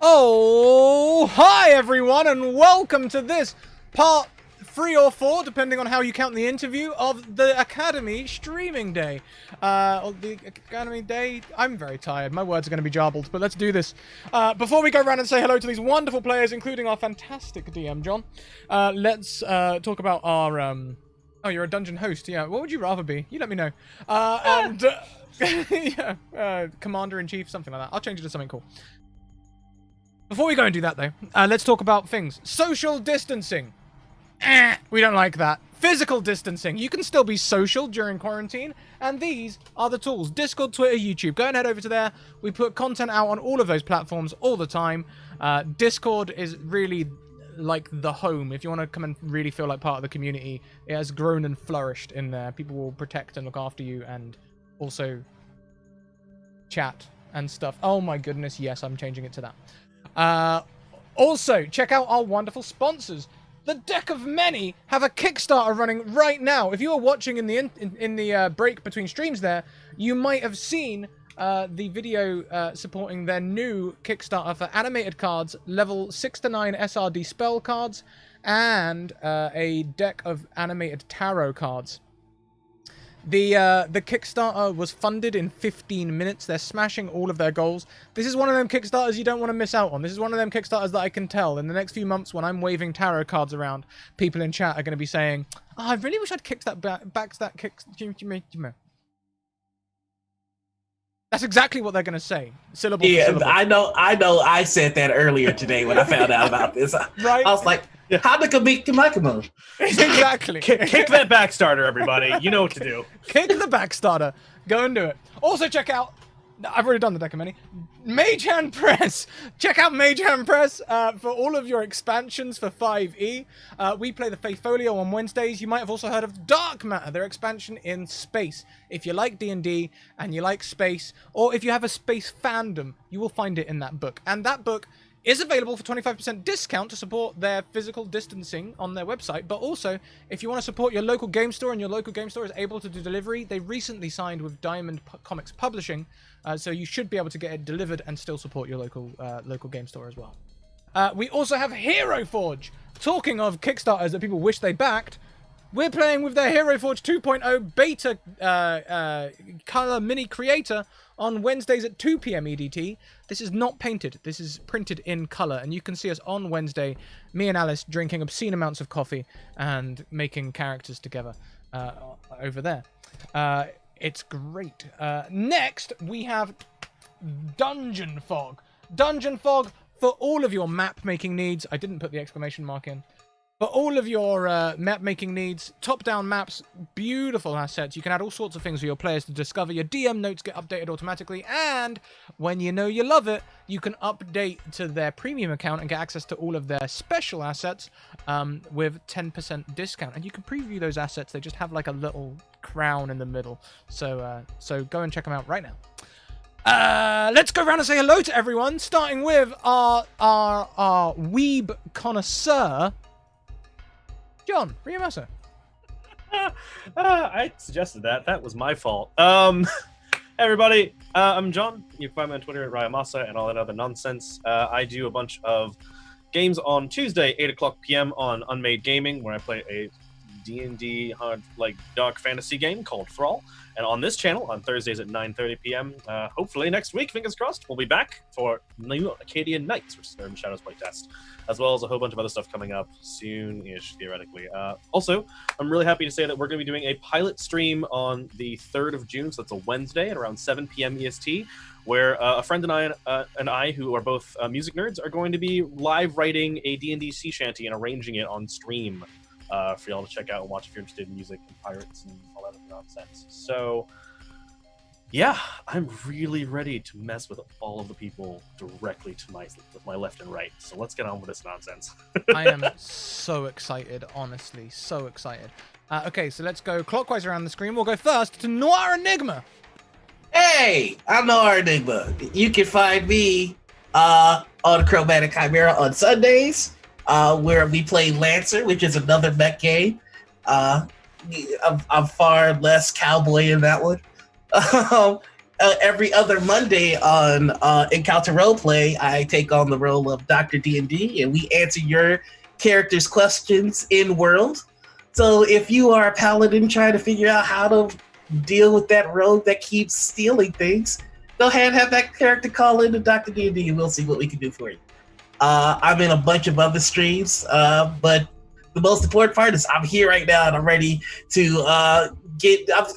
Oh, hi everyone, and welcome to this part 3 or 4, depending on how you count the interview, of the Academy streaming day. The Academy day, I'm very tired. My words are going to be jarbled, but let's do this. Before we go around and say hello to these wonderful players, including our fantastic DM, John, let's talk about our, Oh, you're a dungeon host, yeah. What would you rather be? You let me know. Yeah, Commander-in-Chief, something like that. I'll change it to something cool. Before we go and do that, though, let's talk about things. Social distancing. We don't like that. Physical distancing. You can still be social during quarantine, and these are the tools. Discord, Twitter, YouTube. Go and head over to there. We put content out on all of those platforms all the time. Discord is really like the home. If you want to come and really feel like part of the community, it has grown and flourished in there. People will protect and look after you and also chat and stuff. Oh my goodness, yes, I'm changing it to that. Also, check out our wonderful sponsors. The Deck of Many have a Kickstarter running right now. If you are watching in the break between streams there, you might have seen the video supporting their new Kickstarter for animated cards, level 6 to 9 SRD spell cards, and a deck of animated tarot cards. The Kickstarter was funded in 15 minutes. They're smashing all of their goals. This is one of them Kickstarters you don't want to miss out on. This is one of them Kickstarters that I can tell in the next few months when I'm waving tarot cards around, people in chat are going to be saying, "Oh, I really wish I'd kicked that back that kick." That's exactly what they're going to say. Syllable for syllable. I know. I said that earlier today when I found out about this. Right? I was like, how to beat Kamakamo? Exactly. Kick that back starter, everybody. You know what to do. Kick the back starter. Go and do it. Also, check out... I've already done the Deck of Many. Mage Hand Press. Check out Mage Hand Press for all of your expansions for 5e. We play the Faithfolio on Wednesdays. You might have also heard of Dark Matter, their expansion in space. If you like D&D and you like space, or if you have a space fandom, you will find it in that book. And that book is available for 25% discount to support their physical distancing on their website. But also, if you want to support your local game store and your local game store is able to do delivery, they recently signed with Diamond Comics Publishing, so you should be able to get it delivered and still support your local game store as well. We also have Hero Forge. Talking of Kickstarters that people wish they backed, we're playing with their Hero Forge 2.0 beta color mini creator on Wednesdays at 2 p.m. EDT. This is not painted. This is printed in color, and you can see us on Wednesday, me and Alice drinking obscene amounts of coffee and making characters together over there. It's great. Next, we have Dungeon Fog. Dungeon Fog for all of your map-making needs. I didn't put the exclamation mark in. For all of your map-making needs, top-down maps, beautiful assets. You can add all sorts of things for your players to discover. Your DM notes get updated automatically, and when you know you love it, you can update to their premium account and get access to all of their special assets with 10% discount. And you can preview those assets. They just have like a little crown in the middle. So go and check them out right now. Let's go around and say hello to everyone, starting with our weeb connoisseur, John, RY0MASA. I suggested that. That was my fault. Everybody, I'm John. You can find me on Twitter at RY0MASA and all that other nonsense. I do a bunch of games on Tuesday, 8 o'clock p.m. on Unmade Gaming, where I play a D&D dark fantasy game called Thrall. And on this channel on Thursdays at 9:30 p.m. Hopefully next week, fingers crossed, we'll be back for new Acadian Nights, which is Urban Shadows playtest, as well as a whole bunch of other stuff coming up soon-ish, theoretically. Also, I'm really happy to say that we're going to be doing a pilot stream on the 3rd of June, so that's a Wednesday at around 7 p.m. EST, where a friend and I, who are both music nerds, are going to be live writing a D&D sea shanty and arranging it on stream for y'all to check out and watch if you're interested in music and pirates and all that other nonsense. So, yeah, I'm really ready to mess with all of the people directly to my left and right. So let's get on with this nonsense. I am so excited, honestly, so excited. Okay, so let's go clockwise around the screen. We'll go first to Noir Enigma. Hey, I'm Noir Enigma. You can find me on Chromatic Chimera on Sundays, where we play Lancer, which is another mech game. I'm far less cowboy in that one. every other Monday on Encounter Roleplay, I take on the role of Dr. D&D, and we answer your character's questions in world. So if you are a paladin trying to figure out how to deal with that rogue that keeps stealing things, go ahead and have that character call in to Dr. D&D, and we'll see what we can do for you. I'm in a bunch of other streams, but the most important part is I'm here right now, and I'm ready to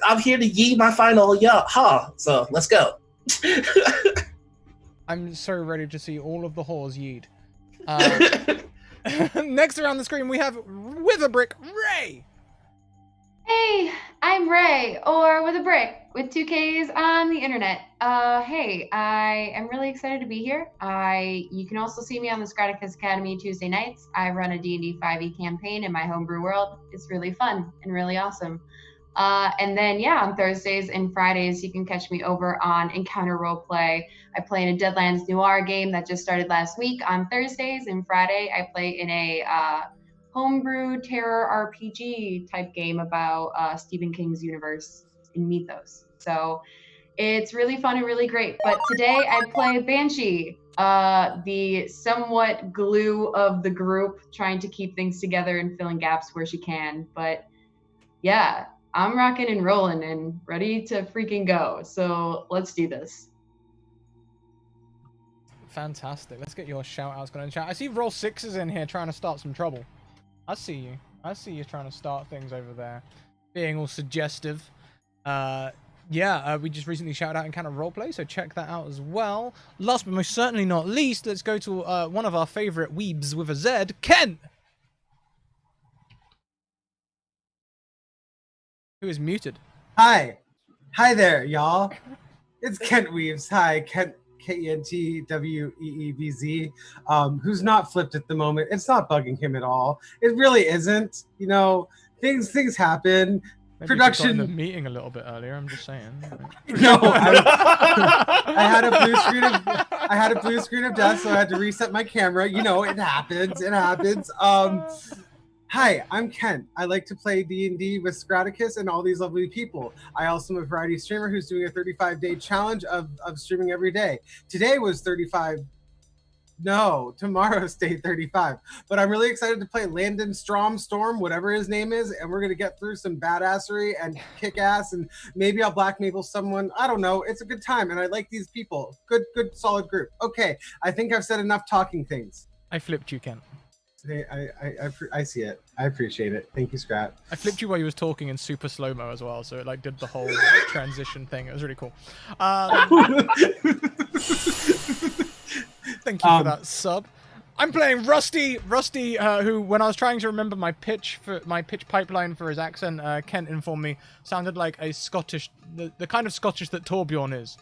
I'm here to yee my final ha. So let's go. I'm so ready to see all of the whores yeed. Next around the screen, we have with a brick, Ray. Hey, I'm Ray, or with a brick, with 2 Ks on the internet. Hey, I am really excited to be here. You can also see me on the Scratticus Academy Tuesday nights. I run a D&D 5e campaign in my homebrew world. It's really fun and really awesome. And then, on Thursdays and Fridays, you can catch me over on Encounter Roleplay. I play in a Deadlands Noir game that just started last week on Thursdays, and Friday I play in a homebrew terror RPG type game about Stephen King's universe in Mythos. So it's really fun and really great. But today I play Banshee, the somewhat glue of the group, trying to keep things together and filling gaps where she can. But yeah, I'm rocking and rolling and ready to freaking go. So let's do this. Fantastic. Let's get your shout outs going in chat. I see Roll 6 is in here trying to start some trouble. I see you. I see you trying to start things over there. Being all suggestive. We just recently shouted out Encounter Roleplay, so check that out as well. Last but most certainly not least, let's go to one of our favorite weebs with a Z, Ken! Who is muted. Hi. Hi there, y'all. It's Kent Weaves. Hi, Kent. KentWeebz, who's not flipped at the moment. It's not bugging him at all. It really isn't. You know, things happen. Maybe Production. In the meeting a little bit earlier. I'm just saying. No, I had a blue screen of death, so I had to reset my camera. You know, it happens. It happens. Hi, I'm Ken. I like to play D&D with Scratticus and all these lovely people. I also am a variety streamer who's doing a 35-day challenge of streaming every day. Today was 35. No, tomorrow's day 35. But I'm really excited to play Landon Storm, whatever his name is, and we're going to get through some badassery and kick ass, and maybe I'll Black Maple someone. I don't know. It's a good time, and I like these people. Good, solid group. Okay, I think I've said enough talking things. I flipped you, Ken. Hey, I see it. I appreciate it. Thank you, Scrat. I flipped you while you was talking in super slow-mo as well, so it like did the whole transition thing. It was really cool. Thank you for that sub. I'm playing Rusty, who, when I was trying to remember my pitch pipeline for his accent, Kent informed me sounded like a Scottish, the kind of Scottish that Torbjorn is.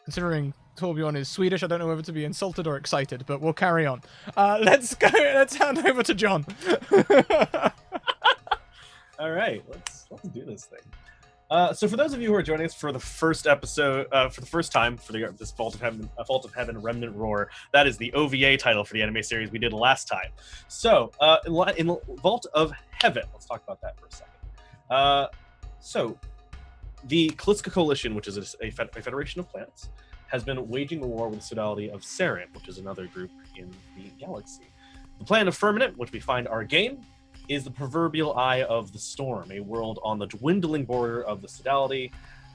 Considering Torbjorn is Swedish, I don't know whether to be insulted or excited, but we'll carry on. Let's hand over to John. All right, let's do this thing. So for those of you who are joining us for the first episode, for the first time for this Vault of Heaven Remnant Roar, that is the OVA title for the anime series we did last time. So in Vault of Heaven, let's talk about that for a second. So the Kaliska Coalition, which is a federation of planets, has been waging a war with the sodality of Sarin, which is another group in the galaxy. The planet of Firmament, which we find our game, is the proverbial eye of the storm, a world on the dwindling border of the sodality,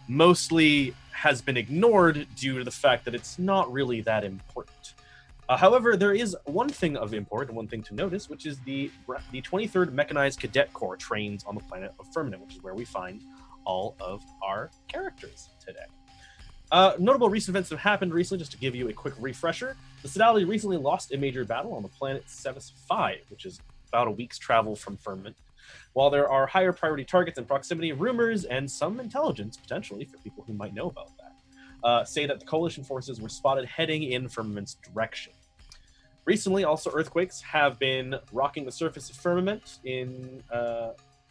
mostly has been ignored due to the fact that it's not really that important. However, there is one thing of import and one thing to notice, which is the 23rd Mechanized Cadet Corps trains on the planet of Firmament, which is where we find all of our characters today. Notable recent events that have happened recently, just to give you a quick refresher. The Sodality recently lost a major battle on the planet Cephas 5, which is about a week's travel from Firmament. While there are higher priority targets in proximity, rumors and some intelligence, potentially, for people who might know about that, say that the Coalition forces were spotted heading in Firmament's direction. Recently, also, earthquakes have been rocking the surface of Firmament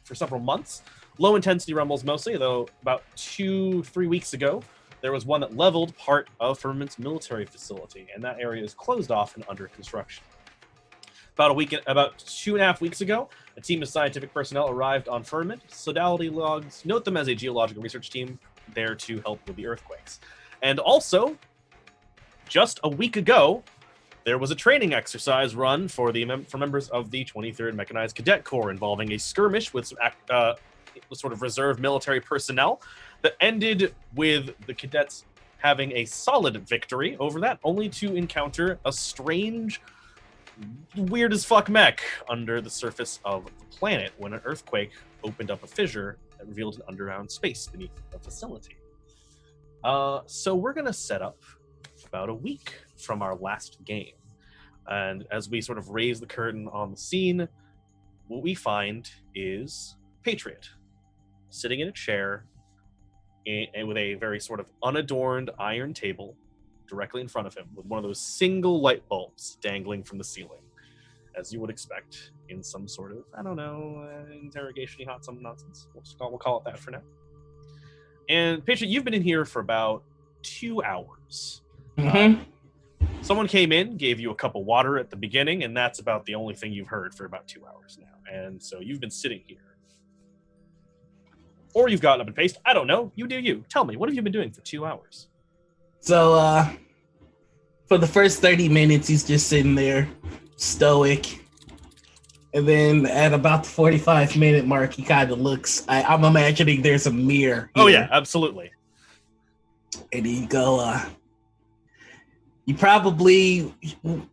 for several months. Low-intensity rumbles mostly, though about 2-3 weeks ago, there was one that leveled part of Firmament's military facility, and that area is closed off and under construction. About 2.5 weeks ago, a team of scientific personnel arrived on Firmament. Sodality logs note them as a geological research team there to help with the earthquakes. And also, just a week ago, there was a training exercise run for members of the 23rd Mechanized Cadet Corps involving a skirmish with some sort of reserve military personnel that ended with the cadets having a solid victory over that, only to encounter a strange, weird as fuck mech under the surface of the planet when an earthquake opened up a fissure that revealed an underground space beneath the facility. So we're going to set up about a week from our last game. And as we sort of raise the curtain on the scene, what we find is Patriot sitting in a chair with a very sort of unadorned iron table directly in front of him with one of those single light bulbs dangling from the ceiling, as you would expect in some sort of, I don't know, interrogation-y hot some nonsense. We'll call it that for now. And Patriot, you've been in here for about 2 hours. Someone came in, gave you a cup of water at the beginning, and that's about the only thing you've heard for about 2 hours now. And so you've been sitting here. Or you've gotten up and paced. I don't know. You do you. Tell me, what have you been doing for 2 hours? So, for the first 30 minutes, he's just sitting there, stoic. And then at about the 45-minute mark, he kind of looks. I'm imagining there's a mirror here. Oh, yeah, absolutely. And he'd go, you probably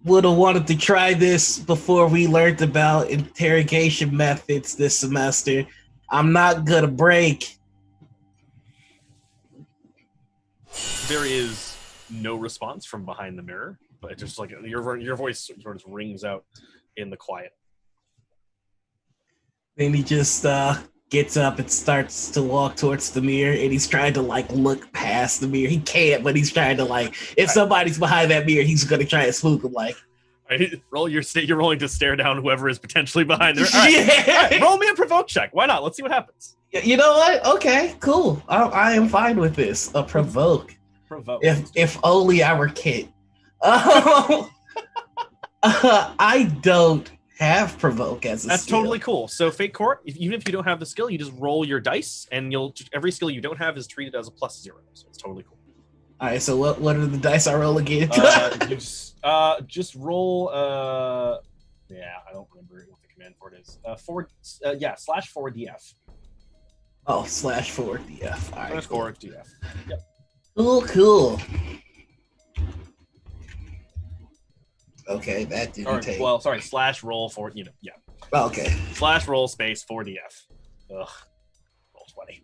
would have wanted to try this before we learned about interrogation methods this semester. I'm not gonna break. There is no response from behind the mirror, but just like your voice sort of rings out in the quiet. Then he just gets up and starts to walk towards the mirror, and he's trying to like look past the mirror. He can't, but he's trying to like, if somebody's behind that mirror, he's gonna try to spook him. Like, you're rolling to stare down whoever is potentially behind there. All right. All right, roll me a provoke check. Why not? Let's see what happens. You know what? Okay, cool. I am fine with this. A provoke. Provoke. If only I were Kit. I don't have provoke as a That's skill. totally cool. So Fate Court, even if you don't have the skill, you just roll your dice, and every skill you don't have is treated as a +0. So it's totally cool. All right. So what are the dice I roll again? Just roll. Yeah, I don't remember what the command for it is. /4df. Oh, /4df. All right. /4df. Yep. Cool. Okay, that didn't take. Well, sorry. /roll for yeah. Okay. /roll space 4df. Ugh. Roll 20.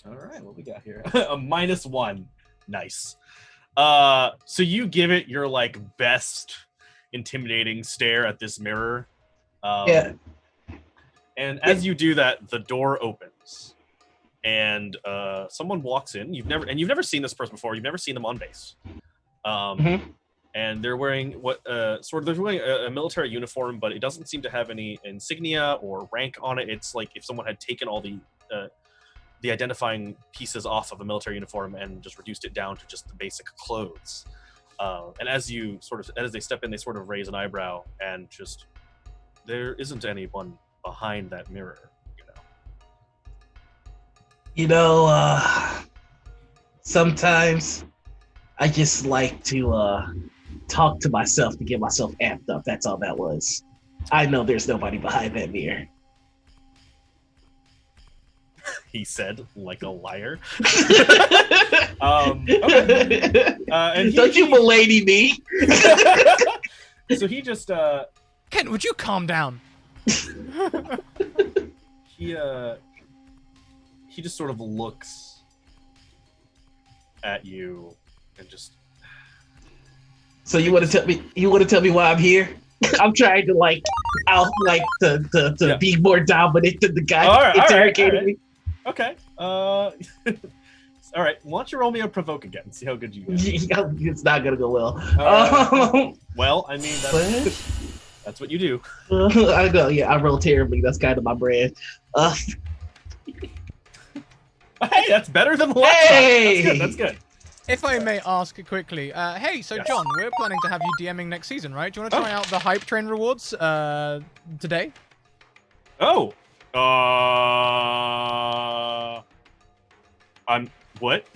All right, what we got here? A -1. Nice. So you give it your like best intimidating stare at this mirror. Yeah. And as you do that, the door opens, and someone walks in. You've never seen this person before. You've never seen them on base. And they're wearing they're wearing a military uniform, but it doesn't seem to have any insignia or rank on it. It's like if someone had taken all the identifying pieces off of a military uniform and just reduced it down to just the basic clothes. And as they step in, they sort of raise an eyebrow, and just there isn't anyone behind that mirror. Sometimes I just like to talk to myself to get myself amped up. That's all that was. I know there's nobody behind that mirror. He said, like a liar. Okay. And Don't you milady me? So he just Ken, would you calm down? he just sort of looks at you and just. So you want to tell me why I'm here? I'm trying to be more dominant than the guy interrogating me. Okay. All right. Why don't you roll me a provoke again and see how good you get? It's not gonna go well. Well, I mean that's what you do. I know. Yeah, I roll terribly. That's kind of my brand. Hey, that's better than the last time. That's good. If I may ask quickly, hey, so Yes. John, we're planning to have you DMing next season, right? Do you want to try out the Hype Train rewards today? Oh. What?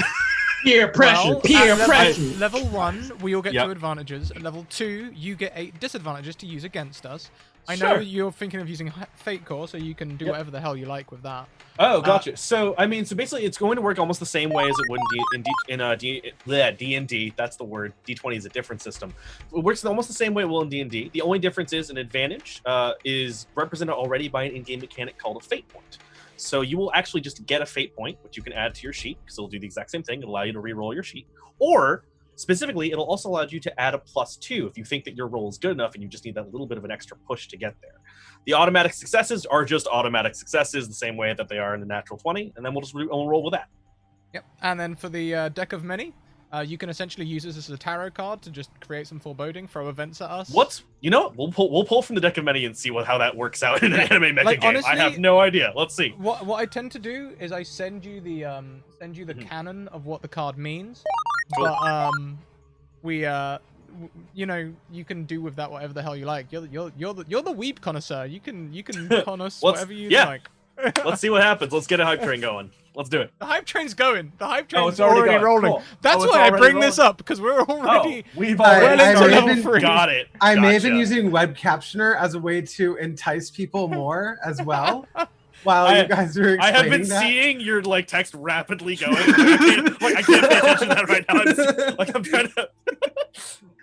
Peer pressure. Well, Peer at pressure. Level 1, we all get Yep. 2 advantages. At level 2, you get 8 disadvantages to use against us. I Sure. know you're thinking of using Fate Core, so you can do Yep. whatever the hell you like with that. Oh, gotcha. So I mean, so basically, it's going to work almost the same way as it would in D&D. That's the word. D20 is a different system. It works almost the same way it will in D&D. The only difference is an advantage is represented already by an in-game mechanic called a fate point. So you will actually just get a fate point, which you can add to your sheet, because it'll do the exact same thing. It'll allow you to re-roll your sheet. Or, specifically, it'll also allow you to add a +2 if you think that your roll is good enough and you just need that little bit of an extra push to get there. The automatic successes are just automatic successes, the same way that they are in the natural 20, and then we'll just roll with that. Yep. And then for the Deck of Many, you can essentially use this as a tarot card to just create some foreboding, throw events at us. You know what? We'll pull from the Deck of Many and see how that works out in an anime mecha Like, game. honestly, I have no idea. Let's see. What I tend to do is I send you the canon of what the card means, Cool. but you know, you can do with that whatever the hell you like. You're the weeb connoisseur. You can con us whatever you like. Let's see what happens. Let's get a hype train going. Let's do it. The hype train's going. The hype train's it's already going. rolling. Cool. That's It's why I already bring this rolling. up, because we're already We've well already into may have level been- 3. got it. I may have been Gotcha. using web captioner as a way to entice people more as well. While you guys are explaining I have been that. seeing your text rapidly going. I can't pay attention to that right now. I'm trying to.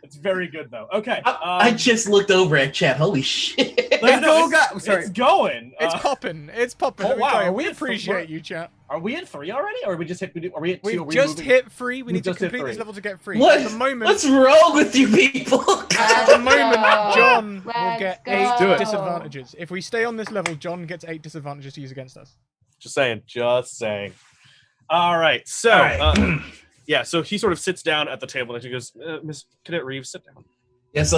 It's very good though. Okay. I just looked over at chat. Holy shit. Let's go, guys. Sorry. It's going. It's popping. It's popping. oh, Let me wow, tell you, are we we at appreciate three? you, chat. Are we at 3 already, or are we just hit? Are we at 2? We've just hit 3. We We've need to just hit complete 3. this level to get 3. What? At the moment, What's wrong with you people? at the moment, go. John will Let's get go. 8 do it. disadvantages. If we stay on this level, John gets 8 disadvantages to use against us. Just saying. All right. So, All right. yeah. So he sort of sits down at the table and he goes, "Miss Cadet Reeves, sit down." Yeah, so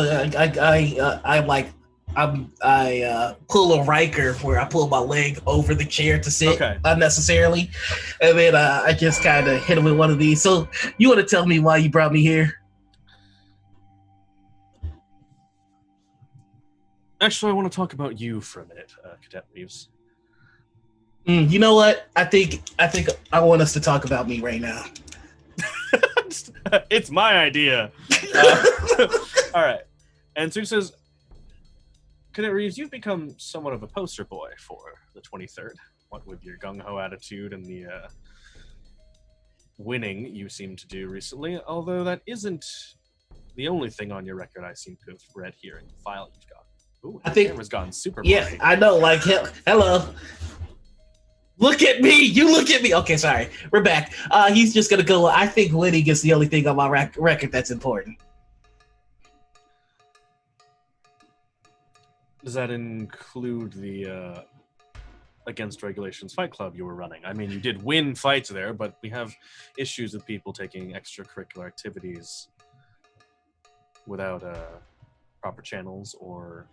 I pull a Riker where I pull my leg over the chair to sit unnecessarily, and then I just kind of hit him with one of these. So you want to tell me why you brought me here? Actually, I want to talk about you for a minute, Cadet Reeves. You know what? I think I want us to talk about me right now. It's my idea. All right. And so he says, Cadet Reeves, you've become somewhat of a poster boy for the 23rd. What with your gung-ho attitude and the winning you seem to do recently, although that isn't the only thing on your record I seem to have read here in the file you've got. Ooh, I think the camera's gone super Yeah, blurry. I know. Like, hello. Look at me. You look at me. Okay, sorry. We're back. He's just gonna go. I think winning is the only thing on my record that's important. Does that include the Against Regulations Fight Club you were running? I mean, you did win fights there, but we have issues with people taking extracurricular activities without proper channels or,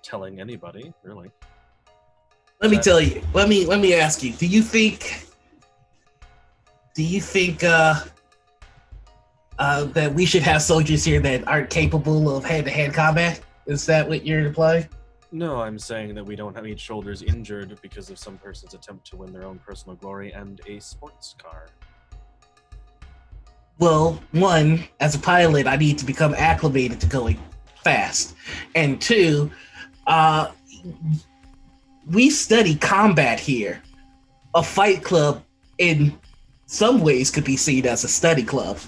telling anybody, really. Let me tell you. Let me ask you. Do you think that we should have soldiers here that aren't capable of hand-to-hand combat? Is that what you're implying? No, I'm saying that we don't need shoulders injured because of some person's attempt to win their own personal glory and a sports car. Well, one, as a pilot, I need to become acclimated to going fast. And two, we study combat here. A fight club, in some ways, could be seen as a study club.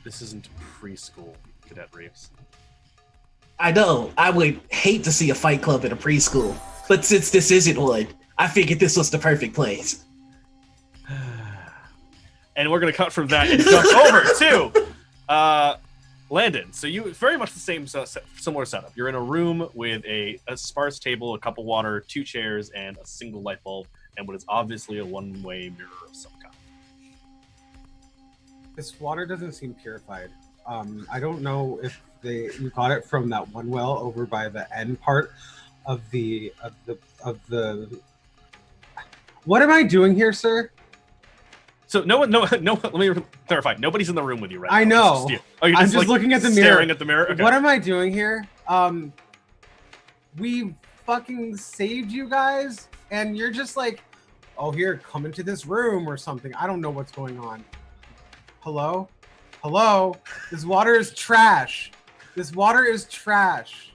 This isn't preschool, Cadet Reeves. I know, I would hate to see a fight club in a preschool, but since this isn't one, I figured this was the perfect place. And we're going to cut from that and jump over to Landon. So you very much the same similar setup. You're in a room with a sparse table, a cup of water, 2 chairs, and a single light bulb, and what is obviously a one-way mirror of some kind. This water doesn't seem purified. I don't know if you got it from that one well over by the end part of the. What am I doing here, sir? So no. Let me clarify. Nobody's in the room with you right now. I know. It's just you. Oh, you're I'm just, just looking at the mirror. staring at the mirror. Okay. What am I doing here? We fucking saved you guys and you're just like, oh, here, come into this room or something. I don't know what's going on. Hello? Hello? This water is trash. This water is trash.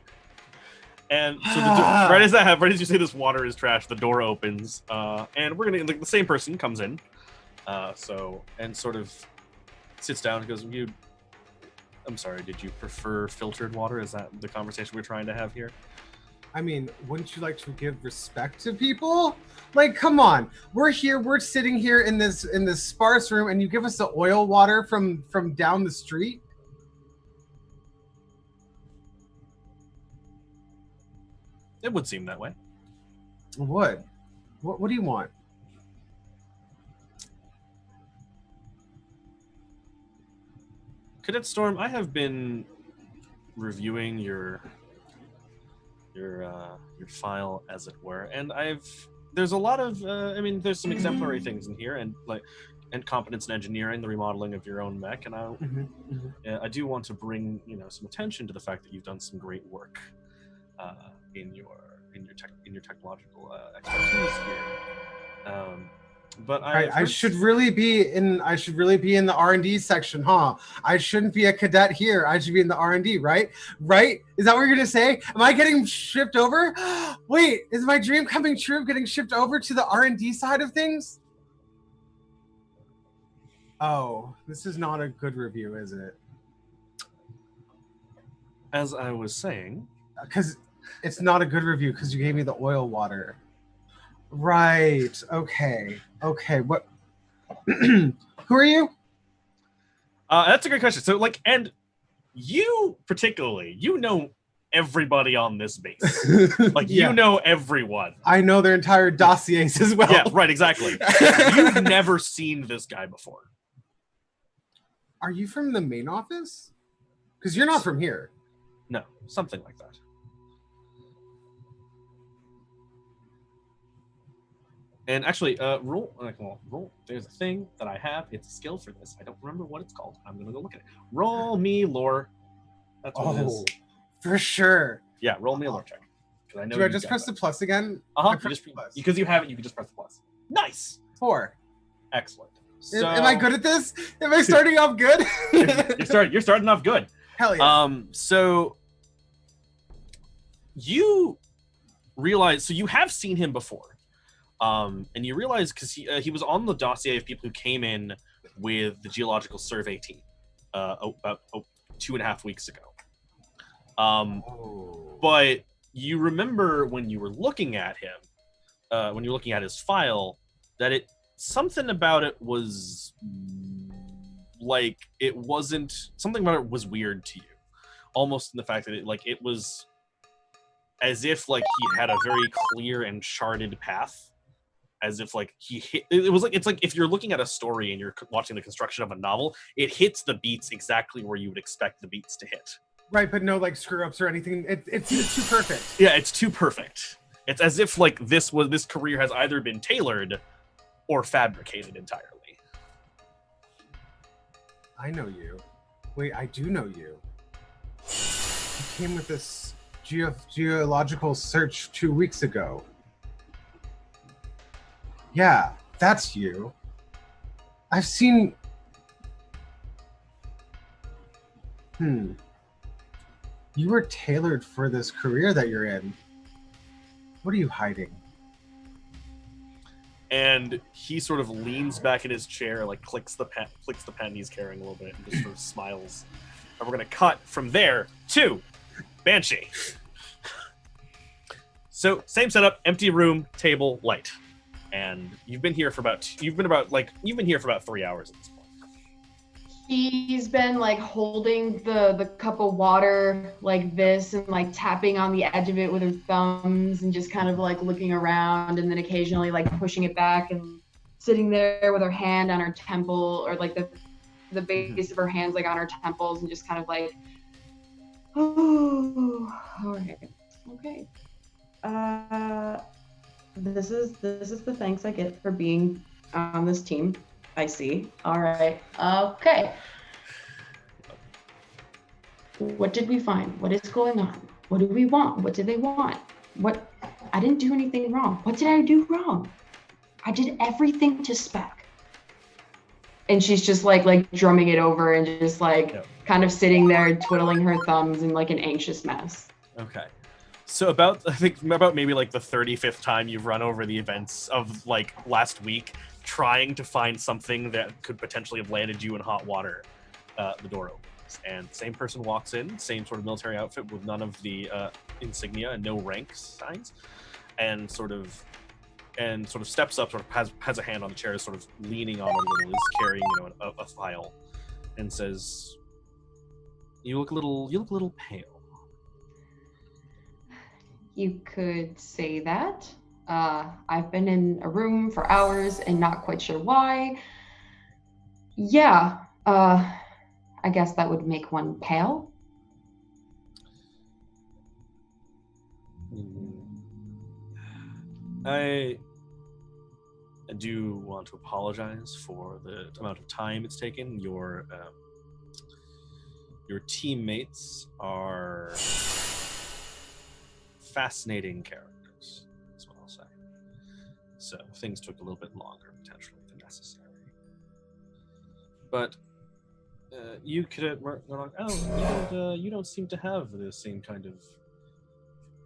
And so right as you say this water is trash, the door opens, and we're gonna the same person comes in, and sort of sits down and goes, I'm sorry, did you prefer filtered water? Is that the conversation we're trying to have here? I mean, wouldn't you like to give respect to people? Like, come on. We're sitting here in this sparse room, and you give us the oil water from down the street? It would seem that way. What do you want? Cadet Storm, I have been reviewing your file, as it were, and there's a lot of there's some exemplary things in here, and competence in engineering, the remodeling of your own mech, and I do want to bring some attention to the fact that you've done some great work in your technological expertise here. But I should really be in the R&D section, huh? I shouldn't be a cadet here. I should be in the R&D, right? Right? Is that what you're gonna say? Am I getting shipped over? Wait, is my dream coming true of getting shipped over to the R&D side of things? Oh, this is not a good review, is it? As I was saying, because it's not a good review because you gave me the oil water. Right. Okay. What? Who are you? That's a great question. So, and you particularly, everybody on this base. You know everyone. I know their entire dossiers as well. Yeah, right, exactly. You've never seen this guy before. Are you from the main office? Because you're not from here. No, something like that. And actually, roll. There's a thing that I have. It's a skill for this. I don't remember what it's called. I'm gonna go look at it. Roll me lore. That's what it is. For sure. Yeah, roll me a lore check. I know. Do I just press the plus again? Because you have it, you can just press the plus. Nice. 4. Excellent. So, am I good at this? Am I starting off good? You're starting off good. Hell yeah. So you realize, so you have seen him before. And you realize, because he was on the dossier of people who came in with the geological survey team about 2.5 weeks ago. But you remember when you were looking at him, when you're looking at his file, that something about it was something about it was weird to you, almost in the fact that it was as if he had a very clear and charted path. As if it's like if you're looking at a story and you're watching the construction of a novel, it hits the beats exactly where you would expect the beats to hit. Right, but no screw ups or anything. It's too perfect. Yeah, it's too perfect. It's as if this career has either been tailored or fabricated entirely. I know you. Wait, I do know you. You came with this geological search 2 weeks ago. Yeah, that's you. I've seen... You were tailored for this career that you're in. What are you hiding? And he sort of leans back in his chair, clicks the pen he's carrying a little bit, and just sort of smiles. And we're gonna cut from there to Banshee. So same setup, empty room, table, light. And you've been here for about 3 hours at this point. He's been holding the cup of water like this and tapping on the edge of it with her thumbs and just kind of looking around, and then occasionally pushing it back and sitting there with her hand on her temple, or the base of her hands on her temples, and just kind of oh, all right, okay. This is the thanks I get for being on this team. I see. All right. Okay. What did we find? What is going on? What do we want? What do they want? What I didn't do anything wrong. What did I do wrong? I did everything to spec. And she's just like drumming it over and just kind of sitting there twiddling her thumbs in like an anxious mess. Okay. So I think about maybe like the 35th time you've run over the events of like last week, trying to find something that could potentially have landed you in hot water, the door opens, and same person walks in, same sort of military outfit with none of the insignia and no rank signs, and sort of steps up, sort of has a hand on the chair, sort of leaning on a little, is carrying a file, and says, "You look a little pale." You could say that. I've been in a room for hours and not quite sure why. Yeah, I guess that would make one pale. I do want to apologize for the amount of time it's taken. Your teammates are fascinating characters, that's what I'll say. So things took a little bit longer, potentially, than necessary. But you could, you don't seem to have the same kind of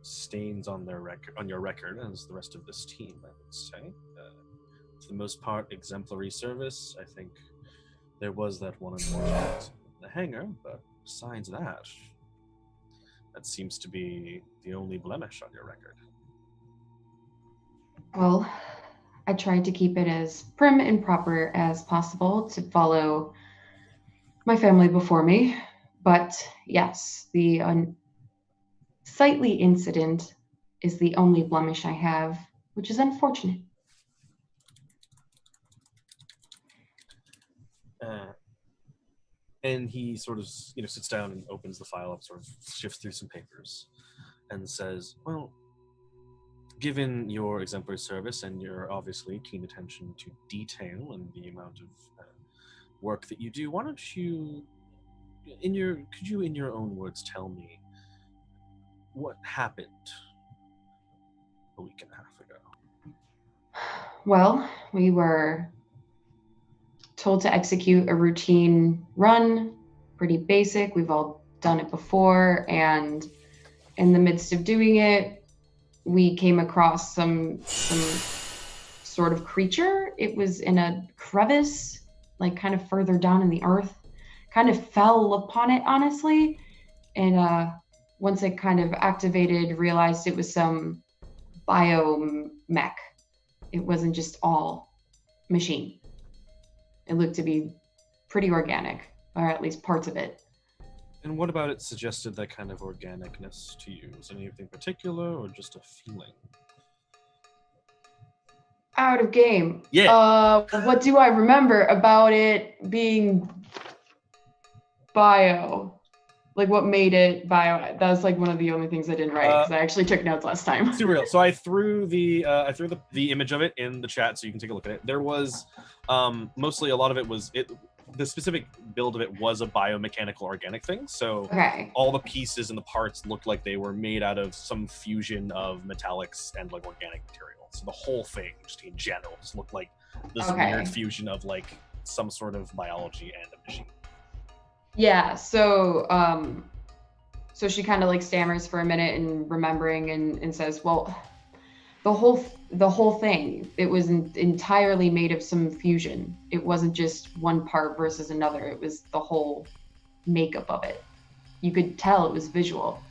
stains on your record as the rest of this team, I would say. For the most part, exemplary service. I think there was that one unfortunate in the hangar, but besides that seems to be the only blemish on your record. Well, I tried to keep it as prim and proper as possible to follow my family before me. But yes, the unsightly incident is the only blemish I have, which is unfortunate. And he sort of, sits down and opens the file up, sort of shifts through some papers, and says, "Well, given your exemplary service and your obviously keen attention to detail and the amount of work that you do, why don't you, could you, in your own words, tell me what happened a week and a half ago?" Well, we were told to execute a routine run, pretty basic. We've all done it before, and in the midst of doing it, we came across some sort of creature. It was in a crevice, like kind of further down in the earth. Kind of fell upon it, honestly, and once it kind of activated, realized it was some biomech. It wasn't just all machine. It looked to be pretty organic, or at least parts of it. And what about it suggested that kind of organicness to you? Was anything particular, or just a feeling? Out of game. Yeah. What do I remember about it being bio? Like, what made it bio? That's like one of the only things I didn't write, because I actually took notes last time. Super real. So I threw the image of it in the chat so you can take a look at it. There was mostly a lot of it was the specific build of it was a biomechanical organic thing. So Okay. all the pieces and the parts looked like they were made out of some fusion of metallics and like organic material. So the whole thing, just in general, just looked like this weird fusion of like some sort of biology and a machine. Yeah, so she kind of like stammers for a minute and remembering and says, well, the whole thing, it was entirely made of some fusion. It wasn't just one part versus another. It was the whole makeup of it. You could tell it was visual.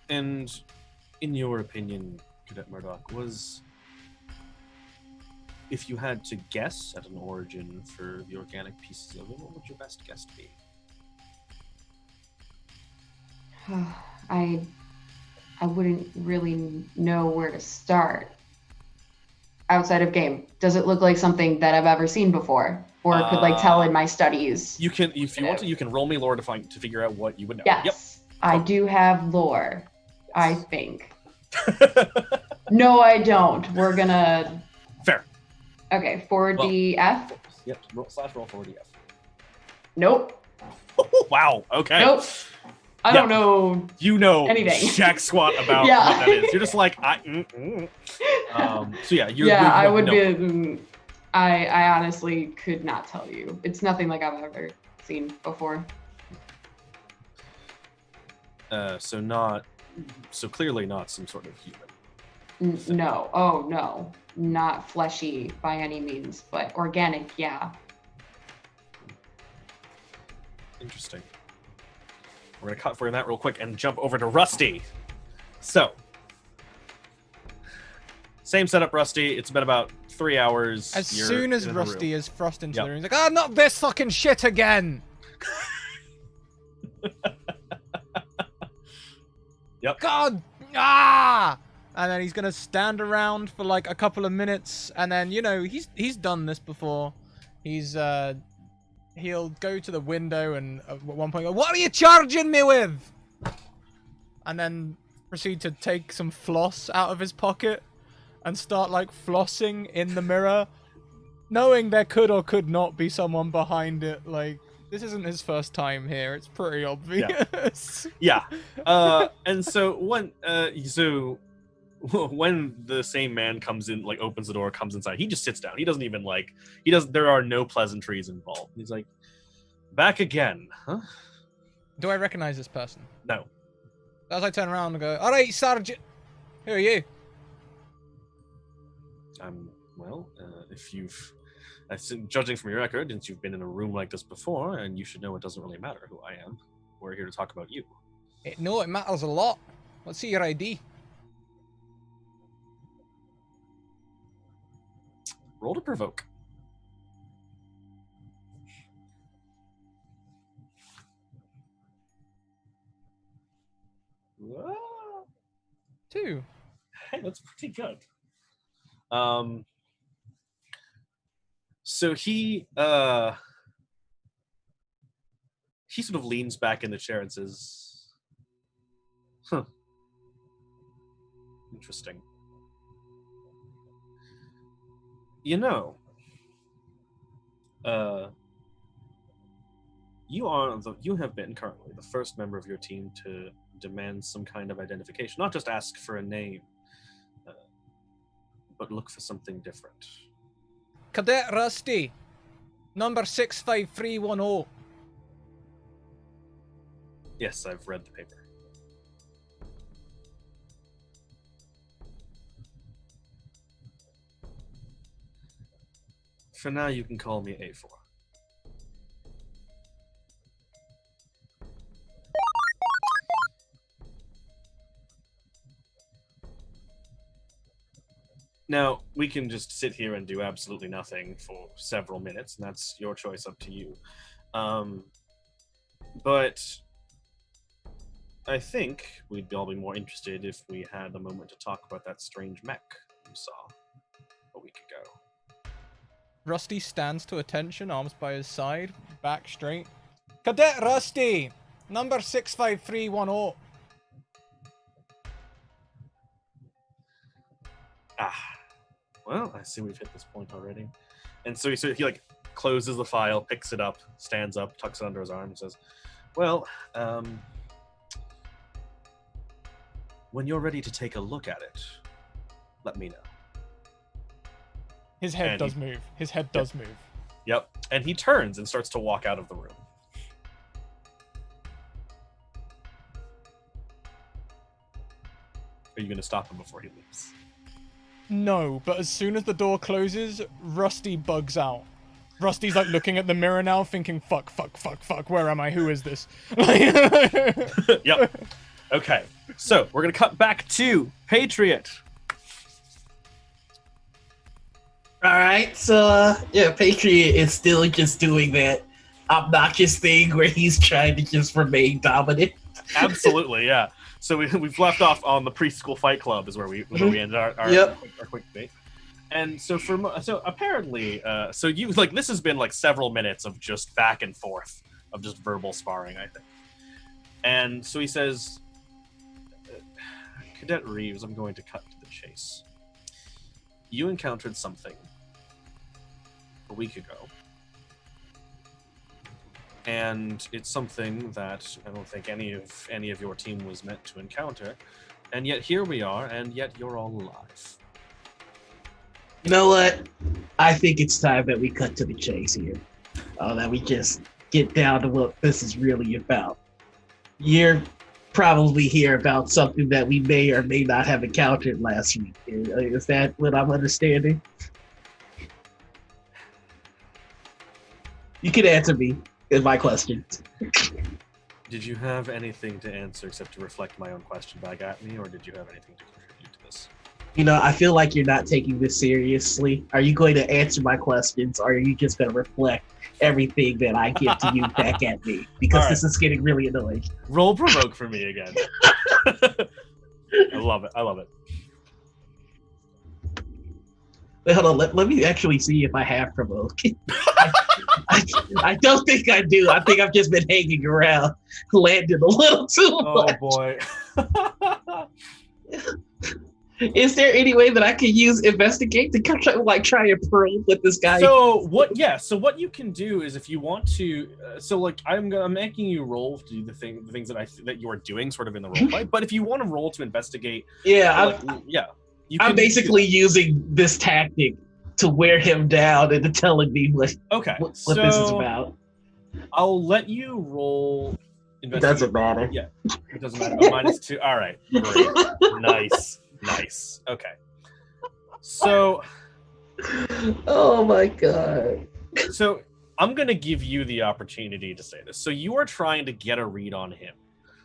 And in your opinion, Cadet Murdoch, if you had to guess at an origin for the organic pieces of it, what would your best guess be? I wouldn't really know where to start. Outside of game, does it look like something that I've ever seen before, or could like tell in my studies? You can, if you want to, you can roll me lore to figure out what you would know. Yes, Yep. I do have lore. I think. No, I don't. We're gonna. Fair. Okay, 4DF. Yep. Roll 4DF. Nope. Wow. Okay. Nope. I don't know. You know anything. jack squat about Yeah. what that is. You're just like, so yeah, you're I would no. be. I honestly could not tell you. It's nothing like I've ever seen before. So clearly not some sort of human. No. Oh no. Not fleshy by any means, but organic, yeah. Interesting. We're gonna cut for that real quick and jump over to Rusty. So, same setup, Rusty. It's been about 3 hours. As You're soon as in a Rusty room. is thrust into Yep. the room, he's like, "Ah, not this fucking shit again!" Yep. God, ah! And then he's gonna stand around for like a couple of minutes, and then he's done this before. He'll go to the window and at one point go, "What are you charging me with?" And then proceed to take some floss out of his pocket and start like flossing in the mirror, knowing there could or could not be someone behind it. Like, this isn't his first time here. It's pretty obvious. Yeah. And so when when the same man comes in, like opens the door, comes inside, he just sits down. He doesn't even there are no pleasantries involved. He's like, "Back again, huh?" Do I recognize this person? No. As I turn around and go, "All right, Sergeant, who are you?" Well, judging from your record, since you've been in a room like this before, and you should know it doesn't really matter who I am. We're here to talk about you. No, it matters a lot. Let's see your ID. Roll to provoke. Whoa. 2. Hey, that's pretty good. So he sort of leans back in the chair and says, "Huh. Interesting. You know, you have been currently the first member of your team to demand some kind of identification. Not just ask for a name, but look for something different." Cadet Rusty, number 65310. Yes, I've read the paper. For now, you can call me A4. Now, we can just sit here and do absolutely nothing for several minutes, and that's your choice, up to you. But I think we'd all be more interested if we had a moment to talk about that strange mech you saw a week ago. Rusty stands to attention, arms by his side, back straight. Cadet Rusty, number 65310. Well, I see we've hit this point already. And so he like closes the file, picks it up, stands up, tucks it under his arm, and says, "Well, when you're ready to take a look at it, let me know." His head does move. His head does move. Yep. And he turns and starts to walk out of the room. Are you going to stop him before he leaves? No, but as soon as the door closes, Rusty bugs out. Rusty's like looking at the mirror now, thinking, fuck, where am I? Who is this? Yep. Okay. So, we're going to cut back to Patriot. All right, so Patriot is still just doing that obnoxious thing where he's trying to just remain dominant. Absolutely, yeah. So we've left off on the preschool fight club is where we ended our quick debate. And so apparently so you like this has been like several minutes of just back and forth of just verbal sparring, I think. And so he says, "Cadet Reeves, I'm going to cut to the chase. You encountered something a week ago and it's something that I don't think any of your team was meant to encounter, and yet here we are, and yet you're all alive. You know what? I think it's time that we cut to the chase here. That we just get down to what this is really about. You're probably here about something that we may or may not have encountered last week. Is that what I'm understanding? You can answer me in my questions. Did you have anything to answer except to reflect my own question back at me, or did you have anything to contribute to this? You know, I feel like you're not taking this seriously. Are you going to answer my questions, or are you just going to reflect everything that I give to you back at me? Because this is getting really annoying. Roll provoke for me again. I love it. I love it. Wait, hold on. Let me actually see if I have provoke. I don't think I do. I think I've just been hanging around, landing a little too much. Oh boy. Is there any way that I can use investigate to try and probe with this guy? So what what you can do is, if you want to, I'm making you roll to do the things that you are doing sort of in the role play. But if you want to roll to investigate, I'm basically using this tactic to wear him down and to telling me what this is about. I'll let you roll. It doesn't matter. Yeah, it doesn't matter. Oh, -2. All right, great, nice. Okay, so. Oh my god. So I'm gonna give you the opportunity to say this. So you are trying to get a read on him,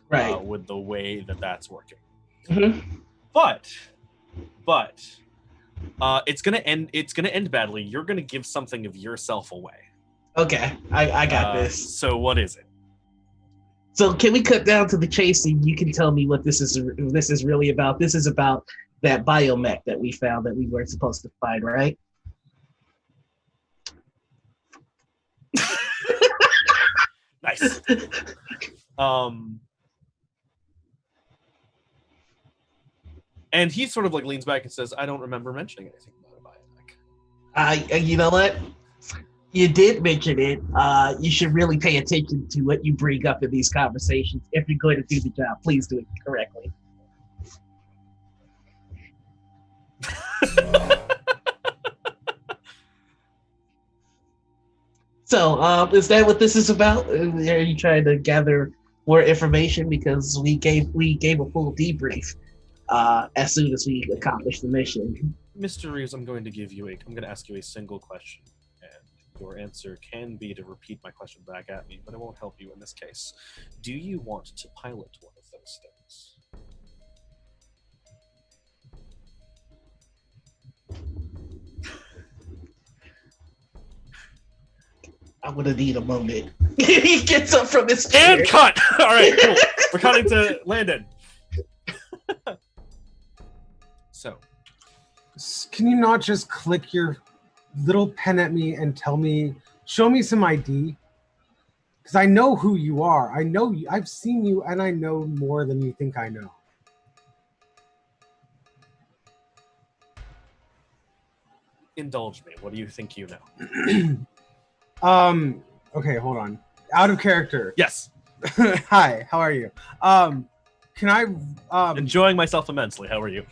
right? With the way that's working, but it's gonna end badly. You're gonna give something of yourself away. Okay, I got this. So what is it? So can we cut down to the chase and you can tell me what this is really about? This is about that biomech that we found that we weren't supposed to find, right? Nice. And he sort of leans back and says, "I don't remember mentioning anything about a biomech." You know what? You did mention it. You should really pay attention to what you bring up in these conversations. If you're going to do the job, please do it correctly. So, is that what this is about? Are you trying to gather more information? Because we gave a full debrief as soon as we accomplished the mission. Mr. Reeves, I'm going to ask you a single question. Your answer can be to repeat my question back at me, but it won't help you in this case. Do you want to pilot one of those things? I'm gonna need a moment. He gets up from his chair. And cut! All right, cool. We're cutting to Landon. So. Can you not just click your little pen at me and show me some ID? Because I know who you are. I know you. I've seen you, and I know more than you think I know. Indulge me. What do you think you know? Okay, hold on. Out of character. Yes. Hi, how are you? Can I enjoying myself immensely. How are you?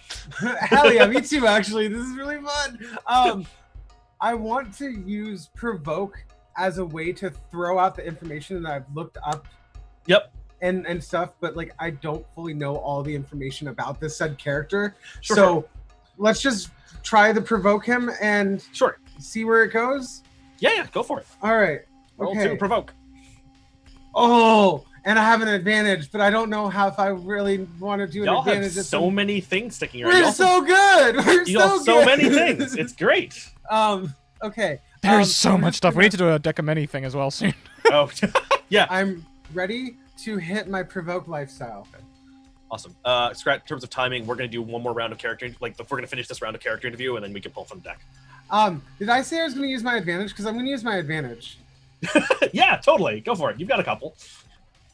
Hell yeah, me too, actually. This is really fun. I want to use provoke as a way to throw out the information that I've looked up. Yep. And stuff, but I don't fully know all the information about this said character. Sure. So let's just try to provoke him and see where it goes. Yeah, go for it. All right. Roll okay. to provoke. Oh, and I have an advantage, but I don't know if I really want to do an advantage. Have so many things sticking around. We're so good. You have so many things. It's great. Okay. There's so much stuff. We need to do a deck of many thing as well soon. Oh, yeah. I'm ready to hit my provoke lifestyle. Okay. Awesome. Scrat, in terms of timing, we're going to do one more round of character. We're going to finish this round of character interview, and then we can pull from the deck. Did I say I was going to use my advantage? Because I'm going to use my advantage. Yeah, totally. Go for it. You've got a couple.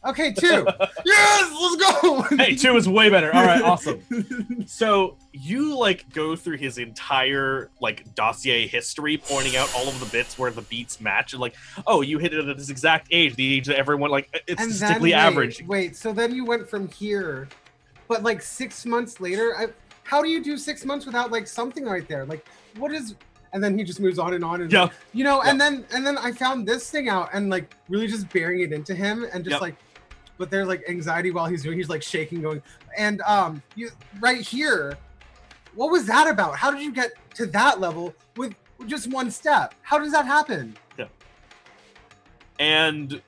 Okay, 2. Yes, let's go. Hey, 2 is way better. All right, awesome. So you like go through his entire like dossier history, pointing out all of the bits where the beats match, and like, oh, you hit it at this exact age, the age that everyone like it's And statistically average. Wait, so then you went from here, but like 6 months later, how do you do 6 months without like something right there? Like, what is? And then he just moves on, and Yeah. you know, Yeah. and then I found this thing out, and like really just bearing it into him, and just Yep. like, but there's like anxiety while he's like shaking, going, and you right here, what was that about? How did you get to that level with just one step? How does that happen? Yeah. And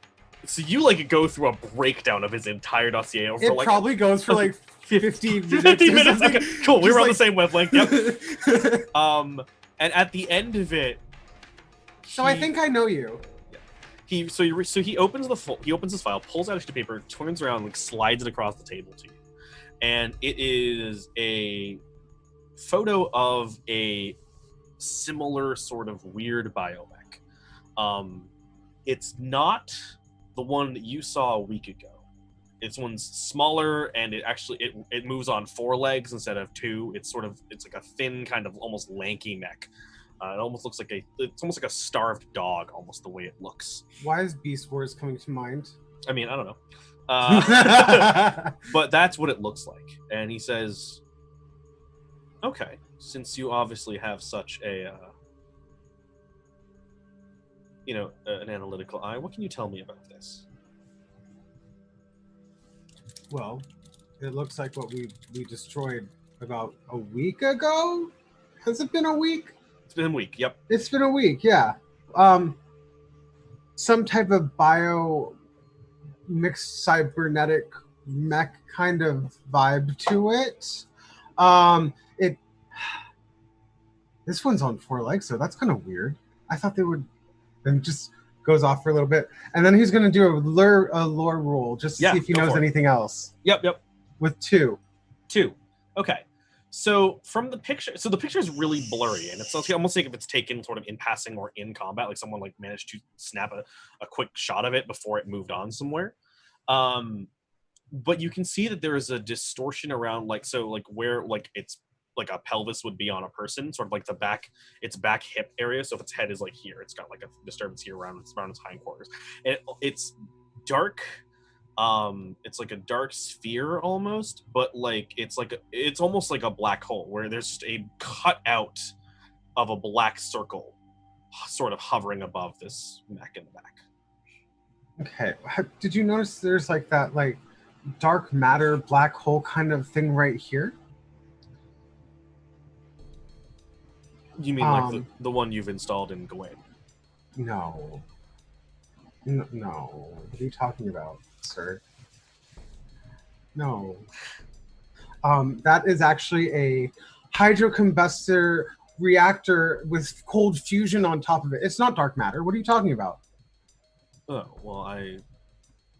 so you like go through a breakdown of his entire dossier over It like probably goes for like 50 minutes. 50 or minutes. something. Okay, cool. We Just were on like- the same wavelength. Yep. And at the end of it, So I think I know you. he opens he opens his file, pulls out a sheet of paper, turns around, like slides it across the table to you, and it is a photo of a similar sort of weird biomech. It's not the one that you saw a week ago. This one's smaller, and it moves on 4 legs instead of 2. It's like a thin, kind of almost lanky mech. It almost looks like it's almost like a starved dog, almost the way it looks. Why is Beast Wars coming to mind? I mean, I don't know. But that's what it looks like. And he says, okay, since you obviously have such a, an analytical eye, what can you tell me about this? Well, it looks like what we destroyed about a week ago. Has it been a week? It's been a week, yep. It's been a week, yeah. Some type of bio mixed cybernetic mech kind of vibe to it. This one's on 4 legs, so that's kind of weird. I thought they would. Then just goes off for a little bit, and then he's going to do a lore roll just to see if he knows anything else. Yep. With 2. Okay. So from the picture, the picture is really blurry, and it's almost like if it's taken sort of in passing or in combat, like someone like managed to snap a quick shot of it before it moved on somewhere. But you can see that there is a distortion around where it's like a pelvis would be on a person, sort of like its back hip area. So if its head is like here, it's got like a disturbance here around its hindquarters. And it's dark. It's like a dark sphere almost, but like it's almost like a black hole where there's just a cutout of a black circle sort of hovering above this mech in the back. Okay. Did you notice there's like that like dark matter black hole kind of thing right here? You mean like the one you've installed in Gawain? No. No. What are you talking about, sir? No. That is actually a hydrocombustor reactor with cold fusion on top of it. It's not dark matter. What are you talking about? Oh, well, I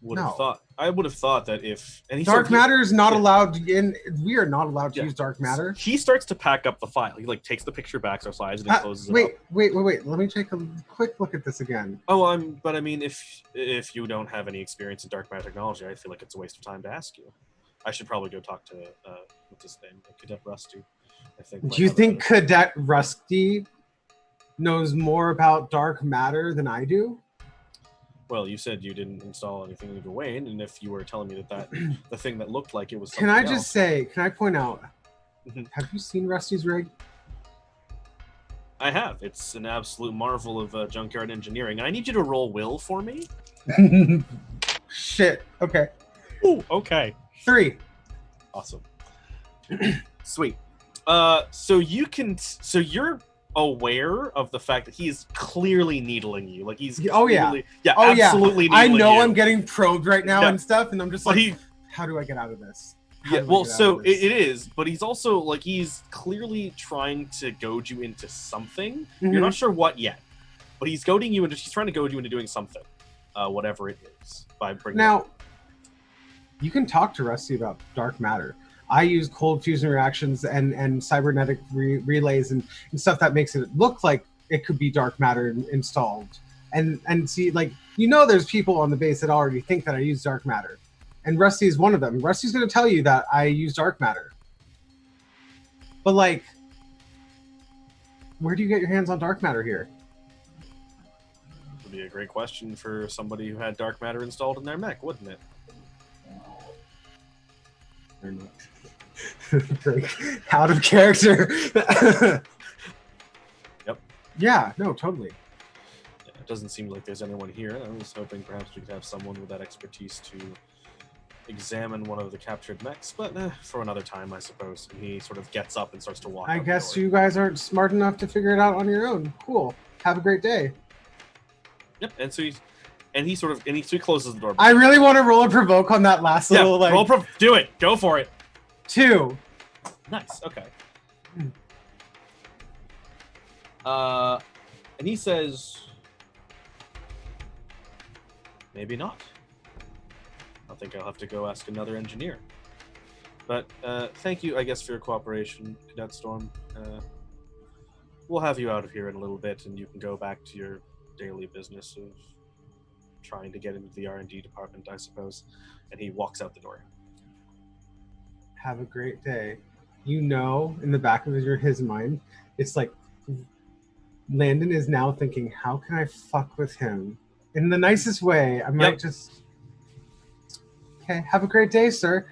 would No. have thought that if Dark matter is not allowed in. We are not allowed to Yeah. use dark matter. He starts to pack up the file. He like takes the picture back, so slides it and closes it up. Wait. Let me take a quick look at this again. Oh, but I mean, if you don't have any experience in dark matter technology, I feel like it's a waste of time to ask you. I should probably go talk to what's his name, Cadet Rusty. I think. Do you think Cadet Rusty knows more about dark matter than I do? Well, you said you didn't install anything in Gawain, and if you were telling me that the thing that looked like it was. Can I something just say? Can I point out? Mhm. Have you seen Rusty's rig? I have. It's an absolute marvel of junkyard engineering. I need you to roll will for me. Shit. Okay. Ooh, okay. 3. Awesome. Sweet. So you're aware of the fact that he's clearly needling you. Like he's absolutely needling I know you. I'm getting probed right now and stuff, and I'm just But like, how do I get out of this? it is, but he's also like he's clearly trying to goad you into something. You're not sure what yet, but he's goading you into. He's trying to goad you into doing something, whatever it is, by bringing. Now, you can talk to Rusty about dark matter. I use cold fusion reactions and cybernetic relays and stuff that makes it look like it could be dark matter installed. and see, like, there's people on the base that already think that I use dark matter, and Rusty is one of them. Rusty's going to tell you that I use dark matter, but like, where do you get your hands on dark matter here? Would be a great question for somebody who had dark matter installed in their mech, wouldn't it? Like, out of character. Yep. Yeah, no, totally. Yeah, it doesn't seem like there's anyone here. I was hoping perhaps we could have someone with that expertise to examine one of the captured mechs, but for another time, I suppose. And he sort of gets up and starts to walk. I out guess the door. you guys aren't smart enough to figure it out on your own. Cool. Have a great day. Yep. And so he closes the door. I really want to roll a provoke on that last Yeah, little, like, do it. Go for it. 2. Nice. Okay. And he says, maybe not. I think I'll have to go ask another engineer. But thank you, I guess, for your cooperation, Cadet Storm. We'll have you out of here in a little bit, and you can go back to your daily business of trying to get into the R&D department, I suppose. And he walks out the door. Have a great day. In the back of his mind, it's like, Landon is now thinking, how can I fuck with him? In the nicest way, I might just... Okay, have a great day, sir.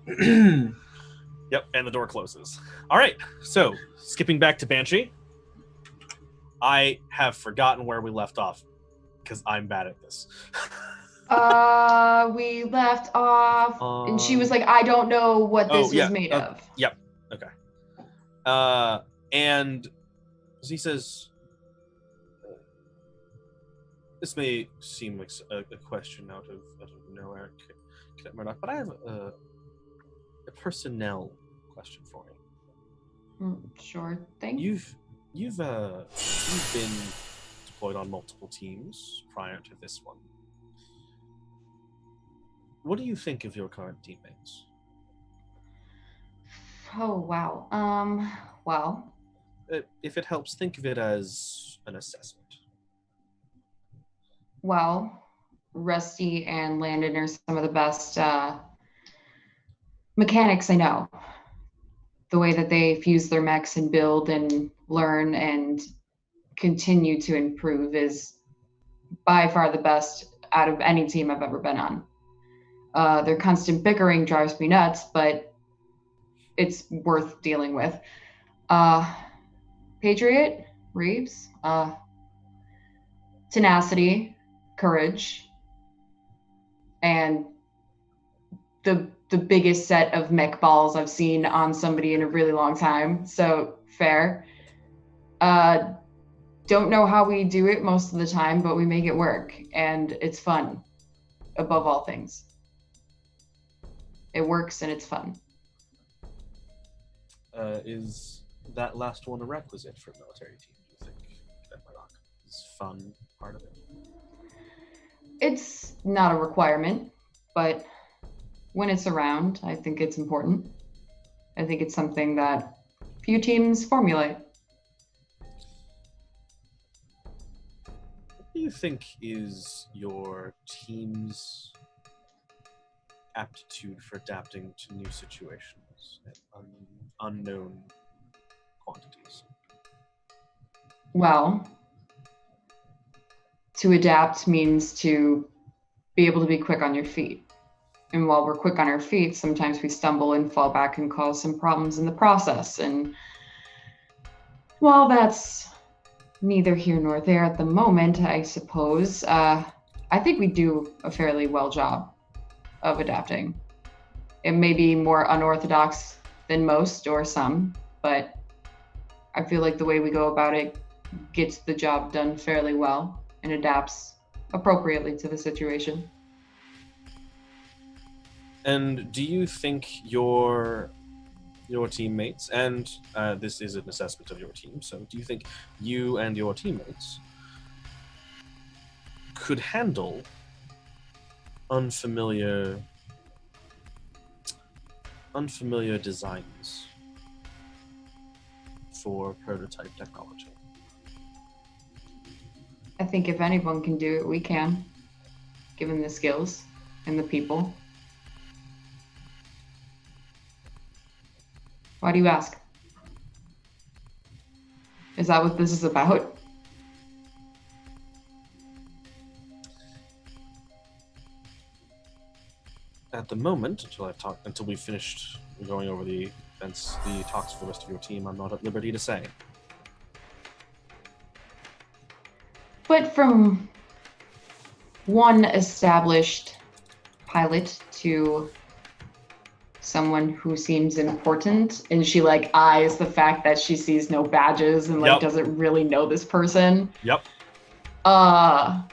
Yep, and the door closes. All right, so skipping back to Banshee. I have forgotten where we left off because I'm bad at this. We left off, and she was like, I don't know what this was made of. Yep, okay. And he says, this may seem like a question out of nowhere, Cadet Murdoch, but I have a personnel question for you. Sure thing. You've been deployed on multiple teams prior to this one. What do you think of your current teammates? Oh, wow. Well. If it helps, think of it as an assessment. Well, Rusty and Landon are some of the best mechanics I know. The way that they fuse their mechs and build and learn and continue to improve is by far the best out of any team I've ever been on. Their constant bickering drives me nuts, but it's worth dealing with. Patriot, Reeves, tenacity, courage, and the biggest set of mech balls I've seen on somebody in a really long time. So fair. Don't know how we do it most of the time, but we make it work, and it's fun above all things. It works and it's fun. Is that last one a requisite for a military team, do you think? Cadet Murdoch? Is fun part of it? It's not a requirement, but when it's around, I think it's important. I think it's something that few teams formulate. What do you think is your team's aptitude for adapting to new situations at unknown quantities? Well, to adapt means to be able to be quick on your feet. And while we're quick on our feet, sometimes we stumble and fall back and cause some problems in the process. And while that's neither here nor there at the moment, I suppose, I think we do a fairly well job of adapting. It may be more unorthodox than most or some, but I feel like the way we go about it gets the job done fairly well and adapts appropriately to the situation. And do you think your teammates, and this is an assessment of your team, so do you think you and your teammates could handle unfamiliar designs for prototype technology? I think if anyone can do it, we can, given the skills and the people. Why do you ask? Is that what this is about? At the moment, until we finished going over the events, the talks for the rest of your team, I'm not at liberty to say. But from one established pilot to someone who seems important, and she like eyes the fact that she sees no badges and like doesn't really know this person. Yep. And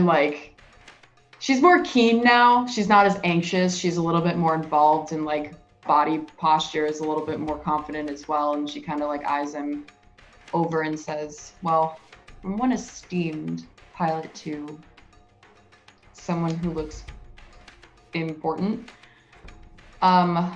like she's more keen now. She's not as anxious. She's a little bit more involved, and like body posture is a little bit more confident as well. And she kind of like eyes him over and says, well, from one esteemed pilot to someone who looks important. I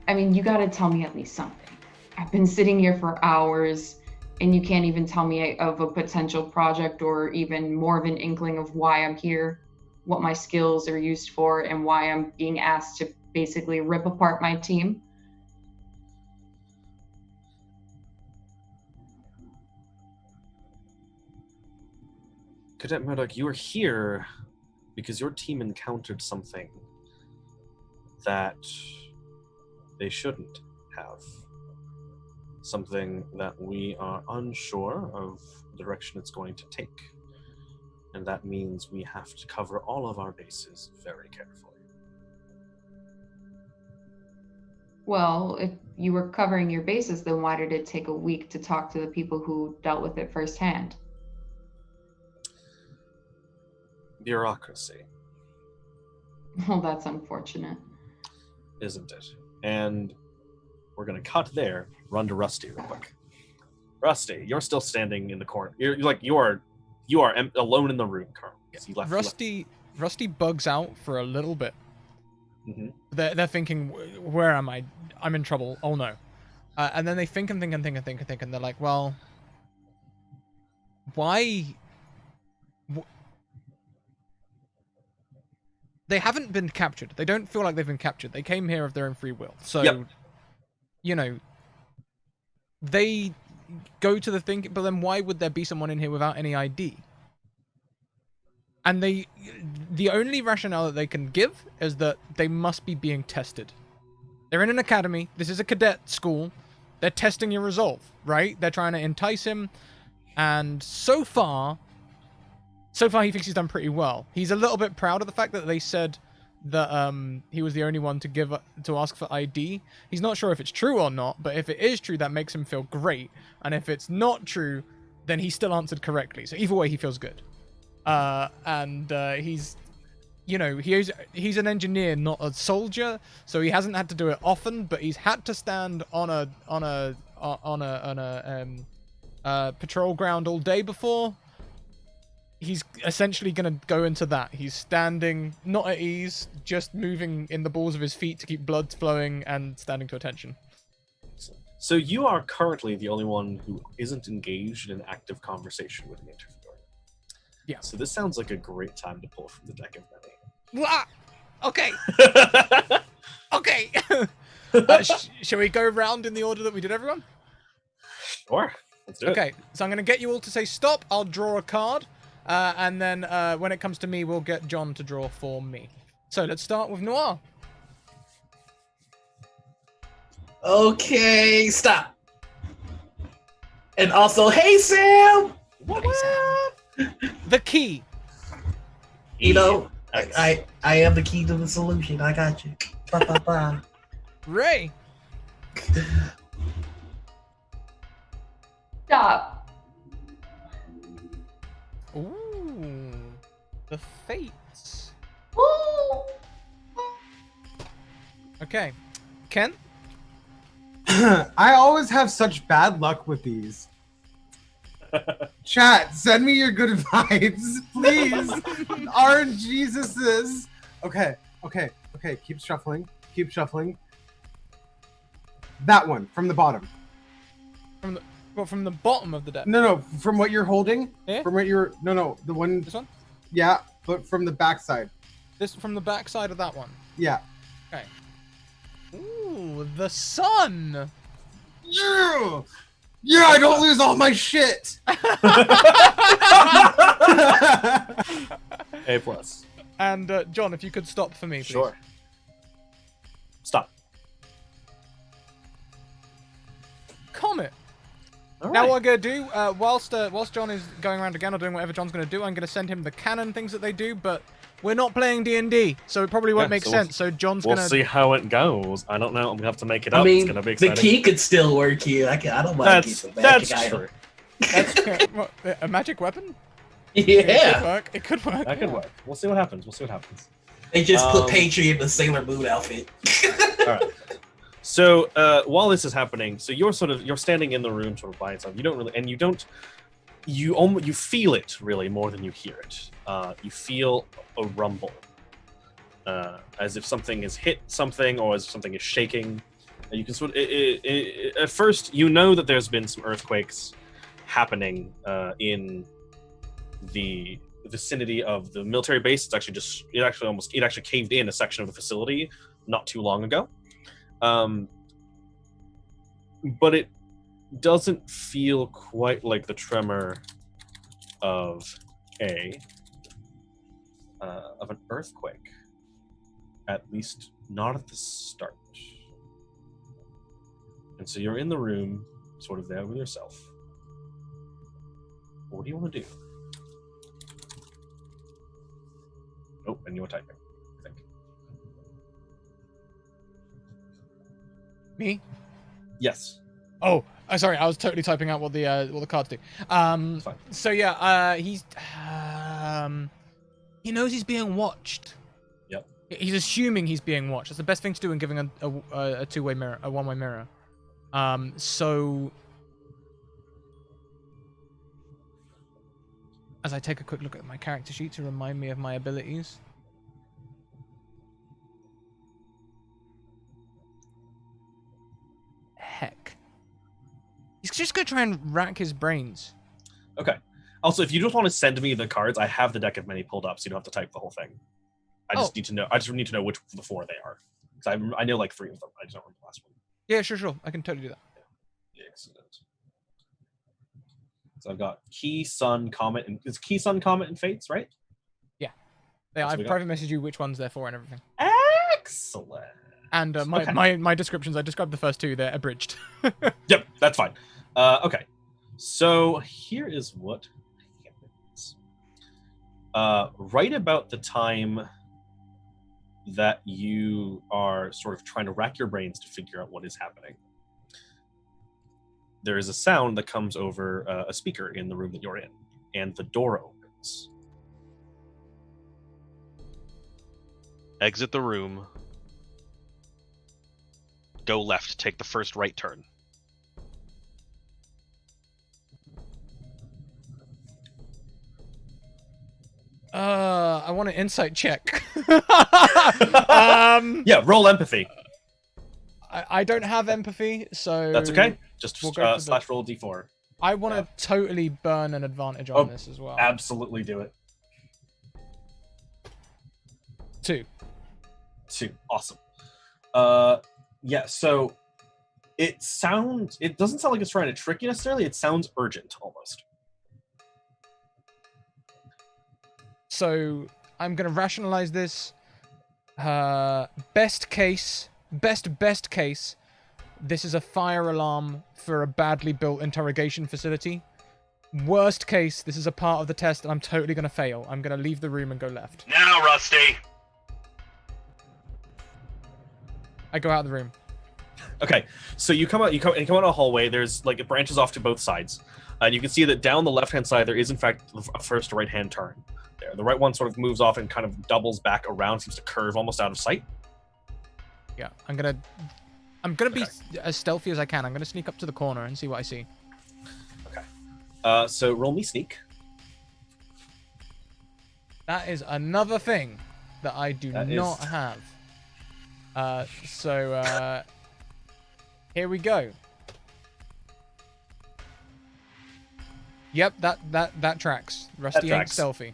mean, you gotta tell me at least something. I've been sitting here for hours and you can't even tell me of a potential project or even more of an inkling of why I'm here, what my skills are used for, and why I'm being asked to basically rip apart my team. Cadet Murdoch, you are here because your team encountered something that they shouldn't have. Something that we are unsure of the direction it's going to take. And that means we have to cover all of our bases very carefully. Well, if you were covering your bases, then why did it take a week to talk to the people who dealt with it firsthand? Bureaucracy. Well, that's unfortunate. Isn't it? And we're going to cut there, run to Rusty real quick. Rusty, you're still standing in the corner. You are alone in the room currently. Rusty bugs out for a little bit. Mm-hmm. They're thinking, where am I? I'm in trouble. Oh no. And then they think and think and think and think and think, and they're like, well, why? They haven't been captured. They don't feel like they've been captured. They came here of their own free will. So, you know, they go to the thing, but then why would there be someone in here without any ID? And the only rationale that they can give is that they must be being tested. They're in an academy. This is a cadet school. They're testing your resolve, right? They're trying to entice him. And so far he thinks he's done pretty well. He's a little bit proud of the fact that they said that he was the only one to ask for ID. He's not sure if it's true or not, but if it is true, that makes him feel great. And if it's not true, then he still answered correctly. So either way, he feels good. He's, you know, he's an engineer, not a soldier, so he hasn't had to do it often, but he's had to stand on a patrol ground all day before. He's essentially going to go into that. He's standing, not at ease, just moving in the balls of his feet to keep blood flowing and standing to attention. So you are currently the only one who isn't engaged in an active conversation with the interviewer. Yeah. So this sounds like a great time to pull from the deck of many. Okay. Okay. Shall we go around in the order that we did everyone? Sure. Let's do it. Okay, so I'm going to get you all to say stop. I'll draw a card. And then when it comes to me, we'll get John to draw for me. So let's start with Noir. Okay, stop. And also, hey, Sam! What up? The key. You know, I am the key to the solution. I got you. Ba, ba, ba. Ray. Stop. Ooh. The fates. Ooh. Okay. Ken? I always have such bad luck with these. Chat, send me your good vibes, please. RNGesuses. Okay. Keep shuffling. That one from the bottom. Well, from the bottom of the deck. No, from what you're holding. Here? From what you're no, the one. This one? Yeah, but from the backside. This from the back side of that one. Yeah. Okay. Ooh, the sun. Yeah. Yeah, I don't lose all my shit. A plus. And John, if you could stop for me, please. Sure. Stop. Comet. All Now right. what I'm gonna do, whilst John is going around again or doing whatever John's gonna do, I'm gonna send him the canon things that they do, but we're not playing D&D, so it probably won't Yeah, make so sense. So John's We'll gonna. see how it goes. I don't know. I'm gonna have to make it up. I mean, It's gonna be the exciting. key could still work here. I don't mind That's keeping magic that's item. true. That's what, a magic weapon? It Yeah, could work. It could work. That could work. We'll see what happens. they just put Um, Patriot in the Sailor Moon outfit. All right. So while this is happening, so you're standing in the room, sort of by yourself. You don't really, and you feel it really more than you hear it. You feel a rumble, as if something has hit something, or as if something is shaking. And you can sort of, at first, you know that there's been some earthquakes happening in the vicinity of the military base. It actually caved in a section of the facility not too long ago. But it doesn't feel quite like the tremor of an earthquake, at least not at the start. And so you're in the room, sort of there with yourself. What do you want to do? Oh, and you're typing, I think. Me? Yes. Oh, sorry, I was totally typing out what the cards do. It's fine. So yeah, he knows he's being watched. Yep. He's assuming he's being watched. That's the best thing to do in giving a two-way mirror, a one-way mirror. So as I take a quick look at my character sheet to remind me of my abilities. Heck. He's just gonna try and rack his brains. Okay. Also, if you just want to send me the cards, I have the deck of many pulled up, so you don't have to type the whole thing. I just need to know. I just need to know which of the four they are, because I know like 3 of them. I just don't remember the last one. Yeah, sure. I can totally do that. Excellent. So I've got Key, Sun, Comet, and is Key, Sun, Comet, and Fates, right? Yeah, That's I've what we got. private messaged you which ones they're for and everything. Excellent. And my descriptions, I described the first two, they're abridged. Yep, that's fine. Okay, so here is what happens. Right about the time that you are sort of trying to rack your brains to figure out what is happening, there is a sound that comes over a speaker in the room that you're in, and the door opens. Exit the room. Go left. Take the first right turn. I want an insight check. Yeah, roll empathy. I don't have empathy, so That's okay. Just we'll go for slash roll d4. I want to totally burn an advantage on this as well. Absolutely do it. 2. 2. Awesome. Yeah, so it doesn't sound like it's trying to trick you necessarily. It sounds urgent almost. So I'm gonna rationalize this. Best case, this is a fire alarm for a badly built interrogation facility. Worst case, this is a part of the test and I'm totally gonna fail. I'm gonna leave the room and go left. Now, Rusty. I go out of the room. Okay, so you come out a hallway. There's like it branches off to both sides, and you can see that down the left-hand side there is in fact a first right-hand turn. There, the right one sort of moves off and kind of doubles back around, seems to curve almost out of sight. Yeah, I'm gonna be as stealthy as I can. I'm gonna sneak up to the corner and see what I see. Okay, so roll me sneak. That is another thing that I do That not is- have. So here we go. Yep, that tracks. Rusty ain't tracks. stealthy.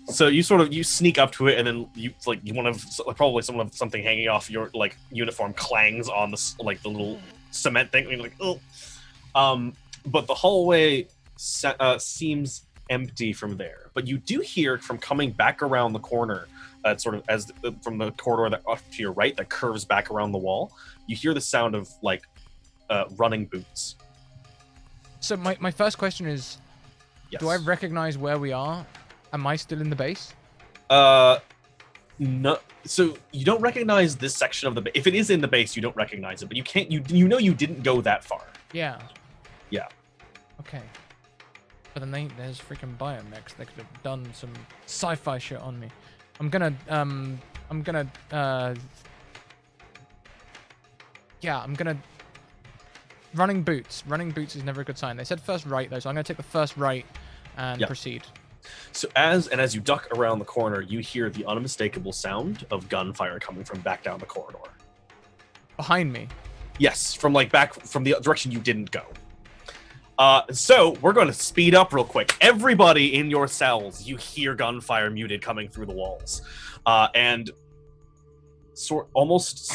So you sneak up to it, and then you one of probably something hanging off your like uniform clangs on the like the little cement thing. And you're like, oh. But the hallway seems empty from there. But you do hear from coming back around the corner, from the corridor that off to your right that curves back around the wall. You hear the sound of like running boots. So my first question is, Yes. do I recognize where we are? Am I still in the base? No. So you don't recognize this section of the base. If it is in the base, you don't recognize it. But you can't. You know you didn't go that far. Yeah. Yeah. Okay. But then there's freaking biomechs. They could have done some sci-fi shit on me. I'm gonna running boots. Running boots is never a good sign. They said first right though, so I'm gonna take the first right and proceed. So as you duck around the corner, you hear the unmistakable sound of gunfire coming from back down the corridor. Behind me. Yes, from back from the direction you didn't go. So we're going to speed up real quick. Everybody in your cells, you hear gunfire muted coming through the walls, and almost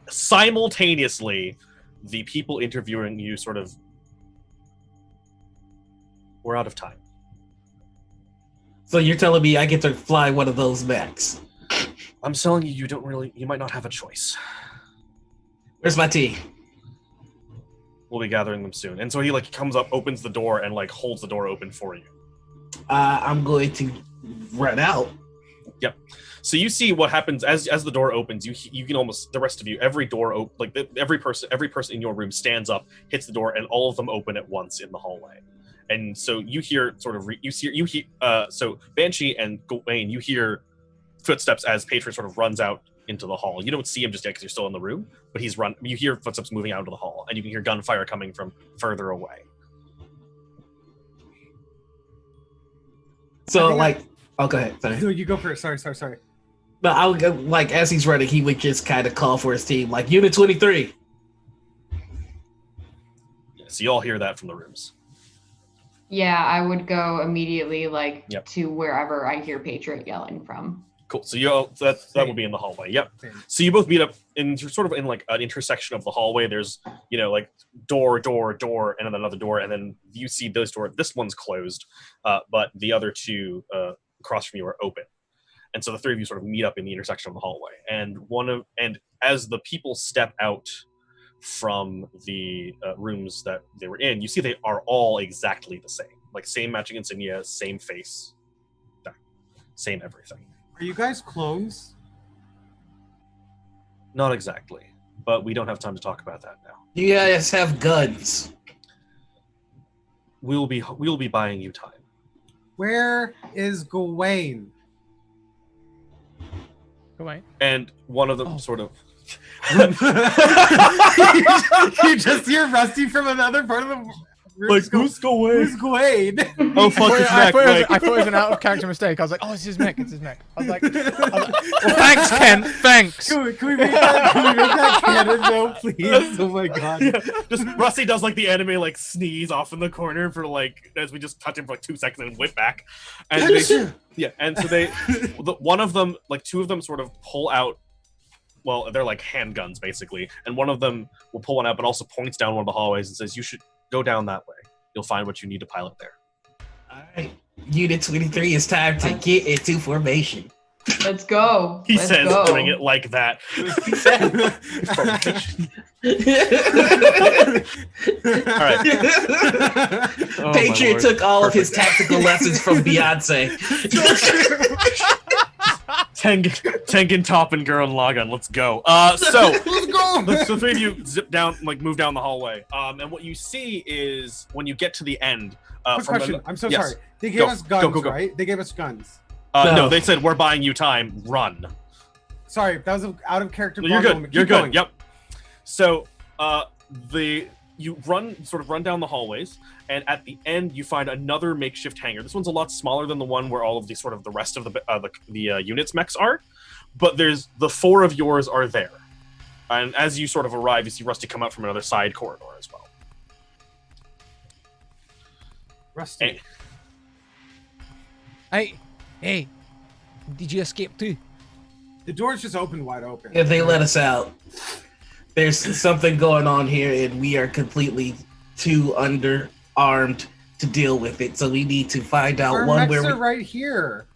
simultaneously, the people interviewing you we're out of time. So you're telling me I get to fly one of those mechs? I'm telling you, you might not have a choice. Where's my tea? We'll be gathering them soon. And so he comes up, opens the door, and holds the door open for you. I'm going to run out. Yep. So you see what happens as the door opens. You can almost, the rest of you, every door every person in your room stands up, hits the door, and all of them open at once in the hallway. And so you hear so Banshee and Gawain, you hear footsteps as Patron runs out into the hall. You don't see him just yet because you're still in the room, but you hear footsteps moving out into the hall, and you can hear gunfire coming from further away. So oh, go ahead. Sorry. No, you go first. Sorry. But I would go, as he's running, he would just kind of call for his team, Unit 23. Yeah, so you all hear that from the rooms. Yeah, I would go immediately Yep. to wherever I hear Patriot yelling from. Cool. So that will be in the hallway. Yep. So you both meet up in an intersection of the hallway. There's door, and then another door, and then you see those doors. This one's closed, but the other two across from you are open. And so the three of you meet up in the intersection of the hallway. And as the people step out from the rooms that they were in, you see they are all exactly the same. Same matching insignia, same face, same everything. Are you guys clones? Not exactly, but we don't have time to talk about that now. You guys have guns. We'll be buying you time. Where is Gawain? Gawain. And one of them You just hear Rusty from another part of the room. who's Gawain? Who's Gawain? Oh fuck his I neck! thought it was an out of character mistake. I was like, oh, it's his mech. It's his mech. I was like, well, thanks, Ken. Thanks. Can we make that canon though, please? Oh my god. Yeah, just Rusty does the anime sneeze off in the corner for as we just touch him for 2 seconds and whip back, and and so one of them two of them pull out. Well, they're handguns basically, and one of them will pull one out, but also points down one of the hallways and says, "You should go down that way. You'll find what you need to pilot there." All right. Unit 23, it's time to get into formation. Let's go. He Let's says, go. doing it like that. All right. Oh, Patriot took all of his tactical lessons from Beyonce. Tengen, Top, and Gurren Lagann. Let's go. So Let's go. the three of you zip down, move down the hallway. And what you see is when you get to the end. Quick question. I'm so yes. sorry. They gave us guns, go. right? They gave us guns. No, they said we're buying you time. Run. Sorry, that was an out of character. No, you're good. Moment. You're Keep good. going. Yep. So you run down the hallways, and at the end you find another makeshift hangar. This one's a lot smaller than the one where all of the rest of the units mechs are, but the 4 of yours are there. And as you arrive, you see Rusty come out from another side corridor as well. Rusty. Hey, did you escape too? The door's just open wide open. If they let us out, there's something going on here, and we are completely too underarmed to deal with it. So we need to find out Our one mechs where are we. right here.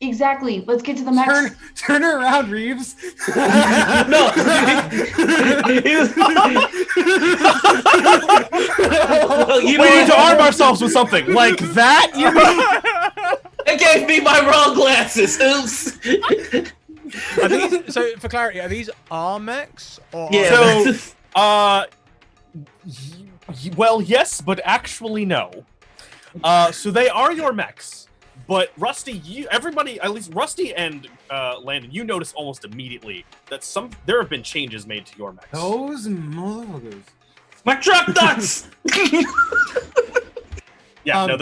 Exactly. Let's get to the mechs. Turn around, Reeves. No. Well, you We need to know, arm ourselves with something like that. You mean? they gave me my wrong glasses. Oops. Are these, so for clarity, are these our mechs or? Yeah. So, well, yes, but actually no. So they are your mechs. But Rusty, everybody, at least Rusty and Landon, you notice almost immediately that there have been changes made to your mechs. Those motherfuckers. My truck nuts. Yeah, no,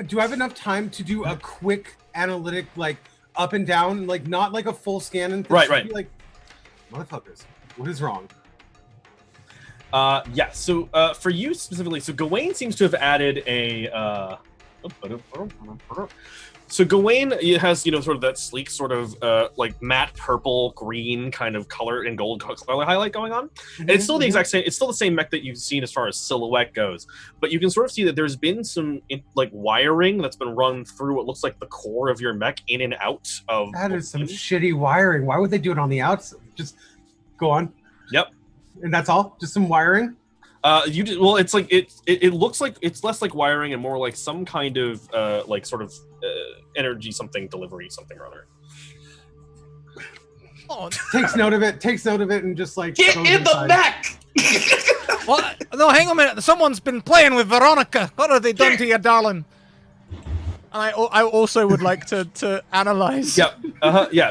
Do I have enough time to do a quick analytic, like up and down, like not like a full scan and Right. Be like, motherfuckers, what is wrong? Yeah. So for you specifically, so Gawain seems to have added a. So Gawain has, sort of that sleek, sort of like matte purple, green kind of color and gold color highlight going on. And it's still the exact same. It's still the same mech that you've seen as far as silhouette goes. But you can sort of see that there's been some like wiring that's been run through what looks like the core of your mech in and out of. That is some shitty wiring. Why would they do it on the outside? Just go on. Yep. And that's all? Just some wiring? Well, it's like it looks like it's less like wiring and more like some kind of like sort of energy delivery something or other. Oh, Takes note of it and just like Get goes in the inside. back. well, no, hang on a minute. Someone's been playing with Veronica. What have they done to you, darling? And I also would like to analyze. Yep. Yeah.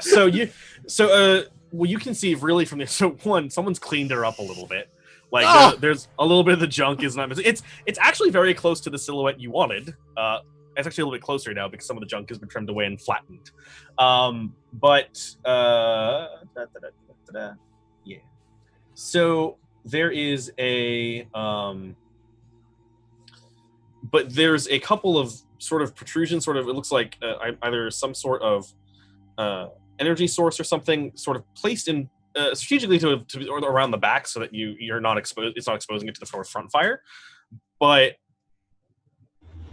Well, you can see really from this. So one, someone's cleaned her up a little bit. Like there's a little bit of the junk is not. It's actually very close to the silhouette you wanted. It's actually a little bit closer now because some of the junk has been trimmed away and flattened. Yeah. So there is a but there's a couple of sort of protrusions. Sort of it looks like either some sort of energy source or something sort of placed in. Strategically to or around the back so that you're not exposed. It's not exposing it to the front fire, but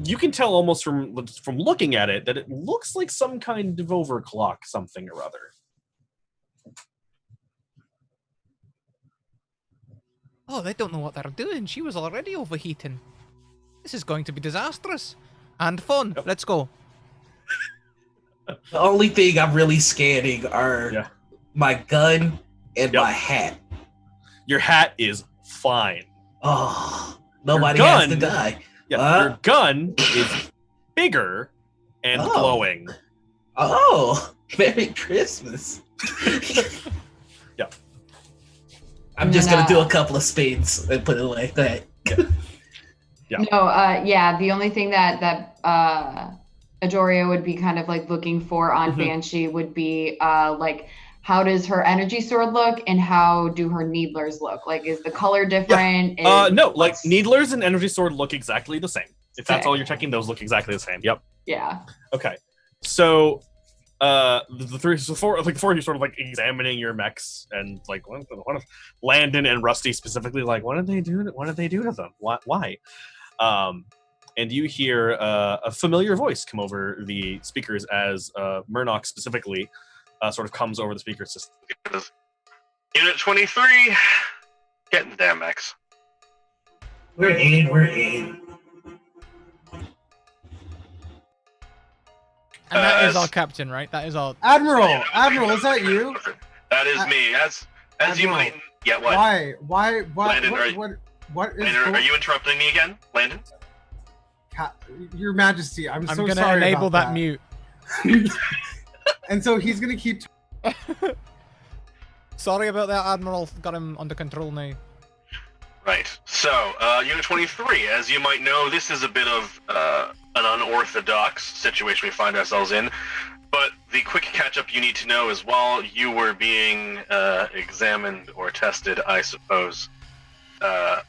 you can tell almost from looking at it that it looks like some kind of overclock something or other. Oh, they don't know what they're doing. She was already overheating. This is going to be disastrous and fun. Yep. Let's go. The only thing I'm really scanning are my gun and my hat. Your hat is fine. Oh, nobody has to die. Yeah, your gun is bigger and glowing. Oh, Merry Christmas. Yeah. I'm just going to do a couple of spades and put it like that. Yeah. No, the only thing that Ajoria would be kind of like looking for on Banshee would be like, how does her energy sword look and how do her needlers look? Like, is the color different? Yeah. No, like needlers and energy sword look exactly the same. If that's all you're checking, those look exactly the same. Yep. Yeah. Okay. So before you're sort of like examining your mechs and like what if Landon and Rusty specifically, like what did they do to them? Why? And you hear a familiar voice come over the speakers as Murnock specifically sort of comes over the speaker system. Unit 23, get in the damn X. We're in. And that is our captain, right? That is our Admiral, is that you? That is me. As you might. Yeah. What? Why? Landon, what is? Landon, are you interrupting me again, Landon? Your Majesty, I'm so gonna sorry. enable about that mute. And so he's gonna keep. Sorry about that, Admiral. Got him under control now. Right. So, Unit 23, as you might know, this is a bit of an unorthodox situation we find ourselves in. But the quick catch-up you need to know is while you were being examined or tested, I suppose, the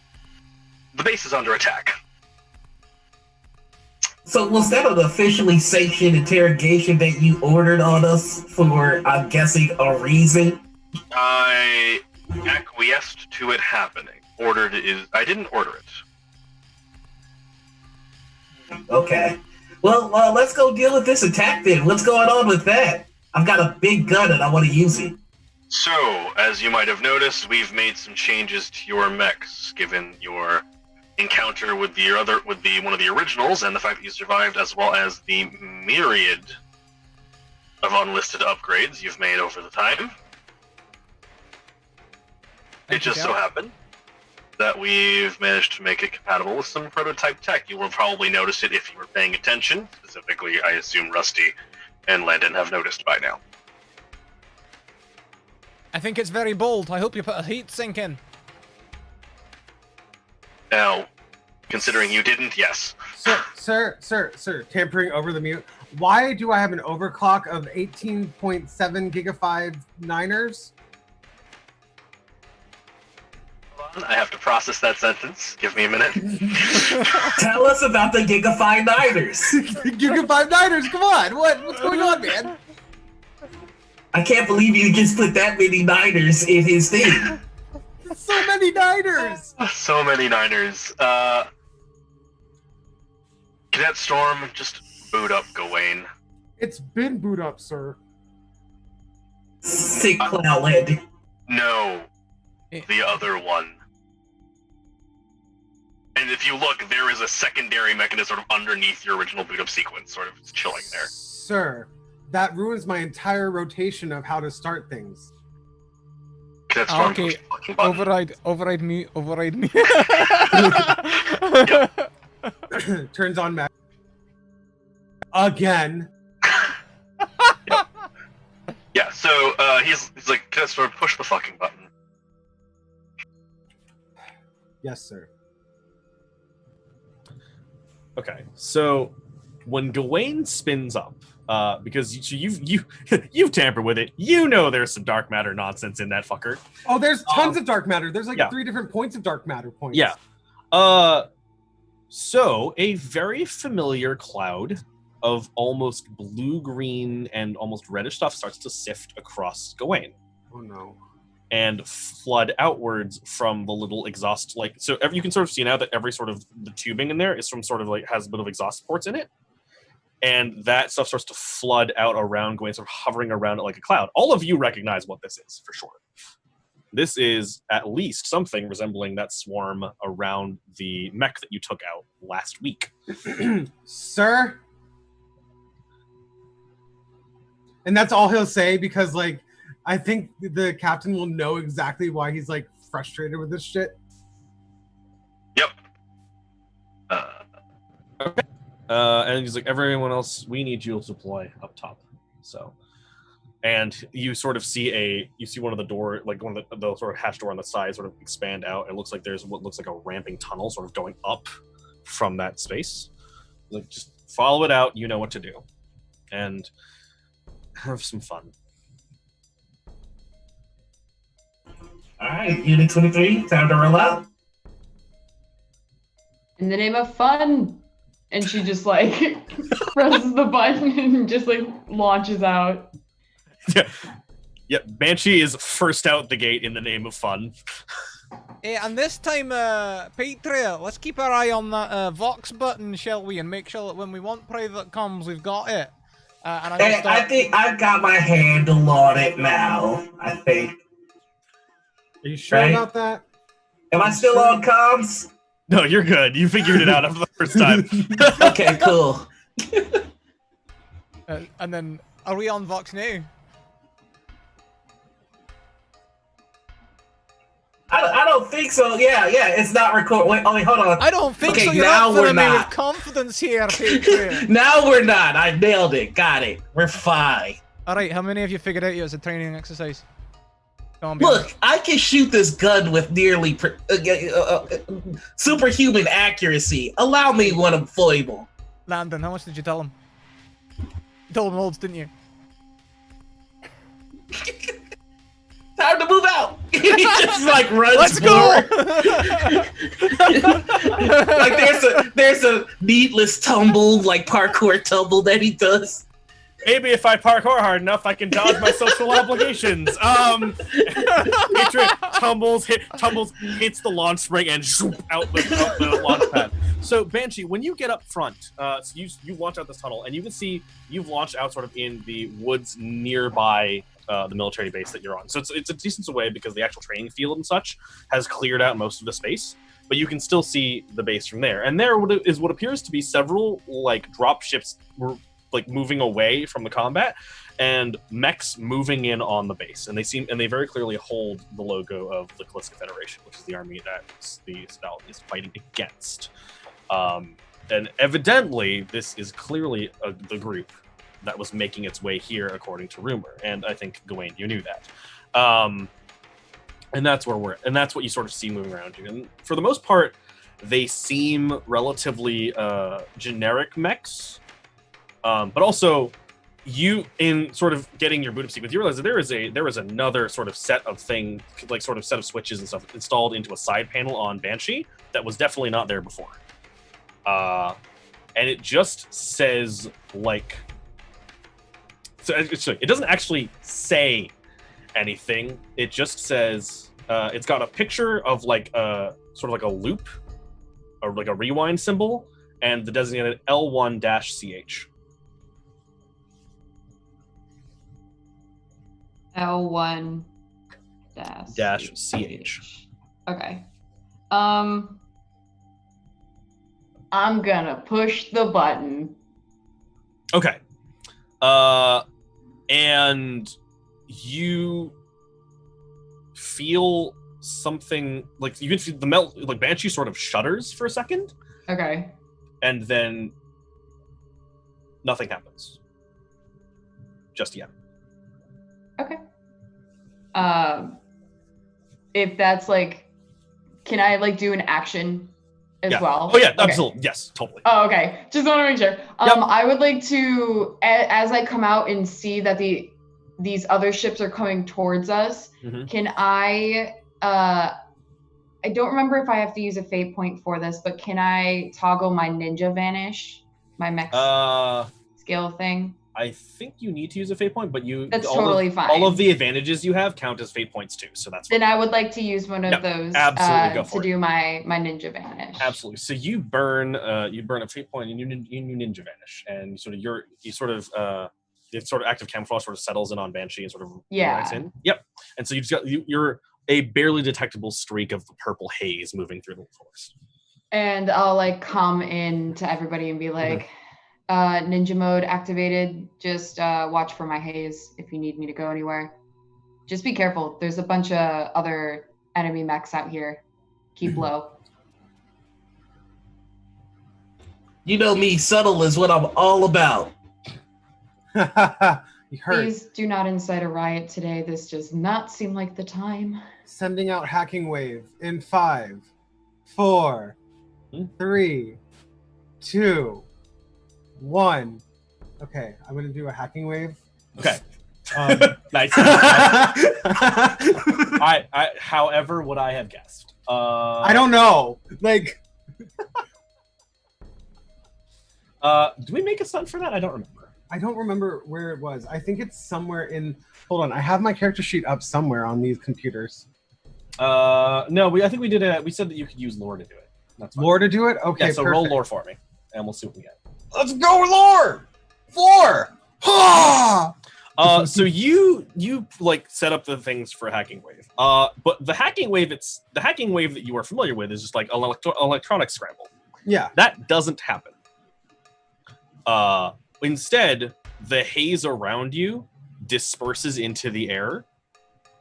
base is under attack. So was that an officially sanctioned interrogation that you ordered on us for, I'm guessing, a reason? I acquiesced to it happening. I didn't order it. Okay. Well, let's go deal with this attack then. What's going on with that? I've got a big gun and I want to use it. So, as you might have noticed, we've made some changes to your mechs, given your encounter with one of the originals and the fact that you survived, as well as the myriad of unlisted upgrades you've made over the time. It just so happened that we've managed to make it compatible with some prototype tech. You will probably notice it if you were paying attention. Specifically, I assume Rusty and Landon have noticed by now. I think it's very bold. I hope you put a heat sink in. Now, considering you didn't, yes. Sir, tampering over the mute. Why do I have an overclock of 18.7 gigafive niners? Hold on, I have to process that sentence. Give me a minute. Tell us about the Giga 5-Niners. Giga 5-Niners, come on! What's going on, man? I can't believe you just put that many Niners in his thing. So many Niners! So many Niners. Cadet Storm, just boot up Gawain. It's been boot up, sir. Sick cloud landing. No, the other one. And if you look, there is a secondary mechanism sort of underneath your original boot up sequence, sort of chilling there. Sir, that ruins my entire rotation of how to start things. Cadet Storm, Okay, push the fucking button. override me. Turns on Mac. Again. Yeah, so he's like, Cadet Storm, push the fucking button. Yes, sir. Okay, so when Gawain spins up, because you've tampered with it, you know there's some dark matter nonsense in that fucker. Oh, there's tons of dark matter. There's like 3 different points of dark matter points. Yeah. So a very familiar cloud of almost blue-green and almost reddish stuff starts to sift across Gawain. Oh no. And flood outwards from the little exhaust, so you can sort of see now that every sort of the tubing in there is from sort of has a bit of exhaust ports in it, and that stuff starts to flood out around Gawain, sort of hovering around it like a cloud. All of you recognize what this is for sure. This is at least something resembling that swarm around the mech that you took out last week. Sir? And that's all he'll say because I think the captain will know exactly why he's frustrated with this shit. Yep. Okay. And he's like, everyone else, we need you to deploy up top. So, and you sort of see one of the door, one of the sort of hatch door on the side sort of expand out. It looks like there's what looks like a ramping tunnel sort of going up from that space. Just follow it out. You know what to do. And have some fun. All right, Unit 23, time to roll out. In the name of fun. And she just presses the button and just launches out. Yeah, Banshee is first out the gate in the name of fun. And this time, Patria, let's keep our eye on that Vox button, shall we? And make sure that when we want private comms, we've got it. And I think I've got my handle on it now, I think. Are you sure about that? Am I still on comms? No, you're good. You figured it out after the first time. Okay, cool. And then, are we on Vox now? I don't think so. Yeah, it's not recording. Wait, hold on. I don't think so. You're now not we're filling me not. with confidence here, Patria. Now we're not. I nailed it. Got it. We're fine. All right, how many of you figured out it was a training exercise? Come on, be Look, honest. I can shoot this gun with nearly superhuman accuracy. Allow me one foible. Landon, how much did you tell him? You told him loads, didn't you? Time to move out. He just just like runs Let's go. like there's a needless tumble, like parkour tumble that he does. Maybe if I parkour hard enough, I can dodge my social obligations. Patriot tumbles, hits the launch spring, and shoop, out the launch pad. So, Banshee, when you get up front, so you launch out this tunnel, and you can see you've launched out sort of in the woods nearby the military base that you're on. So it's a distance away because the actual training field and such has cleared out most of the space, but you can still see the base from there. And there is what appears to be several like drop ships like moving away from the combat, and mechs moving in on the base, and they very clearly hold the logo of the Callisto Federation, which is the army that the Citadel is fighting against. And evidently, this is clearly the group that was making its way here, according to rumor. And I think Gawain, you knew that. And that's where and that's what you sort of see moving around you. And for the most part, they seem relatively generic mechs. But also, you in sort of getting your boot up sequence, you realize that there is another sort of set of set of switches and stuff installed into a side panel on Banshee that was definitely not there before. And it just says like, so it doesn't actually say anything. It just says it's got a picture of like a sort of like a loop, or like a rewind symbol, and the designated L1-CH. L1-CH. Okay. I'm gonna push the button. Okay. And you feel something like you can see like Banshee sort of shudders for a second. Okay. And then nothing happens. Just yet. Okay. If that's like, can I like do an action as well? Oh yeah, okay. Absolutely. Yes, totally. Oh, okay. Just want to make sure. Yep. I would like to, as I come out and see that these other ships are coming towards us, can I don't remember if I have to use a fate point for this, but can I toggle my ninja vanish, my mech skill thing? I think you need to use a fate point, but that's totally fine. All of the advantages you have count as fate points too, so that's fine. Then I would like to use one of those to do my ninja vanish. Absolutely. So you burn a fate point in your ninja vanish, and it's sort of active camouflage sort of settles in on Banshee and sort of in. Yep. And so you're a barely detectable streak of purple haze moving through the forest. And I'll like come in to everybody and be like, ninja mode activated. Just watch for my haze if you need me to go anywhere. Just be careful. There's a bunch of other enemy mechs out here. Keep low. You know me, subtle is what I'm all about. You heard. Please do not incite a riot today. This does not seem like the time. Sending out hacking wave in 5, 4, 3, 2, 1. Okay, I'm gonna do a hacking wave. Okay. Nice. However would I have guessed? I don't know. Like, do we make a stunt for that? I don't remember. I don't remember where it was. I think it's somewhere in. Hold on, I have my character sheet up somewhere on these computers. No, I think we did it. We said that you could use lore to do it. That's fine. Lore to do it? Okay. Yeah, so roll lore for me, and we'll see what we get. Let's go, lore. 4. So you like set up the things for hacking wave. But the hacking wave that you are familiar with is just like an electronic scramble. Yeah. That doesn't happen. Instead, the haze around you disperses into the air,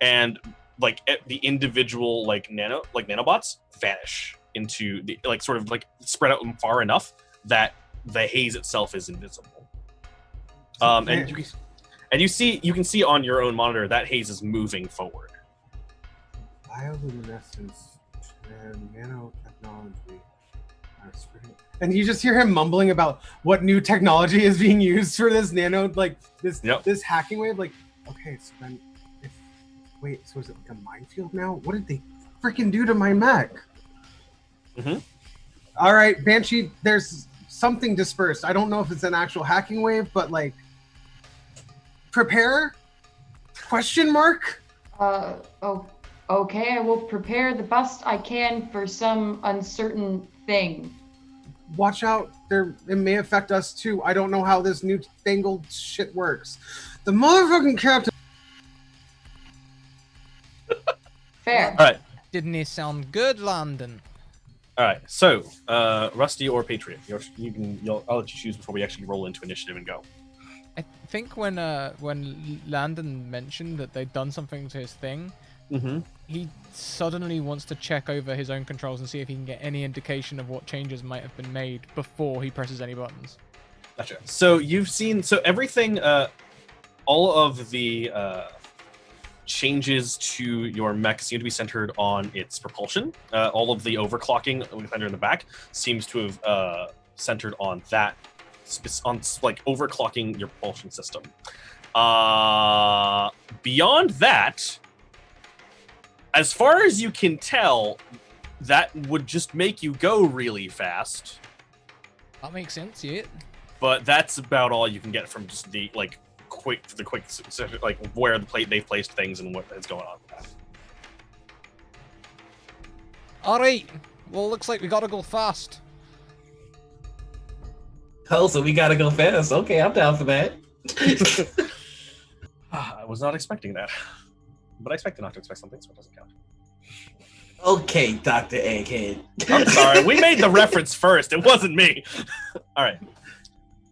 and like the individual nanobots vanish into the sort of spread out far enough that the haze itself is invisible. And you can see on your own monitor that haze is moving forward. Bioluminescence and nanotechnology are spreading. And you just hear him mumbling about what new technology is being used for this this hacking wave. Like, okay, so then if Wait, so is it like a minefield now? What did they freaking do to my mech? Mhm. All right, Banshee, there's something dispersed. I don't know if it's an actual hacking wave, but like, prepare? Question mark? Oh, okay. I will prepare the best I can for some uncertain thing. Watch out. It may affect us too. I don't know how this new fangled shit works. The motherfucking captain. Fair. All right. Didn't he sound good, London? All right. So, Rusty or Patriot, I'll let you choose before we actually roll into initiative and go. I think when Landon mentioned that they'd done something to his thing, Mm-hmm. he suddenly wants to check over his own controls and see if he can get any indication of what changes might have been made before he presses any buttons. Gotcha. So you've seen everything, all of the changes to your mech seem to be centered on its propulsion. All of the overclocking with under in the back seems to have centered on that, on like overclocking your propulsion system. Beyond that, as far as you can tell, that would just make you go really fast. That makes sense, yeah. But that's about all you can get from just the quick like where they've placed things and what is going on with that. All right. Well, looks like we gotta go fast. Oh, so we gotta go fast. Okay, I'm down for that. I was not expecting that, but I expected not to expect something, so it doesn't count. Okay, Dr. Egghead. I'm sorry, we made the reference first. It wasn't me. All right.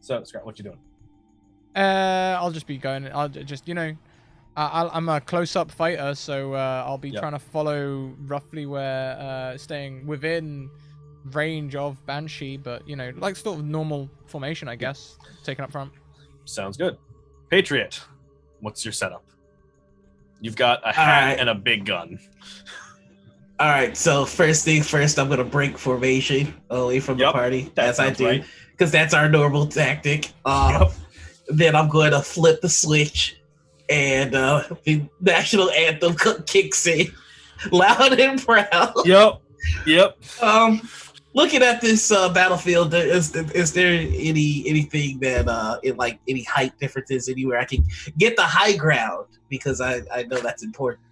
So, Scott, what you doing? I'll just be going. I'll just, I'm a close-up fighter, so I'll be trying to follow roughly where, staying within range of Banshee, but like sort of normal formation, I guess. Taken up front. Sounds good. Patriot, what's your setup? You've got a hat and a big gun. All right, so first thing first, I'm gonna break formation away from the party, as I do, because that's our normal tactic. Then I'm going to flip the switch, and the national anthem kicks in, loud and proud. Yep. Looking at this battlefield, is there anything that any height differences anywhere I can get the high ground, because I know that's important.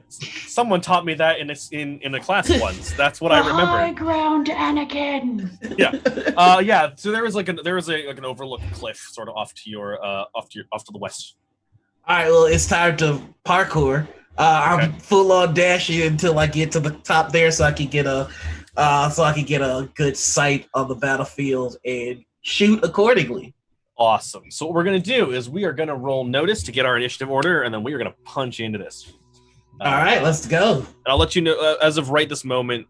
Someone taught me that in a class once. That's what I remember. High ground, Anakin. Yeah. So there was an overlook cliff sort of off to the west. All right. Well, it's time to parkour. I'm full on dashing until I get to the top there, so I can get a good sight on the battlefield and shoot accordingly. Awesome. So what we're gonna do is we are gonna roll notice to get our initiative order, and then we are gonna punch into this. All right, let's go. And I'll let you know as of right this moment.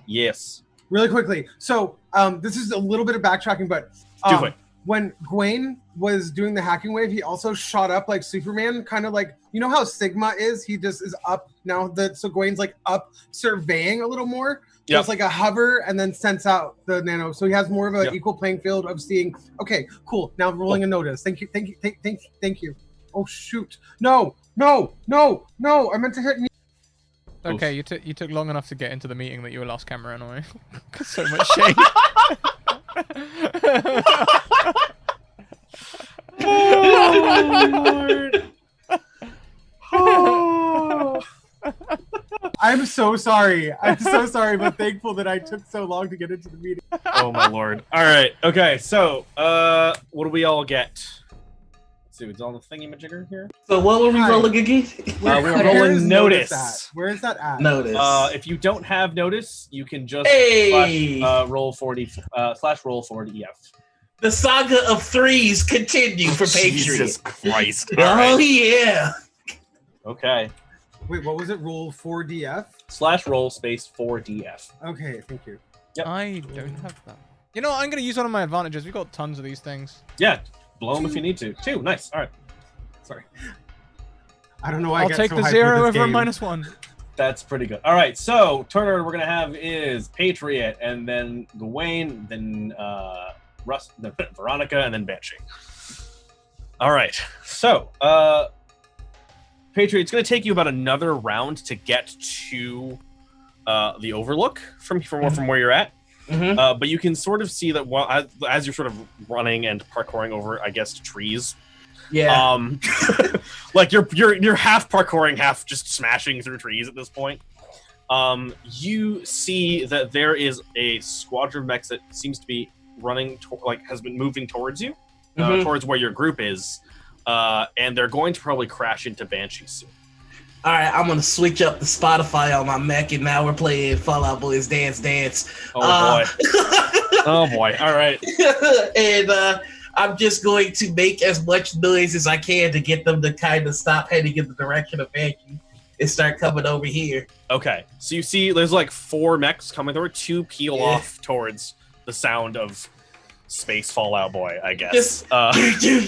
Yes. Really quickly. So this is a little bit of backtracking, but when Gwaine was doing the hacking wave, he also shot up like Superman, kind of like how Sigma is. He just is up now. So Gwaine's like up, surveying a little more. So it's like a hover and then sends out the nano. So he has more of an equal playing field of seeing. Okay, cool. Now I'm rolling a notice. Thank you. Oh shoot! No! I meant to hit me. Okay, you took long enough to get into the meeting that you were lost camera anyway. So much shade. Oh Lord! Oh. I'm so sorry, but thankful that I took so long to get into the meeting. Oh my Lord! All right, okay. So, what do we all get? Let's see, it's on the thingy-majigger here. So what were we rolling again? We were rolling notice. Where is that at? Notice. If you don't have notice, you can just roll 40 / roll 40 EF. The saga of threes continue for Patriot. Jesus Christ! Oh yeah. Okay. Wait, what was it? Roll 4DF? / roll space 4DF. Okay, thank you. Yep. I don't have that. You know what? I'm gonna use one of my advantages. We've got tons of these things. Yeah. Blow them if you need to. 2. Nice. All right. Sorry. I don't know why I'll take the 0 over a -1. That's pretty good. All right. So turn order we're gonna have is Patriot, and then Gwaine, then then Veronica, and then Banshee. All right. So Patriot, it's going to take you about another round to get to the Overlook from where you're at. Mm-hmm. But you can sort of see that while as you're sort of running and parkouring over, I guess, trees. Yeah. Like you're half parkouring, half just smashing through trees at this point. You see that there is a squadron of mechs that seems to be running, has been moving towards you, towards where your group is, and they're going to probably crash into Banshee soon. All right, I'm gonna switch up the Spotify on my Mac, and now we're playing Fall Out Boy's Dance Dance. Oh boy! Oh boy! All right. And I'm just going to make as much noise as I can to get them to kind of stop heading in the direction of Banshee and start coming over here. Okay, so you see, there's like 4 mechs coming. There were 2 peel off towards the sound of Space Fallout Boy, I guess. Just,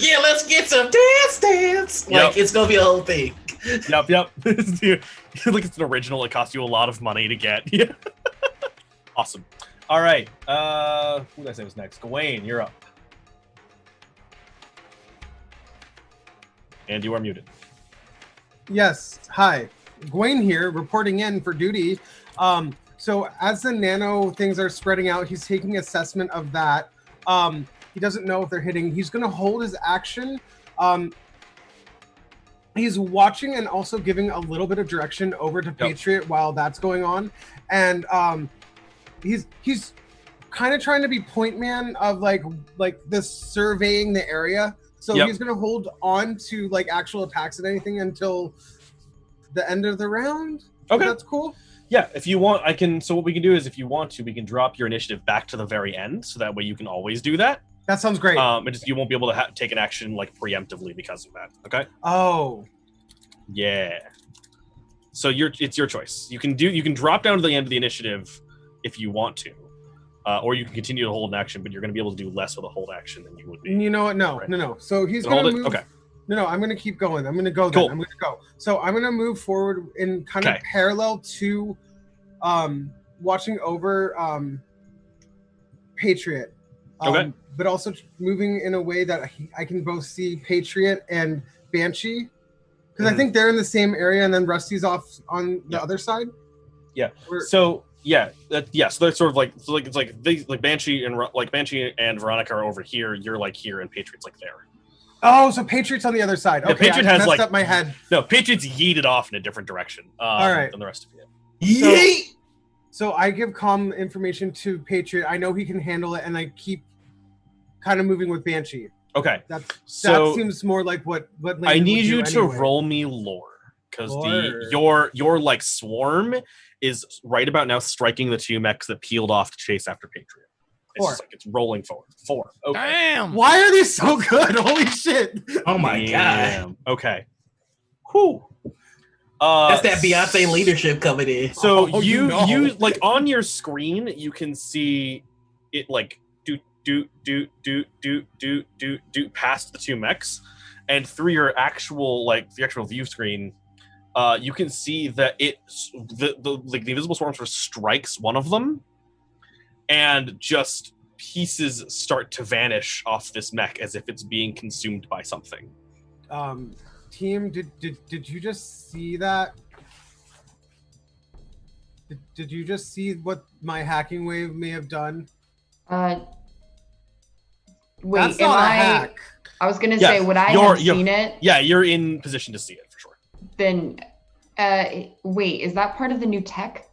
yeah, let's get some dance. Like, it's gonna be a whole thing. Yep. Like it's an original. It cost you a lot of money to get. Yeah. Awesome. All right. Who did I say was next? Gawain, you're up. And you are muted. Yes. Hi. Gawain here, reporting in for duty. So as the nano things are spreading out, he's taking assessment of that. He doesn't know if they're hitting. He's going to hold his action. He's watching and also giving a little bit of direction over to Patriot while that's going on. And he's kind of trying to be point man of like this surveying the area. So he's going to hold on to like actual attacks and anything until the end of the round. Okay. So that's cool. Yeah, if you want, I can. So what we can do is, if you want to, we can drop your initiative back to the very end, so that way you can always do that. That sounds great. You won't be able to take an action like preemptively because of that. Okay. Oh. Yeah. So it's your choice. You can drop down to the end of the initiative if you want to, or you can continue to hold an action, but you're going to be able to do less with a hold action than you would be. You know what? No. So he's going to move. Okay. No, I'm going to keep going. I'm going to go then. Cool. I'm going to go. So I'm going to move forward in kind of parallel to watching over Patriot. Okay. But also moving in a way that I can both see Patriot and Banshee. Because I think they're in the same area, and then Rusty's off on the other side. Yeah. So they're sort of like it's like Banshee and Veronica are over here. You're like here, and Patriot's like there. Oh, so Patriot's on the other side. Okay, Patriot I has messed like up my head. No, Patriot's yeeted off in a different direction. All right. Than the rest of you. Yeet! So I give calm information to Patriot. I know he can handle it, and I keep kind of moving with Banshee. Okay. That So seems more like what Landon I need would do you to anyway. roll me lore, because Lore. your like swarm is right about now striking the 2 mechs that peeled off to chase after Patriot. It's 4. just like it's rolling forward. 4. Okay. Damn. Why are they so good? Holy shit! Oh my god. Damn. Okay. Whew. That's that Beyonce leadership coming in. So you know. you like on your screen, you can see it like do past the 2 mechs, and through your actual view screen, you can see that the invisible swarm sort of strikes one of them, and just pieces start to vanish off this mech as if it's being consumed by something. Team, did you just see that? Did you just see what my hacking wave may have done? Wait, That's not a hack. I was gonna Yeah, say, would I you're- have seen it? Yeah, you're in position to see it for sure. Then, wait, is that part of the new tech?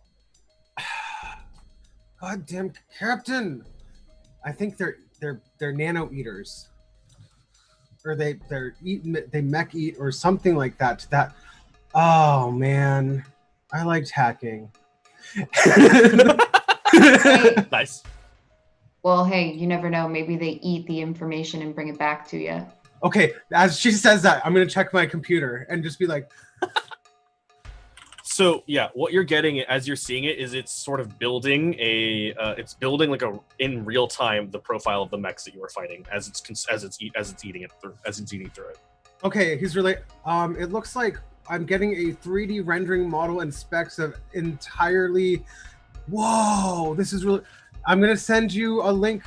God damn, Captain! I think they're nano eaters, or they mech eat or something like that. Oh man, I liked hacking. Nice. Well, hey, you never know. Maybe they eat the information and bring it back to you. Okay, as she says that, I'm gonna check my computer and just be like, So yeah, what you're getting as you're seeing it is it's sort of building like in real time the profile of the mechs that you were fighting as it's eating through it. okay, he's really. It looks like I'm getting a 3D rendering model and specs of entirely. Whoa, this is really. I'm gonna send you a link,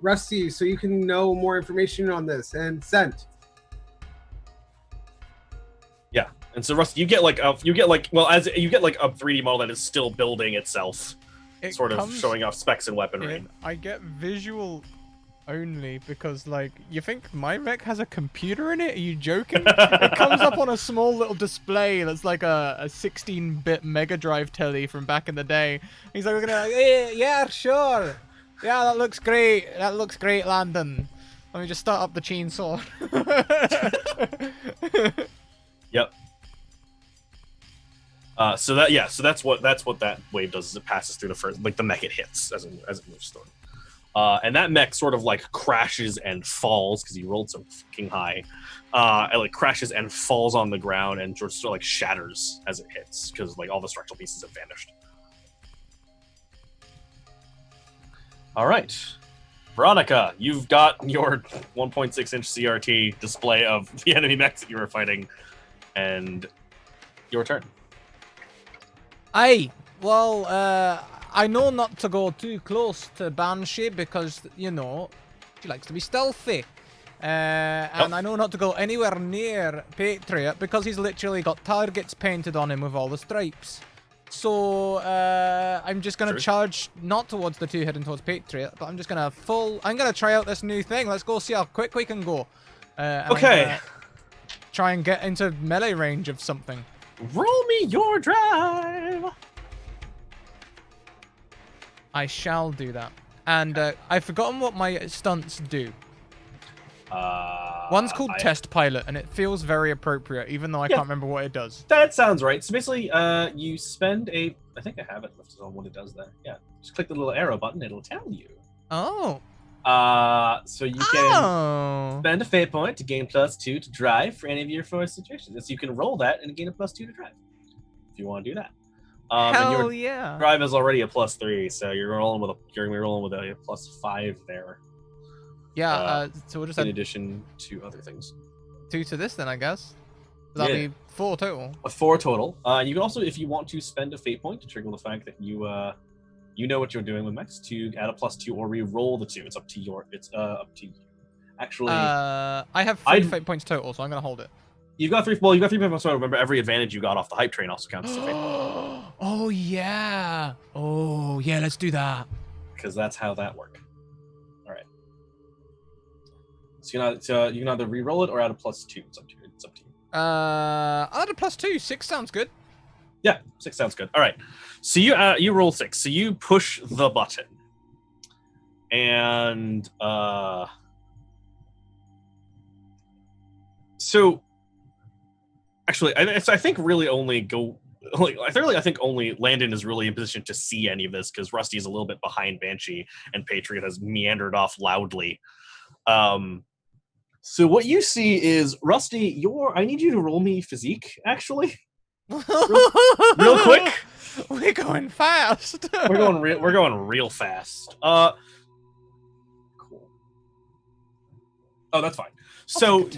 Rusty, so you can know more information on this. And sent. Yeah. And so, Rusty, you get like a 3D model that is still building itself, It sort of comes showing off specs and weaponry. in- I get visual only because, like, you think my mech has a computer in it? Are you joking? It comes up on a small little display that's like a 16-bit Mega Drive telly from back in the day. He's like, looking at it, yeah, sure. Yeah, that looks great. That looks great, Landon. Let me just start up the chainsaw. Yep. So that's what that wave does. Is it passes through the first, like the mech it hits as it moves through. And that mech sort of like crashes and falls because he rolled so fucking high. It like crashes and falls on the ground and sort of like shatters as it hits because like all the structural pieces have vanished. All right, Veronica, you've got your 1.6-inch CRT display of the enemy mechs that you were fighting, and your turn. Aye. Well, I know not to go too close to Banshee because, you know, she likes to be stealthy. And I know not to go anywhere near Patriot because he's literally got targets painted on him with all the stripes. So, I'm just going to charge not towards the two heading towards Patriot, but I'm just going to I'm going to try out this new thing. Let's go see how quick we can go. Okay. Try and get into melee range of something. Roll me your drive. I shall do that. And I've forgotten what my stunts do. One's called Test Pilot, and it feels very appropriate, even though I can't remember what it does. That sounds right. So basically, you spend I think I have it listed on what it does there. Yeah. Just click the little arrow button, it'll tell you. Oh. So you can spend a fate point to gain +2 to drive for any of your force situations. So you can roll that and gain a +2 to drive. If you want to do that. Hell and your yeah. drive is already a +3, so you're rolling with a +5 there. Yeah, so we'll just in add addition to other things. 2 to this then, I guess. That'll be 4 total. 4 total. You can also, if you want to, spend a fate point to trigger the fact that you know what you're doing with mechs, to add a +2 or re-roll the 2. It's up to you. Actually, I have 3 fate points total, so I'm gonna hold it. You've got 3. Well, you got 3 fate points. So remember, every advantage you got off the hype train also counts as a fate point. Oh yeah. Oh yeah. Let's do that. Because that's how that works. All right. So you can either re-roll it or add a +2. It's up to you. I'll add a +2. 6 sounds good. Yeah, 6 sounds good. All right. So you roll 6. So you push the button, and so actually, I think really only go. Like, I think only Landon is really in position to see any of this because Rusty is a little bit behind Banshee and Patriot has meandered off loudly. So what you see is Rusty. I need you to roll me physique, actually, real quick. We're going fast. We're going real fast. Cool. Oh, that's fine. So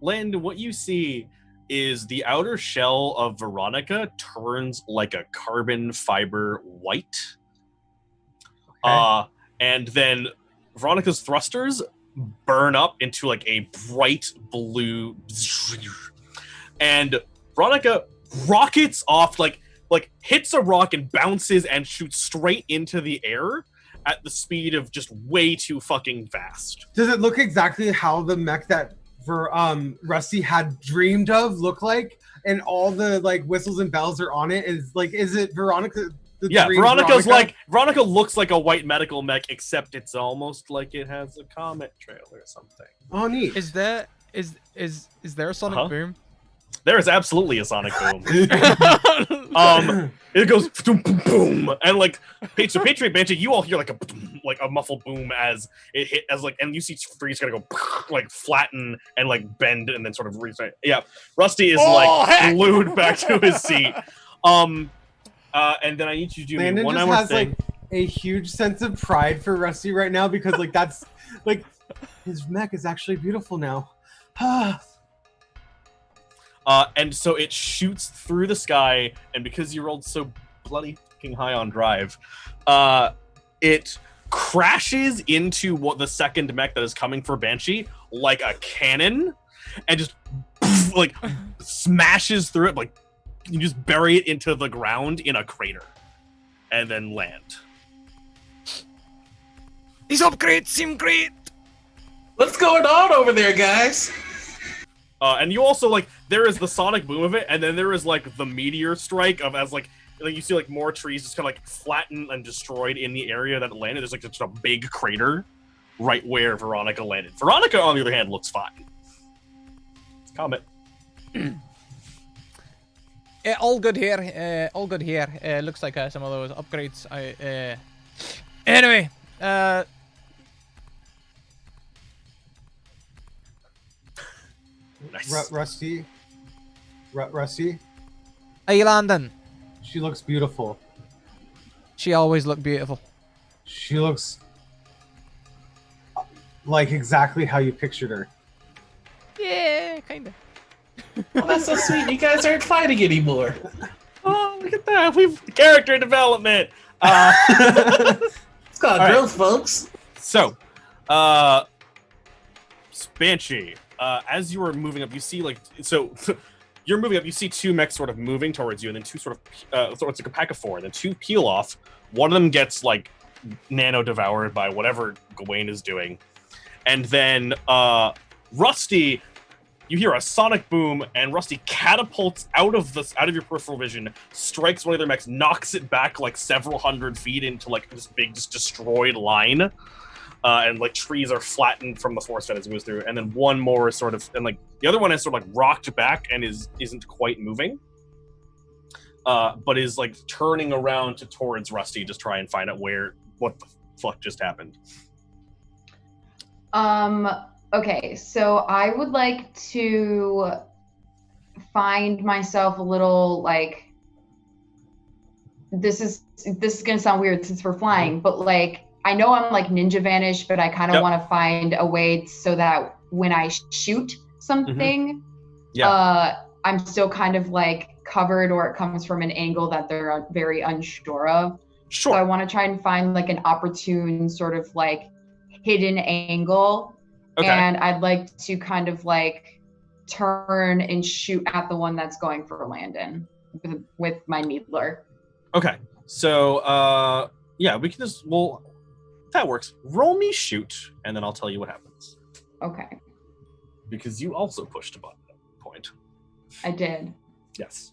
Landon, what you see is the outer shell of Veronica turns like a carbon fiber white. Okay. And then Veronica's thrusters burn up into like a bright blue, and Veronica rockets off, like hits a rock and bounces and shoots straight into the air at the speed of just way too fucking fast. Does it look exactly how the mech that Rusty had dreamed of look like, and all the like whistles and bells are on it? Is it Veronica? Veronica looks like a white medical mech, except it's almost like it has a comet trail or something. Oh, neat. Is there a sonic boom? There is absolutely a sonic boom. It goes boom, boom, boom, and like so Patriot Banshee, you all hear like a muffled boom as it hit, and you see Freeze gonna go like flatten and like bend and then sort of reset. Yeah, Rusty is glued back to his seat. And then I need you to do Landon one just more has thing. like a huge sense of pride for Rusty right now because like that's like his mech is actually beautiful now. And so it shoots through the sky, and because you rolled so bloody fucking high on drive, it crashes into the second mech that is coming for Banshee like a cannon, and just like smashes through it, like you just bury it into the ground in a crater, and then land. These upgrades seem great. What's going on over there, guys? And you also like there is the sonic boom of it, and then there is like the meteor strike of as like you see like more trees just kind of like flattened and destroyed in the area that it landed. There's like just a big crater right where Veronica landed. Veronica, on the other hand, looks fine. Comment. All good here. All good here. Looks like some of those upgrades. Anyway. Nice. Rusty. Hey, Landon. She looks beautiful. She always looked beautiful. She looks like exactly how you pictured her. Yeah, kinda. Oh, that's so sweet. You guys aren't fighting anymore. Oh, look at that. We've character development. It's called All growth, folks. So, Banshee, as you are moving up, you see like you're moving up. You see two mechs sort of moving towards you, and then two sort of so it's like a pack of four, and then two peel off. One of them gets like nano devoured by whatever Gawain is doing, and then Rusty, you hear a sonic boom, and Rusty catapults out of your peripheral vision, strikes one of their mechs, knocks it back like several hundred feet into like this big just destroyed line. And like trees are flattened from the force that it moves through, and then one more is sort of, and like the other one is sort of like rocked back and isn't quite moving, but is like turning around towards Rusty to try and find out what the fuck just happened. Okay, so I would like to find myself a little like. This is gonna sound weird since we're flying, but like. I know I'm like ninja vanish, but I kind of want to find a way so that when I shoot something, I'm still kind of like covered, or it comes from an angle that they're very unsure of. Sure. So I want to try and find like an opportune sort of like hidden angle. Okay. And I'd like to kind of like turn and shoot at the one that's going for Landon with my needler. Okay. So, yeah, we can just, that works. Roll me shoot, and then I'll tell you what happens. Okay. Because you also pushed a button at that point. I did. Yes.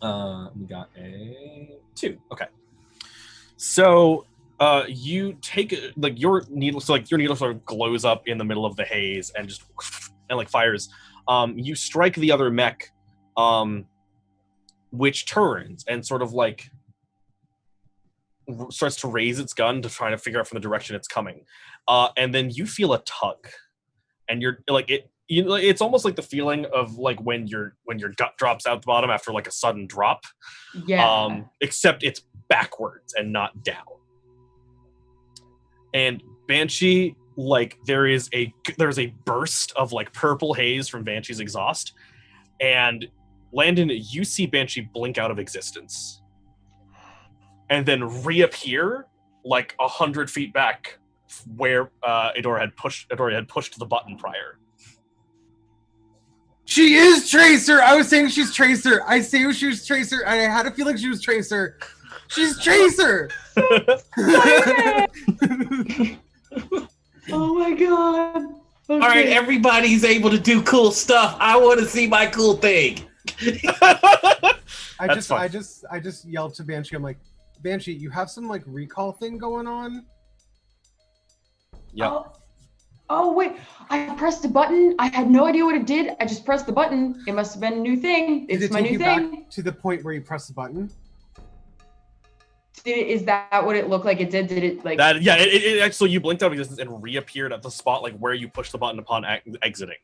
We got a 2. Okay. So, you take like your needle. So like your needle sort of glows up in the middle of the haze and just like fires. You strike the other mech, which turns and sort of like starts to raise its gun to try to figure out from the direction it's coming, and then you feel a tug, and you're like it. It's almost like the feeling of like when your gut drops out the bottom after like a sudden drop. Yeah. Except it's backwards and not down. And Banshee, like there's a burst of like purple haze from Banshee's exhaust, and Landon, you see Banshee blink out of existence. And then reappear like 100 feet back where Adora had pushed the button prior. She is Tracer! I was saying she's Tracer. I say she was Tracer, and I had a feeling she was Tracer. She's Tracer! Oh my god. Okay. All right, everybody's able to do cool stuff. I want to see my cool thing. I just yelled to Banshee. I'm like, Banshee, you have some like recall thing going on? Yeah. Oh wait, I pressed a button. I had no idea what it did. I just pressed the button. It must have been a new thing. It's my new thing. Back to the point where you press the button? Is that what it looked like it did? Did it like that? Yeah, it actually, you blinked out of existence and reappeared at the spot like where you pushed the button upon exiting.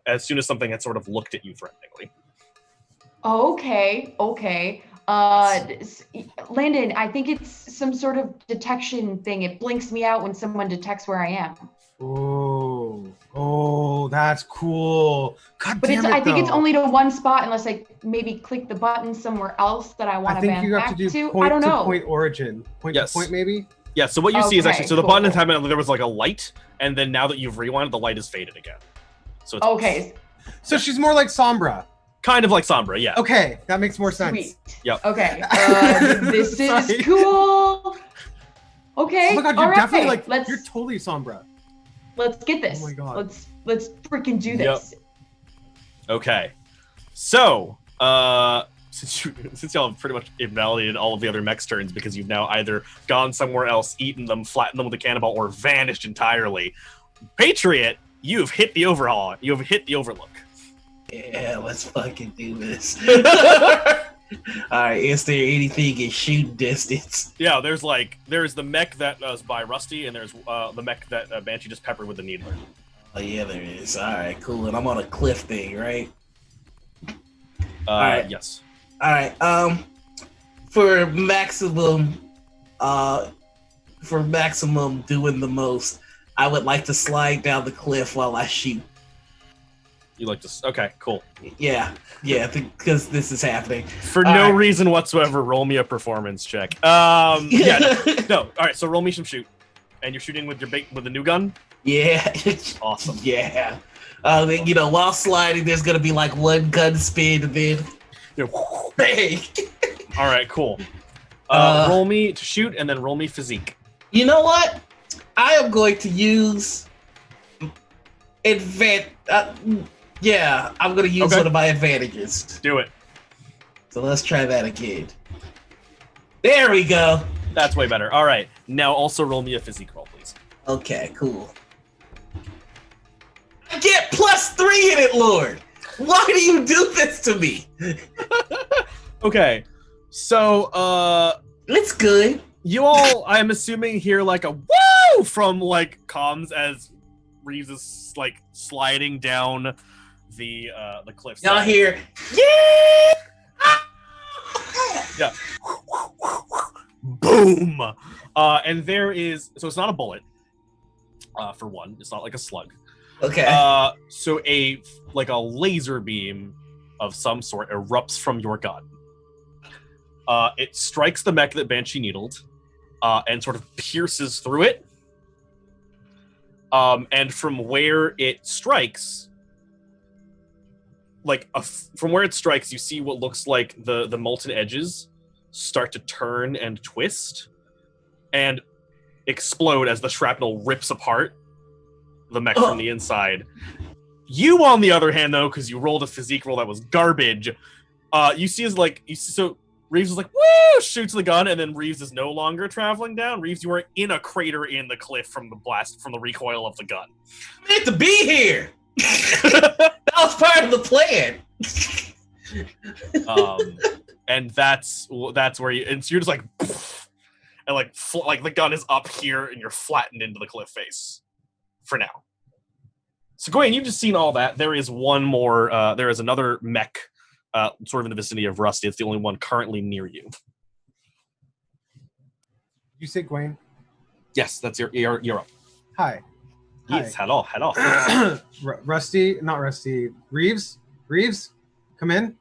As soon as something had sort of looked at you threateningly. Okay. Landon, I think it's some sort of detection thing. It blinks me out when someone detects where I am. Oh, that's cool. God but damn I think it's though. only to one spot unless I maybe click the button somewhere else that I want to I think you have to do point I don't know. to point origin. Point to point maybe? Yeah, so what you see is actually, so the cool, button has happened, there was like a light, and then now that you've rewinded, the light is faded again. So it's okay. So she's more like Sombra. Kind of like Sombra, yeah. Okay, that makes more sense. Sweet. Yep. Okay. This is Sorry. cool. Okay. Oh my god, all you're right. definitely like Let's you're totally Sombra. get this. Oh my God. Let's freaking do this. Okay. So, since y'all have pretty much invalidated all of the other mech's turns because you've now either gone somewhere else, eaten them, flattened them with a cannonball, or vanished entirely, Patriot, you've hit the overhaul. You have hit the overlook. Yeah, let's fucking do this. Alright, is there anything in shooting distance? Yeah, there's the mech that was by Rusty, and there's the mech that Banshee just peppered with the needler. Oh yeah, there is. Alright, cool. And I'm on a cliff thing, right? Alright. Yes. Alright, for maximum doing the most, I would like to slide down the cliff while I shoot. You like to? Okay, cool. Yeah, because this is happening. For no reason whatsoever, roll me a performance check. Yeah, no. All right, so roll me some shoot, and you're shooting with the new gun. Yeah. Awesome. Yeah. While sliding, there's gonna be like one gun spin, and then bang. All right, cool. Roll me to shoot, and then roll me physique. You know what? I am going to use I'm gonna use one of my advantages. Do it. So let's try that again. There we go. That's way better. All right, now also roll me a physique roll, please. Okay, cool. I get +3 in it, Lord. Why do you do this to me? Okay, so It's good. you all, I am assuming, hear like a woo from like comms as Reeves is like sliding down the cliff. Y'all hear? Yeah. Yeah. Boom. And there is, so it's not a bullet. For one, it's not like a slug. Okay. So a laser beam of some sort erupts from your gun. It strikes the mech that Banshee needled, and sort of pierces through it. And from where it strikes, you see what looks like the molten edges start to turn and twist and explode as the shrapnel rips apart the mech from the inside. You, on the other hand, though, because you rolled a physique roll that was garbage, you see so Reeves is like, woo, shoots the gun, and then Reeves is no longer traveling down. Reeves, you are in a crater in the cliff from the recoil of the gun. I meant to be here. That was part of the plan. And that's where you're just like, and like the gun is up here, and you're flattened into the cliff face. For now. So, Gawain, you've just seen all that. There is one more. There is another mech, sort of in the vicinity of Rusty. It's the only one currently near you. You say Gwen? Yes, that's you're up. Hi. Yes, hello. Rusty, not Rusty. Reeves, come in.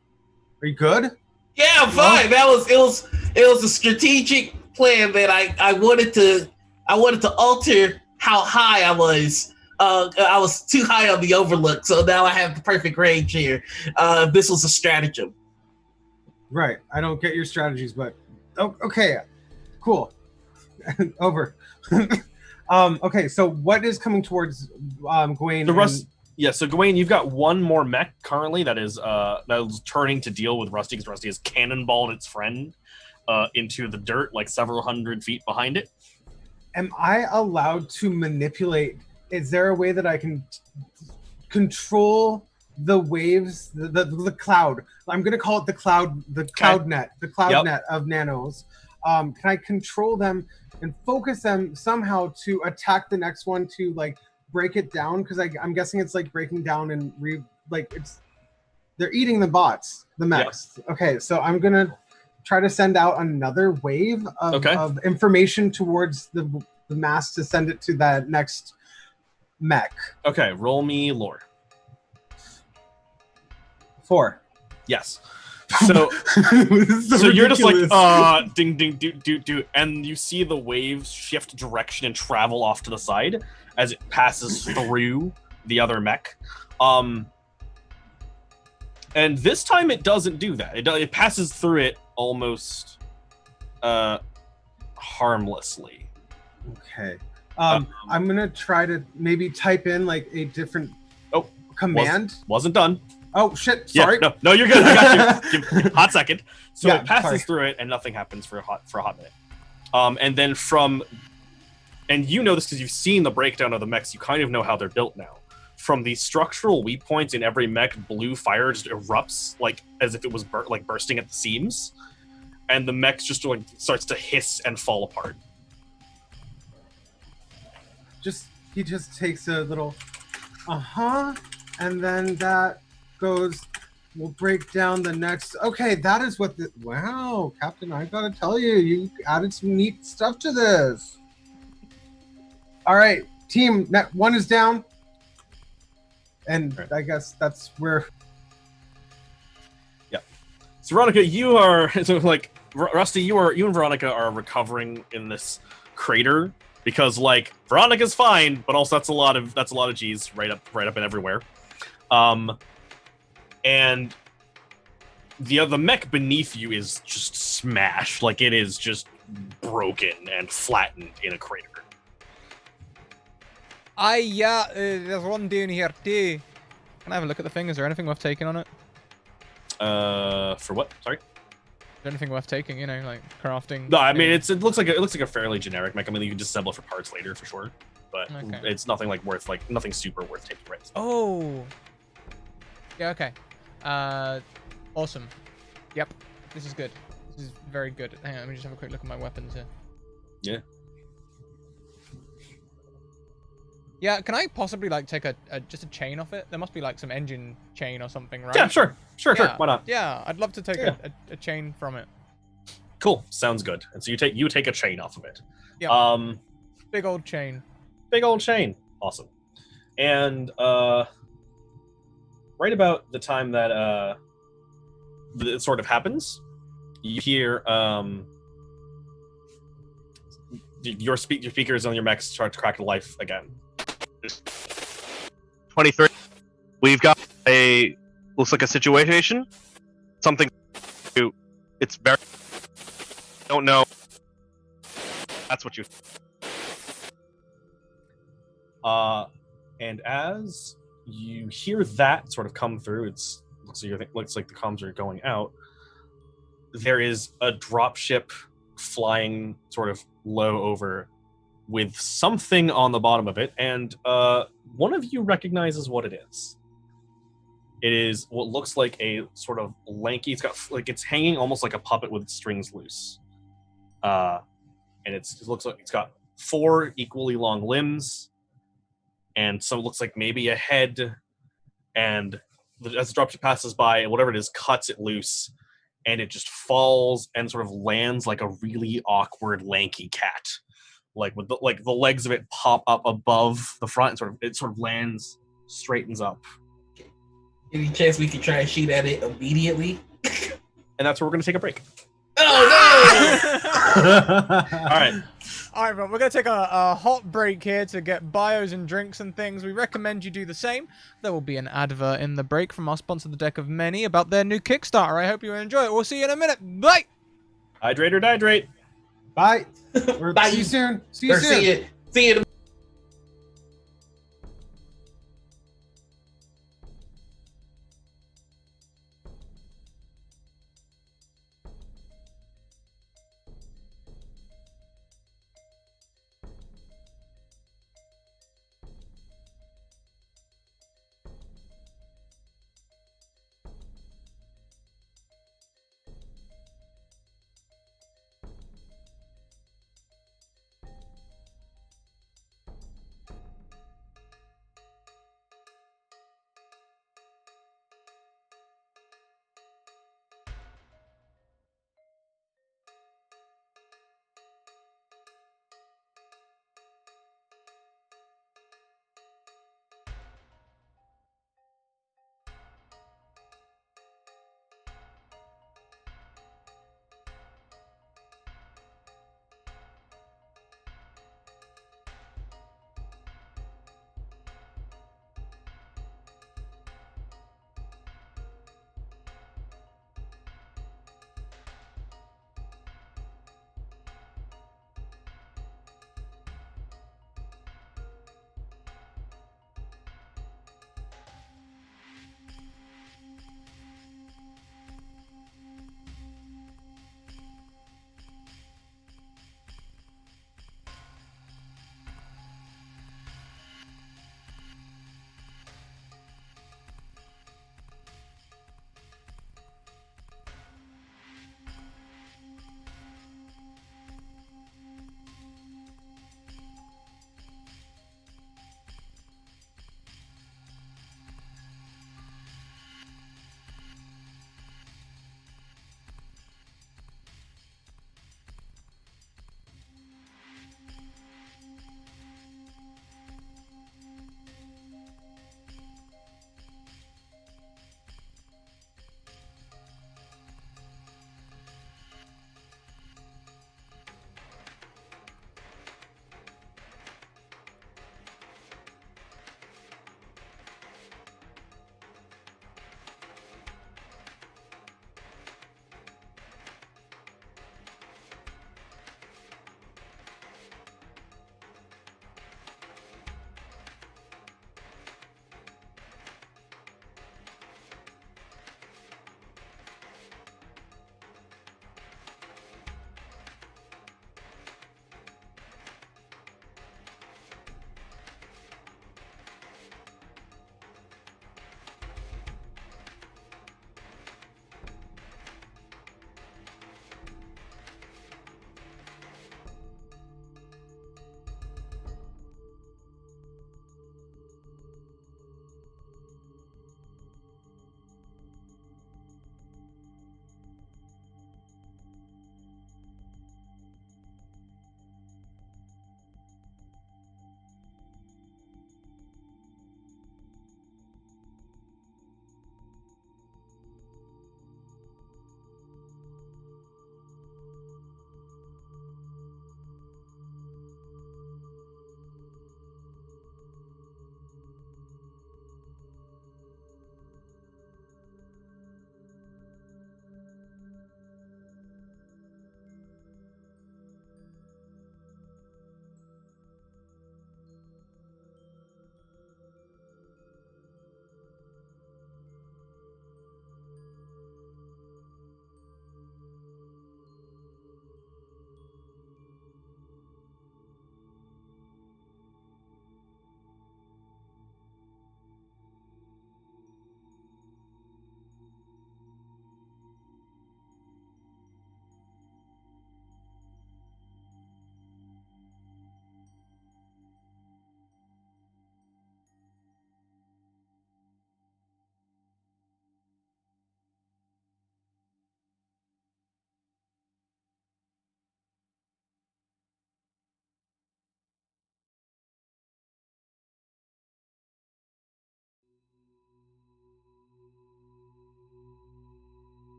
Are you good? Yeah, I'm fine. It was a strategic plan that I wanted to alter how high I was. I was too high on the overlook, so now I have the perfect range here. This was a stratagem. Right. I don't get your strategies, but okay, cool. Over. Okay, so what is coming towards Gawain? So Gawain, you've got one more mech currently that is turning to deal with Rusty, because Rusty has cannonballed its friend into the dirt like several hundred feet behind it. Am I allowed to manipulate? Is there a way that I can control the waves, the cloud? I'm going to call it the cloud net of nanos. Can I control them and focus them somehow to attack the next one to like break it down? Because I'm guessing it's like breaking down and they're eating the bots, the mechs. Yes. Okay, so I'm going to try to send out another wave of information towards the mass to send it to that next mech. Okay, roll me lore. 4. Yes. So, so you're just like, ding, ding, do, and you see the waves shift direction and travel off to the side as it passes through the other mech. And this time it doesn't do that. It passes through it almost harmlessly. Okay. I'm gonna try to maybe type in like a different command. Wasn't done. Oh shit! Sorry. Yeah, no, you're good. I got you. Give me a hot second. So Yeah, it passes sorry. through it, and nothing happens for a hot minute. And then and you know this because you've seen the breakdown of the mechs. You kind of know how they're built now. From the structural weak points in every mech, blue fire just erupts like as if it was bursting at the seams, and the mech just like starts to hiss and fall apart. He just takes a little, and then that goes. We'll break down the next. Okay, that is what the. Wow, Captain, I gotta tell you, you added some neat stuff to this. All right, team, one is down. And I guess that's where. Yeah. So Veronica, you are Rusty. You and Veronica are recovering in this crater because Veronica's fine, but also that's a lot of G's right up and everywhere. And the mech beneath you is just smashed, it is just broken and flattened in a crater. There's one down here too. Can I have a look at the thing? Is there anything worth taking on it? For what? Sorry. Is there anything worth taking? Crafting. No, I mean it looks like a fairly generic mech. I mean you can disassemble it for parts later for sure, but it's nothing nothing super worth taking right. Oh. Yeah. Okay. Awesome. Yep. This is good. This is very good. Hang on. Let me just have a quick look at my weapons here. Yeah. Yeah, can I possibly take just a chain off it? There must be some engine chain or something, right? Yeah, sure. Why not? Yeah, I'd love to take a chain from it. Cool, sounds good. And so you take a chain off of it. Yeah. Big old chain. Big old chain. Awesome. And right about the time that it sort of happens, you hear your speakers on your mechs start to crack to life again. 23. We've got looks like a situation. Something. It's very. Don't know. That's what you. And as you hear that sort of come through, looks like the comms are going out. There is a dropship flying sort of low over, with something on the bottom of it, and one of you recognizes what it is. It is what looks like a sort of lanky. It's got it's hanging almost like a puppet with its strings loose, and it looks like it's got 4 equally long limbs, and so it looks like maybe a head. And as the dropship passes by, whatever it is cuts it loose, and it just falls and sort of lands like a really awkward lanky cat. With the legs of it pop up above the front, and it sort of lands, straightens up. Any chance we could try and shoot at it immediately? And that's where we're going to take a break. Oh no! All right, everyone, we're going to take a hot break here to get bios and drinks and things. We recommend you do the same. There will be an advert in the break from our sponsor, The Deck of Many, about their new Kickstarter. I hope you enjoy it. We'll see you in a minute. Bye! Hydrate or dihydrate. Bye. Bye. See you soon. See you soon. See you.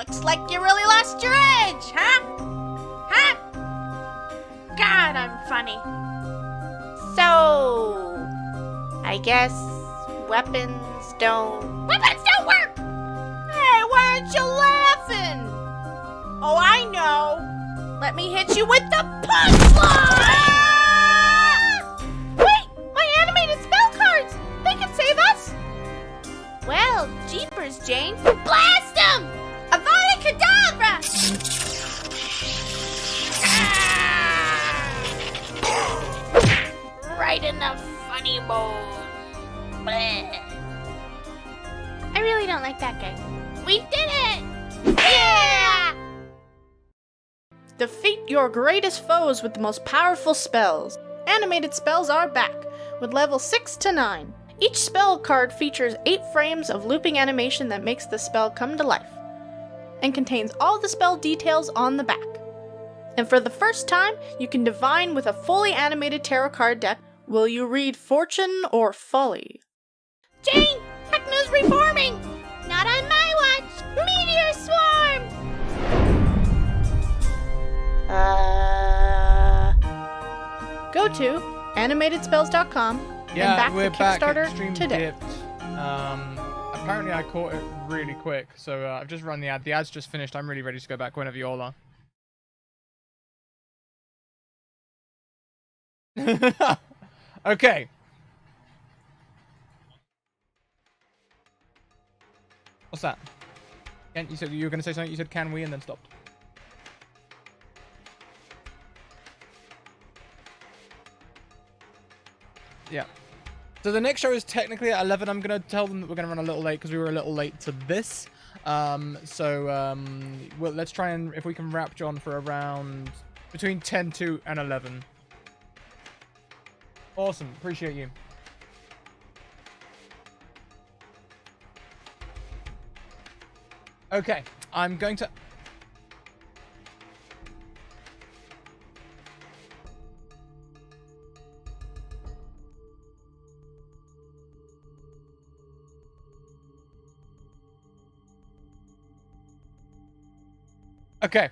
Looks like you really lost your edge, huh? Huh? God, I'm funny. So, I guess weapons don't... Weapons don't work! Hey, why aren't you laughing? Oh, I know. Let me hit you with the punchline! Wait, my animated spell cards! They can save us! Well, jeepers, Jane. Blast him! Avada Kedavra! Right in the funny bone. Bleh. I really don't like that guy. We did it! Yeah! Defeat your greatest foes with the most powerful spells. Animated spells are back, with level 6 to 9. Each spell card features 8 frames of looping animation that makes the spell come to life, and contains all the spell details on the back. And for the first time, you can divine with a fully animated tarot card deck. Will you read Fortune or Folly? Jane! Techno's reforming! Not on my watch! Meteor swarm! Go to animatedspells.com and back we're the back. Kickstarter Extreme today. dipped. Apparently I caught it really quick, so I've just run the ad. The ad's just finished. I'm really ready to go back whenever you all are. Okay. What's that? Ken, you said you were going to say something. You said can we and then stopped. Yeah. So the next show is technically at 11. I'm going to tell them that we're going to run a little late because we were a little late to this. Well, let's try and, if we can wrap John for around between 10 to and 11. Awesome. Appreciate you. Okay. I'm going to... Okay.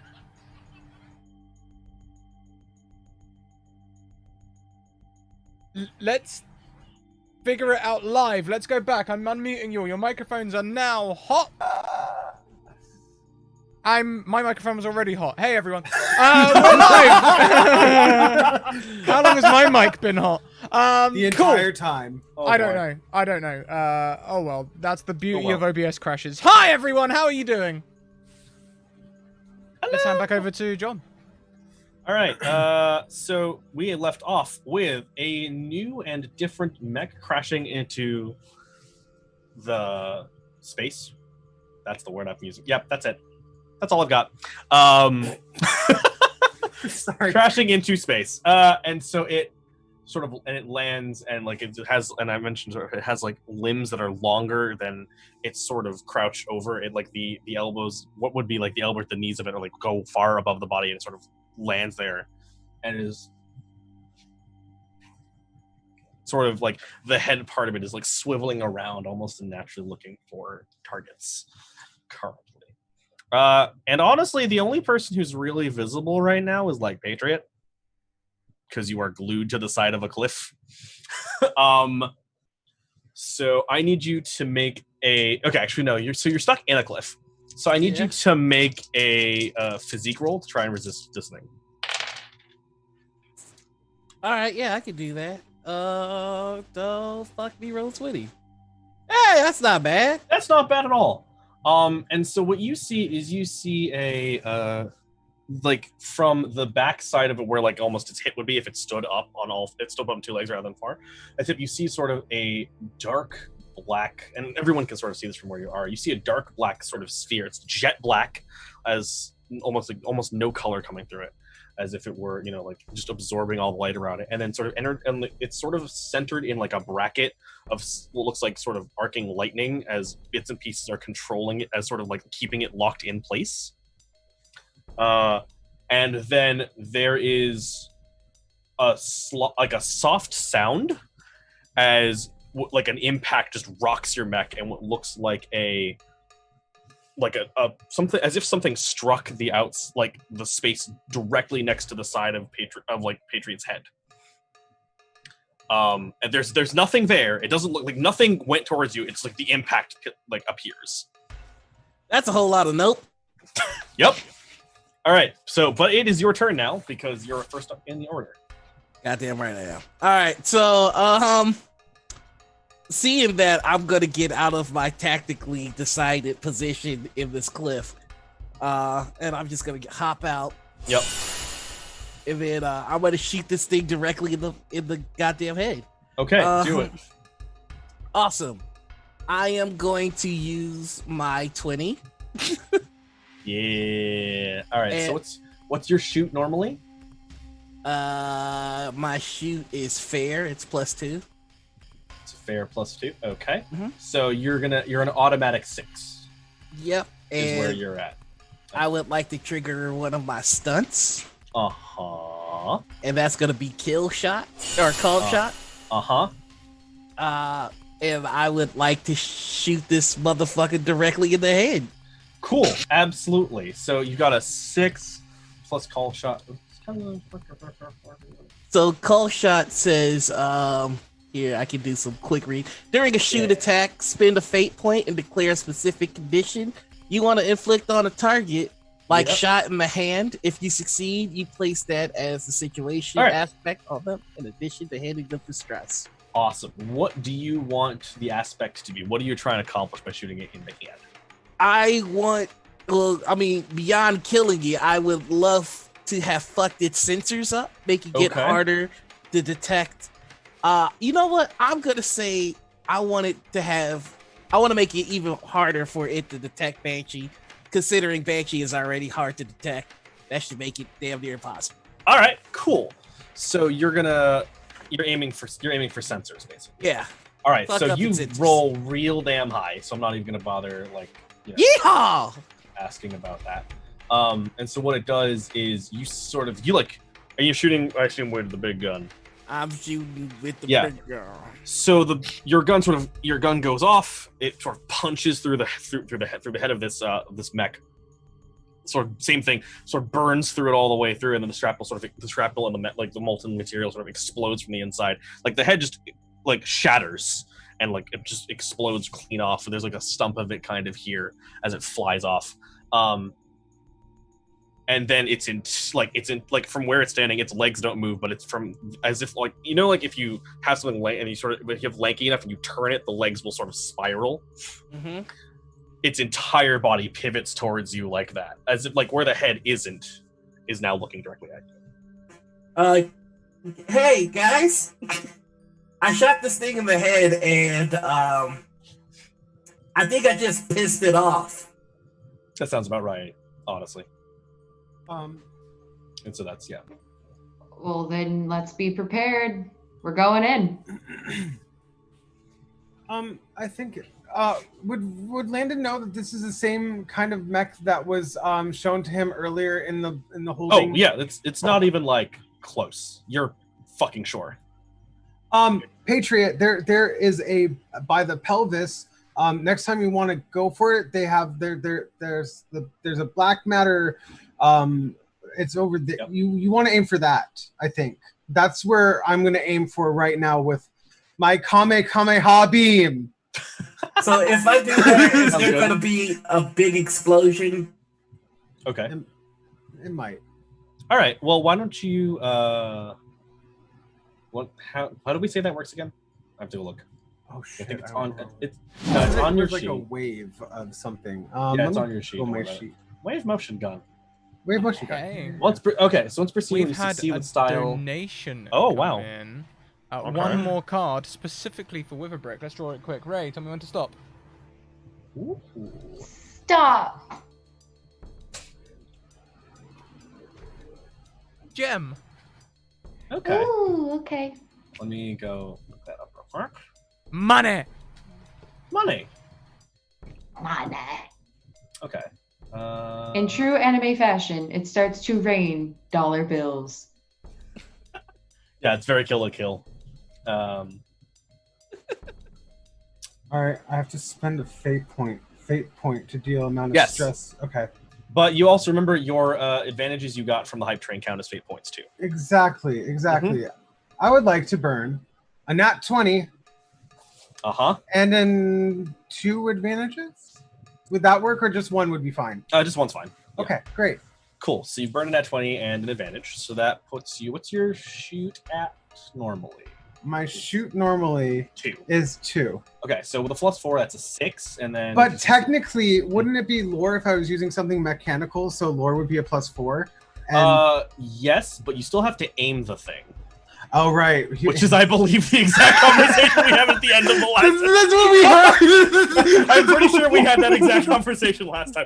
Let's figure it out live. Let's go back. I'm unmuting you. Your microphones are now hot. My microphone was already hot. Hey, everyone. We're live. How long has my mic been hot? The entire time. Oh, I don't know. Oh, well, that's the beauty of OBS crashes. Hi, everyone. How are you doing? Hello. Let's hand back over to John. All right, so we had left off with a new and different mech crashing into the space. That's the word I'm using. Yep, that's it. That's all I've got. Sorry. Crashing into space. And so it sort of, and it lands, and like it has, and I mentioned it has like limbs that are longer than its sort of crouch over it, like the elbows, what would be like the elbow at the knees of it, or like go far above the body, and it sort of lands there, and is sort of like the head part of it is like swiveling around, almost unnaturally looking for targets currently. And honestly, the only person who's really visible right now is like Patriot, because you are glued to the side of a cliff. So I need you to make a... Okay, actually, no. You're stuck in a cliff. So I need you to make a physique roll to try and resist this thing. All right, yeah, I can do that. Fuck me, roll 20. Hey, that's not bad. That's not bad at all. And so what you see is a like from the back side of it, where like almost its hit would be if it stood up on two legs rather than four. As if you see sort of a dark black, and everyone can sort of see this from where you are. You see a dark black sort of sphere. It's jet black, as almost no color coming through it, as if it were, you know, like just absorbing all the light around it, and then sort of and it's sort of centered in like a bracket of what looks like sort of arcing lightning, as bits and pieces are controlling it, as sort of like keeping it locked in place. And then there is a soft sound as like an impact just rocks your mech, and what looks like a like a something as if something struck the like the space directly next to the side of Patriot's head. And there's nothing there. It doesn't look like nothing went towards you. It's like the impact like appears. That's a whole lot of nope. Yep. All right. So, but it is your turn now because you're first up in the order. Goddamn right I am. All right. So, seeing that I'm gonna get out of my tactically decided position in this cliff, and I'm just gonna hop out. Yep. And then I'm gonna shoot this thing directly in the goddamn head. Okay, do it. Awesome. I am going to use my 20. Yeah. All right. And, so what's your shoot normally? My shoot is fair. It's +2. It's fair +2. Okay. Mhm. So you're an automatic 6. Yep. Is where And you're at. I would like to trigger one of my stunts. Uh-huh. And that's gonna be kill shot or call shot. Uh-huh. And I would like to shoot this motherfucker directly in the head. Cool. Absolutely. So you got a 6 plus call shot. So call shot says, here I can do some quick read. During a shoot attack, spend a fate point and declare a specific condition you want to inflict on a target, like shot in the hand. If you succeed, you place that as the situation aspect on them, in addition to handing them to stress. Awesome. What do you want the aspect to be? What are you trying to accomplish by shooting it in the hand? I want, beyond killing it, I would love to have fucked its sensors up, make it harder to detect. You know what? I'm gonna say I want to make it even harder for it to detect Banshee, considering Banshee is already hard to detect. That should make it damn near impossible. All right, cool. So you're aiming for sensors, basically. Yeah. All right. Fuck so up you its sensors. roll real damn high. So I'm not even gonna bother Yeehaw! asking about that. And so what it does is are you shooting? I assume with the big gun. I'm shooting with the big gun. So your gun goes off. It sort of punches through the head of this mech. Sort of same thing. Sort of burns through it all the way through, and then the shrapnel and the molten material sort of explodes from the inside. Like the head just like shatters and like it just explodes clean off. So there's like a stump of it kind of here as it flies off. And then it's in from where it's standing, its legs don't move, but it's from as if like if you have something and you if you have lanky enough and you turn it, the legs will sort of spiral. Mm-hmm. Its entire body pivots towards you like that, as if like where the head is now looking directly at you. Hey guys, I shot this thing in the head, and I think I just pissed it off. That sounds about right, honestly. And so that's Well, then let's be prepared. We're going in. I think would Landon know that this is the same kind of mech that was shown to him earlier in the holding? Oh yeah, it's not even like close. You're fucking sure. Patriot, there is a by the pelvis. Next time you want to go for it, they have there's a black matter. It's over there. Yep. You want to aim for that. I think that's where I'm going to aim for right now with my Kamehameha beam. So if I do that, is there going to be a big explosion? Okay. It might. All right. Well, why don't you? How do we say that works again? I have to look. Oh shit! I think it's it's on your like sheet. A wave of something. Yeah, it's on your sheet. My sheet. Wave motion gun. Wave motion gun. Okay, so let's proceed. We've had see a what style. donation. Oh wow! In. One more card specifically for Witherbrick. Let's draw it quick. Ray, tell me when to stop. Ooh. Stop. Gem. Okay. Ooh, okay. Let me go look that up real quick. Money. Money. Okay. In true anime fashion, it starts to rain dollar bills. Yeah, it's very Kill la Kill. All right, I have to spend a fate point fate point to deal amount of stress. Okay. But you also remember your advantages you got from the hype train count as fate points too. Exactly. I would like to burn a nat 20. And then 2 advantages? Would that work, or just 1 would be fine? Just 1's fine. Okay, great. Cool. So you've burned a nat 20 and an advantage. So that puts you. What's your shoot at normally? My shoot normally 2 is 2. Okay, so with a +4, that's a 6, and then. But technically, wouldn't it be lore if I was using something mechanical? So lore would be a +4. And... yes, but you still have to aim the thing. Oh, right. Which is, I believe, the exact conversation we had at the end of the last. That's what we heard. I'm pretty sure we had that exact conversation last time.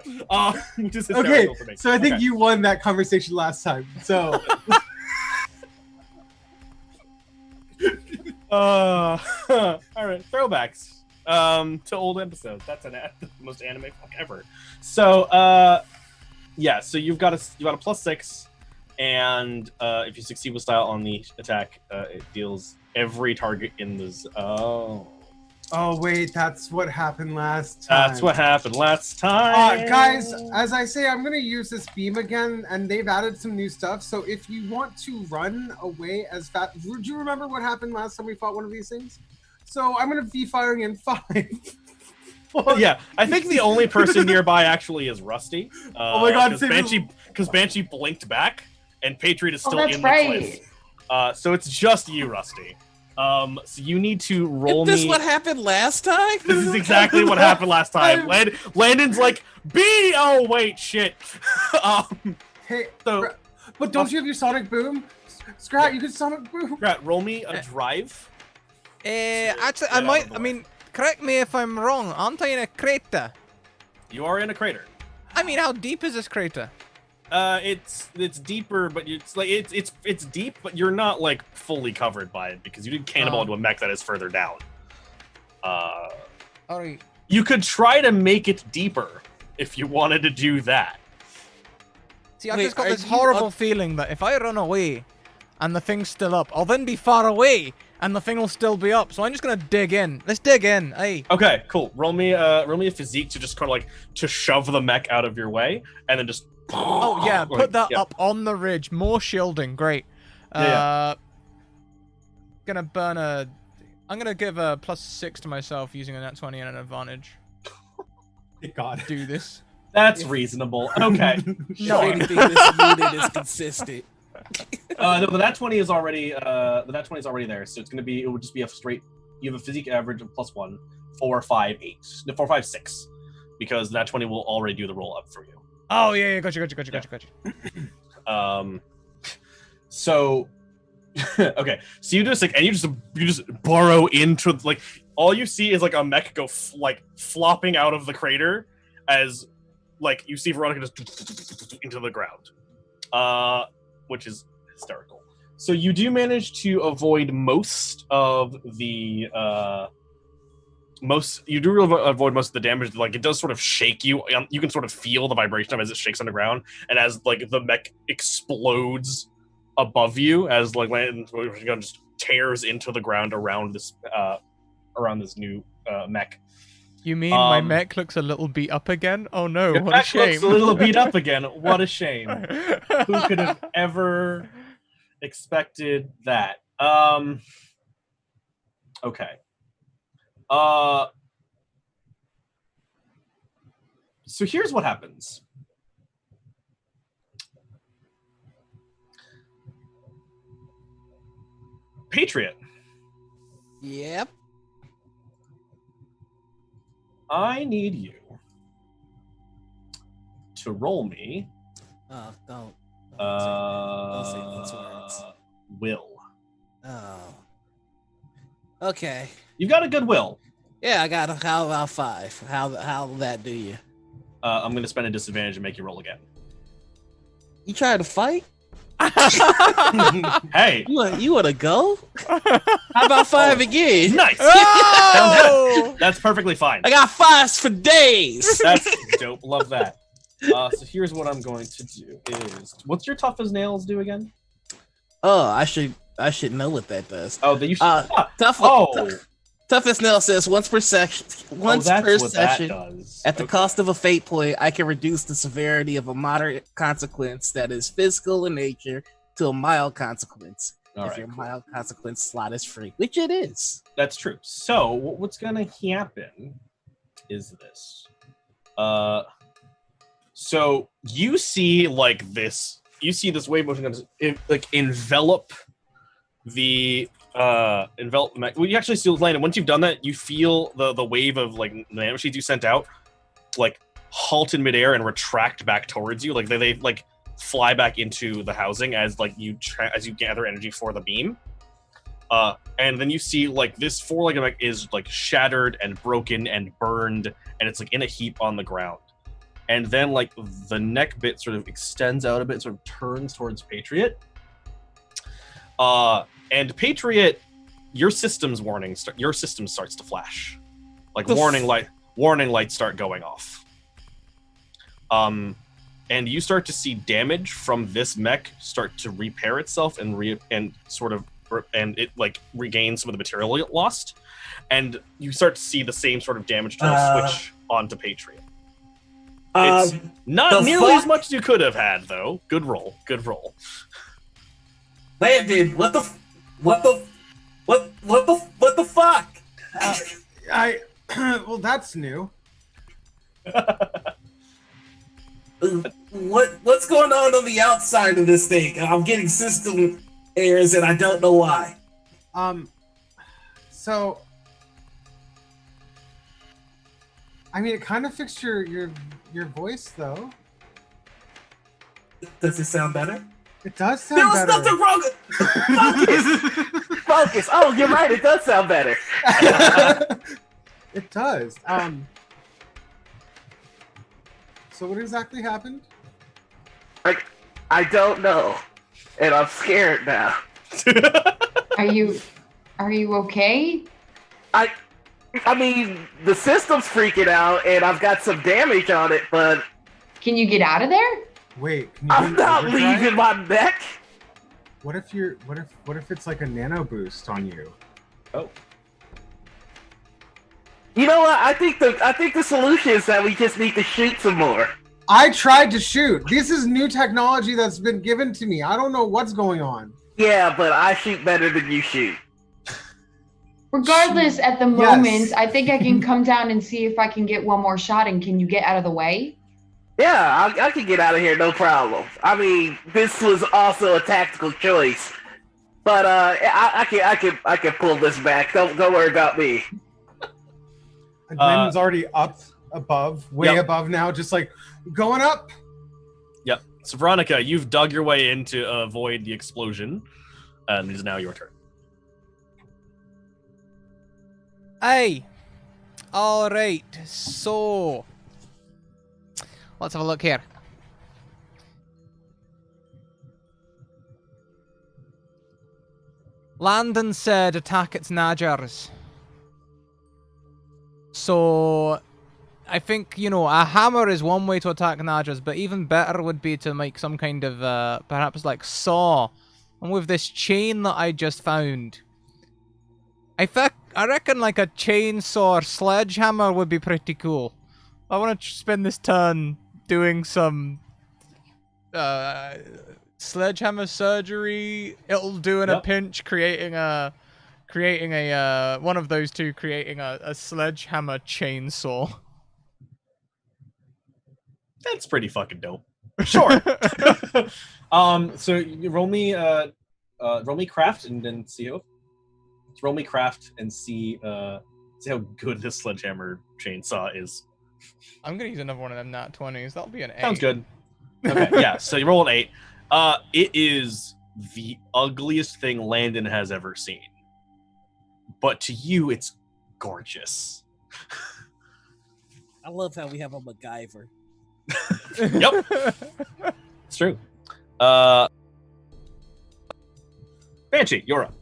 Which is hysterical for me. So I think you won that conversation last time. So. All right, throwbacks to old episodes. That's the most anime fuck ever. So yeah, so you've got a +6, and if you succeed with style on the attack, it deals every target in the Oh wait, that's what happened last time. That's what happened last time. Guys, as I say, I'm gonna use this beam again, and they've added some new stuff. So if you want to run away as fast, do you remember what happened last time we fought one of these things? So I'm gonna be firing in 5. Yeah, I think the only person nearby actually is Rusty. Oh my god, because Banshee blinked back, and Patriot is still in the right. place. So it's just you, Rusty. So you need to roll me. Is this what happened last time? This is exactly what happened last time. Landon's like, oh wait, shit. Hey, so, but don't you have your sonic boom? Scrat, you can sonic boom. Scrat, roll me a drive. Actually, I mean, correct me if I'm wrong. Aren't I in a crater? You are in a crater. I mean, how deep is this crater? It's deeper, but it's deep, but you're not like fully covered by it because you did cannonball into a mech that is further down. Alright. You could try to make it deeper if you wanted to do that. See, I've just got this horrible feeling that if I run away and the thing's still up, I'll then be far away and the thing will still be up. So I'm just gonna dig in. Let's dig in. Hey. Okay, cool. Roll me a physique to just kind of like to shove the mech out of your way, and then just. Oh yeah, put that up on the ridge. More shielding, great. Gonna burn a. I'm gonna give a +6 to myself using a nat 20 and an advantage. God, do this. That's reasonable. Okay. No, anything this unit is consistent. The nat 20 is already there, so it's gonna be. It would just be a straight. You have a physique average of +1, 4, 5, 8, no, 4, 5, 6, because that 20 will already do the roll up for you. Oh yeah, gotcha. So, okay, so you just like, and you just burrow into like all you see is like a mech go flopping out of the crater as like you see Veronica just into the ground, which is hysterical. So you do manage to avoid most of the avoid most of the damage. Like it does sort of shake you. You can sort of feel the vibration of it as it shakes on the ground, and as like the mech explodes above you, as like Landon just tears into the ground around this new mech. You mean my mech looks a little beat up again? Oh no, what a shame. Looks a little beat up again. What a shame. Who could have ever expected that? Okay. So here's what happens. Patriot. Yep. I need you to roll me. Oh, don't say those words. Will. Oh. Okay. You've got a good will. Yeah, I got. How about 5? How will that do you? I'm going to spend a disadvantage and make you roll again. You trying to fight? Hey, you want to go? How about 5 again? Nice. Oh! That's perfectly fine. I got 5s for days. That's dope. Love that. So here's what I'm going to do: is what's your tough as nails do again? Oh, I should know what that does. Oh, that you should. Tough. Oh, Toughest Nail says once per session, does. at the cost of a fate point, I can reduce the severity of a moderate consequence that is physical in nature to a mild consequence. Your mild consequence slot is free, which it is. That's true. So what's gonna happen is this. So you see like this. You see this wave motion envelop the well, you actually still land, and once you've done that, you feel the wave of like nano sheets you sent out like halt in midair and retract back towards you. Like they like fly back into the housing as like as you gather energy for the beam. And then you see like this four-legged mech is like shattered and broken and burned, and it's like in a heap on the ground. And then like the neck bit sort of extends out a bit, sort of turns towards Patriot. And Patriot, your system starts to flash, like warning lights start going off. And you start to see damage from this mech start to repair itself and it like regains some of the material it lost, and you start to see the same sort of damage to switch onto Patriot. It's not nearly as much as you could have had, though. Good roll. Landon, what the fuck? Well, that's new. What's going on the outside of this thing? I'm getting system errors and I don't know why. So I mean, it kind of fixed your voice, though. Does it sound better? It does sound better. There was nothing wrong. Focus. Oh, you're right. It does sound better. It does. So what exactly happened? I don't know, and I'm scared now. Are you okay? I mean, the system's freaking out, and I've got some damage on it, but can you get out of there? Wait, can you I'm not leaving my neck. What if it's like a nano boost on you? Oh. You know what? I think the solution is that we just need to shoot some more. I tried to shoot. This is new technology that's been given to me. I don't know what's going on. Yeah, but I shoot better than you shoot. Regardless, at the moment, I think I can come down and see if I can get one more shot. And can you get out of the way? Yeah, I can get out of here, no problem. I mean, this was also a tactical choice, but I can pull this back. Don't worry about me. And Brandon's already up above, way above now, just like going up. Yep. So Veronica, you've dug your way in to avoid the explosion, and it is now your turn. Hey. All right. So let's have a look here. Landon said attack its Nagers. So I think, a hammer is one way to attack Nagers, but even better would be to make some kind of, perhaps like saw. And with this chain that I just found, I reckon like a chainsaw or sledgehammer would be pretty cool. I want to spend this turn doing some sledgehammer surgery. It'll do in a pinch, creating a one of those two, creating a sledgehammer chainsaw. That's pretty fucking dope. Sure. So you roll me craft and then see how. Roll me craft and see how good this sledgehammer chainsaw is. I'm gonna use another one of them nat 20s. That'll be an 8. Sounds good. Okay, yeah. So you roll an 8. It is the ugliest thing Landon has ever seen, but to you, it's gorgeous. I love how we have a MacGyver. Yep, it's true. Banshee, you're up.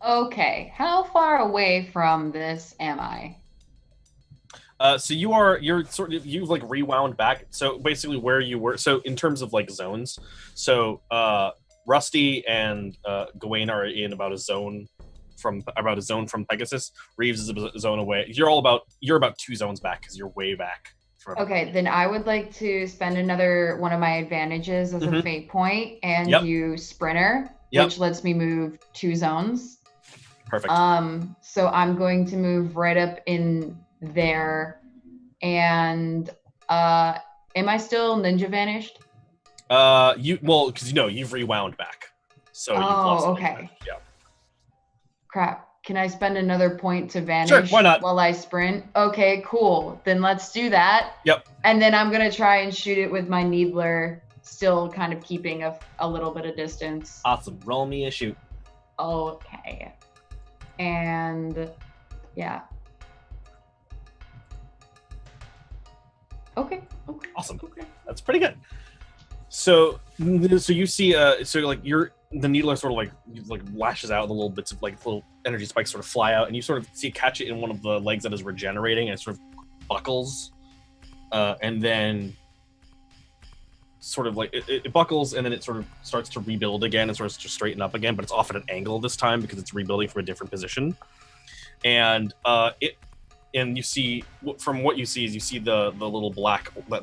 Okay, how far away from this am I? So you've like rewound back. So basically where you were, so in terms of like zones, so Rusty and Gawain are in about a zone about a zone from Pegasus. Reeves is a zone away. You're about 2 zones back because you're way back. Okay, then I would like to spend another one of my advantages as a fate point and use Sprinter, which lets me move 2 zones. Perfect. So I'm going to move right up in there, and am I still ninja vanished? Because you've rewound back, so you've lost. Okay. Yeah. Crap. Can I spend another point to vanish? Sure, why not? While I sprint? Okay, cool. Then let's do that. Yep. And then I'm gonna try and shoot it with my needler, still kind of keeping a little bit of distance. Awesome. Roll me a shoot. Okay. And yeah. Okay. Awesome. Okay. That's pretty good. So you see, the needler sort of like lashes out, the little bits of little energy spikes sort of fly out, and you sort of catch it in one of the legs that is regenerating, and it sort of buckles, and then sort of it buckles, and then it sort of starts to rebuild again and starts to straighten up again, but it's off at an angle this time because it's rebuilding from a different position, and you see, from what you see is you see the little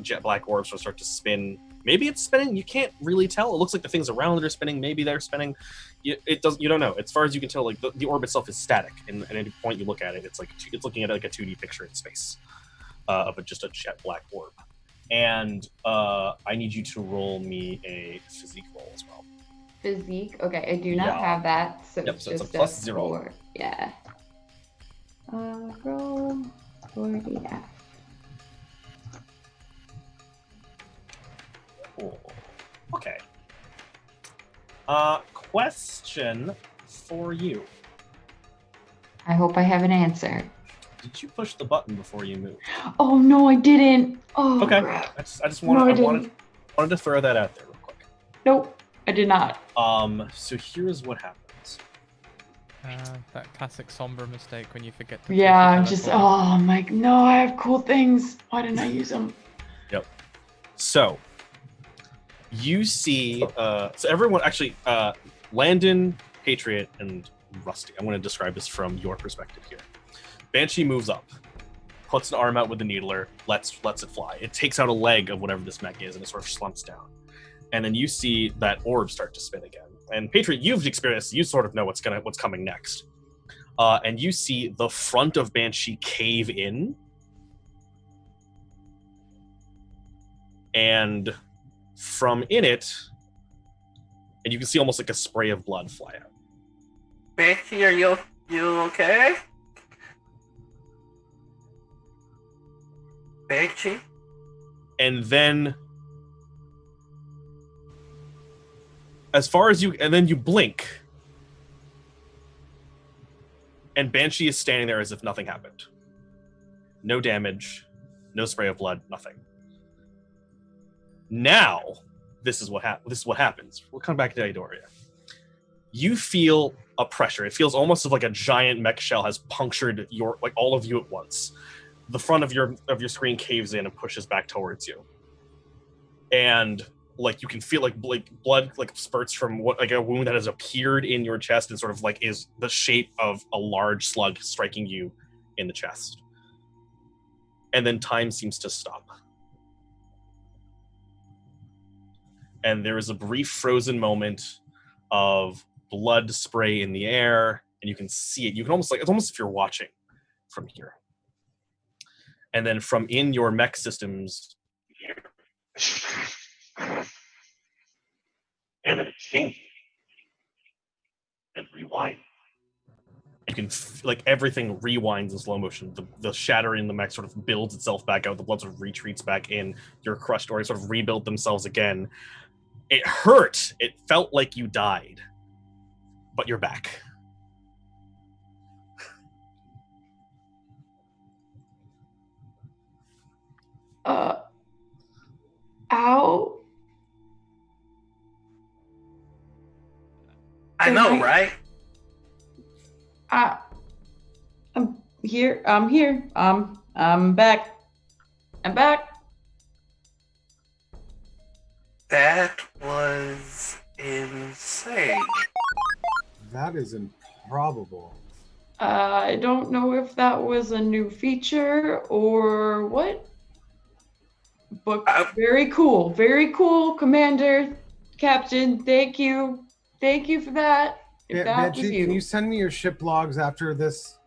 jet black orbs start to spin. Maybe it's spinning. You can't really tell. It looks like the things around it are spinning. Maybe they're spinning. You don't know. As far as you can tell, the orb itself is static, and at any point you look at it, it's looking at a 2D picture in space of just a jet black orb. And I need you to roll me a physique roll as well. Physique. Okay, I do not have that, so yep, it's so just it's a +0. 4. Yeah. Roll 40. Yeah. Cool. Okay. Question for you. I hope I have an answer. Did you push the button before you moved? Oh no, I didn't. Oh, okay. Crap. I just wanted to throw that out there real quick. Nope, I did not. So here's what happens. That classic somber mistake when you forget to. Yeah, I'm just. Oh my. No, I have cool things. Why didn't I use them? Yep. So. You see, so everyone actually, Landon, Patriot, and Rusty. I'm going to describe this from your perspective here. Banshee moves up, puts an arm out with the needler, lets it fly. It takes out a leg of whatever this mech is, and it sort of slumps down. And then you see that orb start to spin again. And Patriot, you've experienced. You sort of know what's coming next. And you see the front of Banshee cave in, and from in it, and you can see almost like a spray of blood fly out. Banshee, are you okay? Banshee? And then, then you blink, and Banshee is standing there as if nothing happened. No damage, no spray of blood, nothing. Now, this is what happens. We'll come back to Aidoria. You feel a pressure. It feels almost like a giant mech shell has punctured all of you at once. The front of your screen caves in and pushes back towards you, and you can feel blood spurts from a wound that has appeared in your chest and sort of is the shape of a large slug striking you in the chest. And then time seems to stop. And there is a brief frozen moment of blood spray in the air, and you can see it. You can almost it's almost if you're watching from here. And then from in your mech systems, and it changes and rewind. You can everything rewinds in slow motion. The shatter in the mech sort of builds itself back out. The blood sort of retreats back in. Your crushed or sort of rebuild themselves again. It hurt. It felt like you died, but you're back. Ow. I know, right? I'm here. I'm here. I'm back. I'm back. That was insane. That is improbable. I don't know if that was a new feature or what. But very cool, Commander, Captain. Thank you for that. If that was Banshee, you. can you send me your ship logs after this?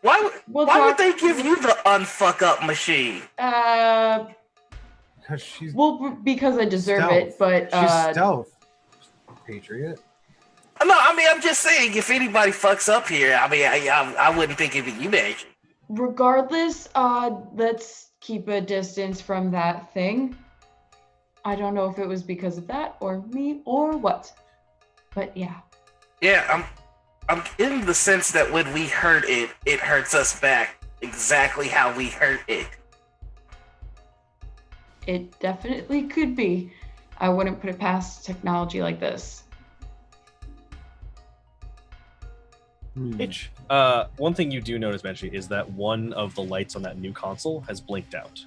Why would they give you the unfuck up machine? Because she's because I deserve stealth. it, but she's stealth. Patriot. No, I mean, I'm just saying, if anybody fucks up here, I mean, I wouldn't think it'd be you, Banshee. Regardless, let's keep a distance from that thing. I don't know if it was because of that or me or what, but yeah. Yeah, I'm in the sense that when we hurt it, it hurts us back exactly how we hurt it. It definitely could be. I wouldn't put it past technology like this. One thing you do notice, Banshee, is that one of the lights on that new console has blinked out.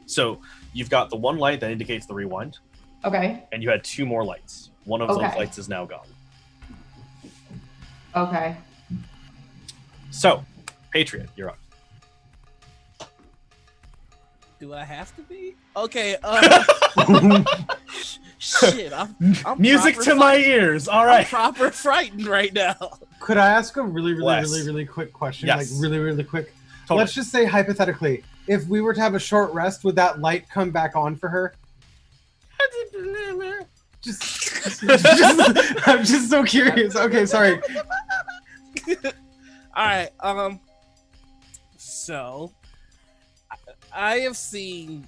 So you've got the one light that indicates the rewind. Okay. And you had 2 more lights. One of those lights is now gone. Okay. So, Patriot, you're up. Do I have to be? Okay. Shit, I'm music to my ears. All right. I'm proper frightened right now. Could I ask a really quick question? Yes. Like really quick. Totally. Let's just say hypothetically, if we were to have a short rest, would that light come back on for her? I'm just so curious. Okay, sorry. All right. So I have seen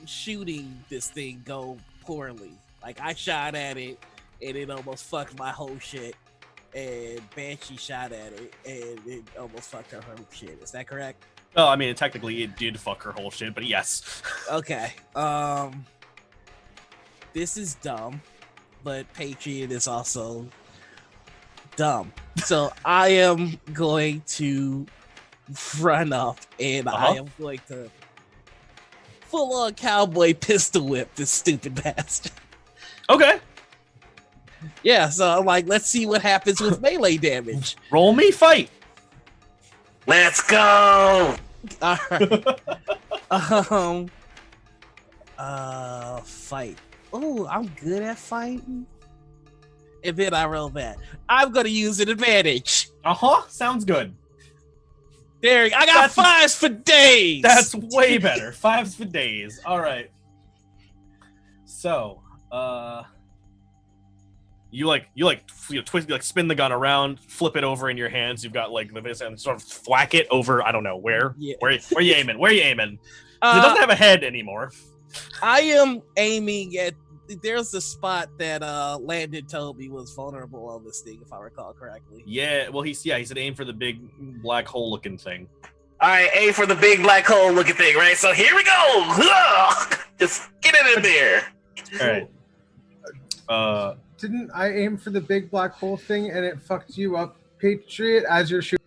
shooting this thing go poorly. Like, I shot at it and it almost fucked my whole shit. And Banshee shot at it and it almost fucked her whole shit. Is that correct? Well, I mean, technically it did fuck her whole shit, but yes. Okay. This is dumb, but Patriot is also dumb. So I am going to run up and I am going to full on cowboy pistol whip this stupid bastard. Okay. Yeah, so I'm like, let's see what happens with melee damage. Roll me fight. Let's go. All right. Fight. Oh, I'm good at fighting. And then I roll that. I'm gonna use an advantage. Sounds good. There, I got 5s for days. That's way better. 5s for days. All right. So, you twist, spin the gun around, flip it over in your hands. You've got like this, and sort of thwack it over. I don't know where. Yeah. Where you aiming? Where you aiming? It doesn't have a head anymore. I am aiming at. There's a spot that Landon told me was vulnerable on this thing, if I recall correctly. Yeah. Well, he said aim for the big black hole looking thing. All right, aim for the big black hole looking thing, right? So here we go. Just get it in there. All right. Didn't I aim for the big black hole thing and it fucked you up, Patriot, as you're shooting?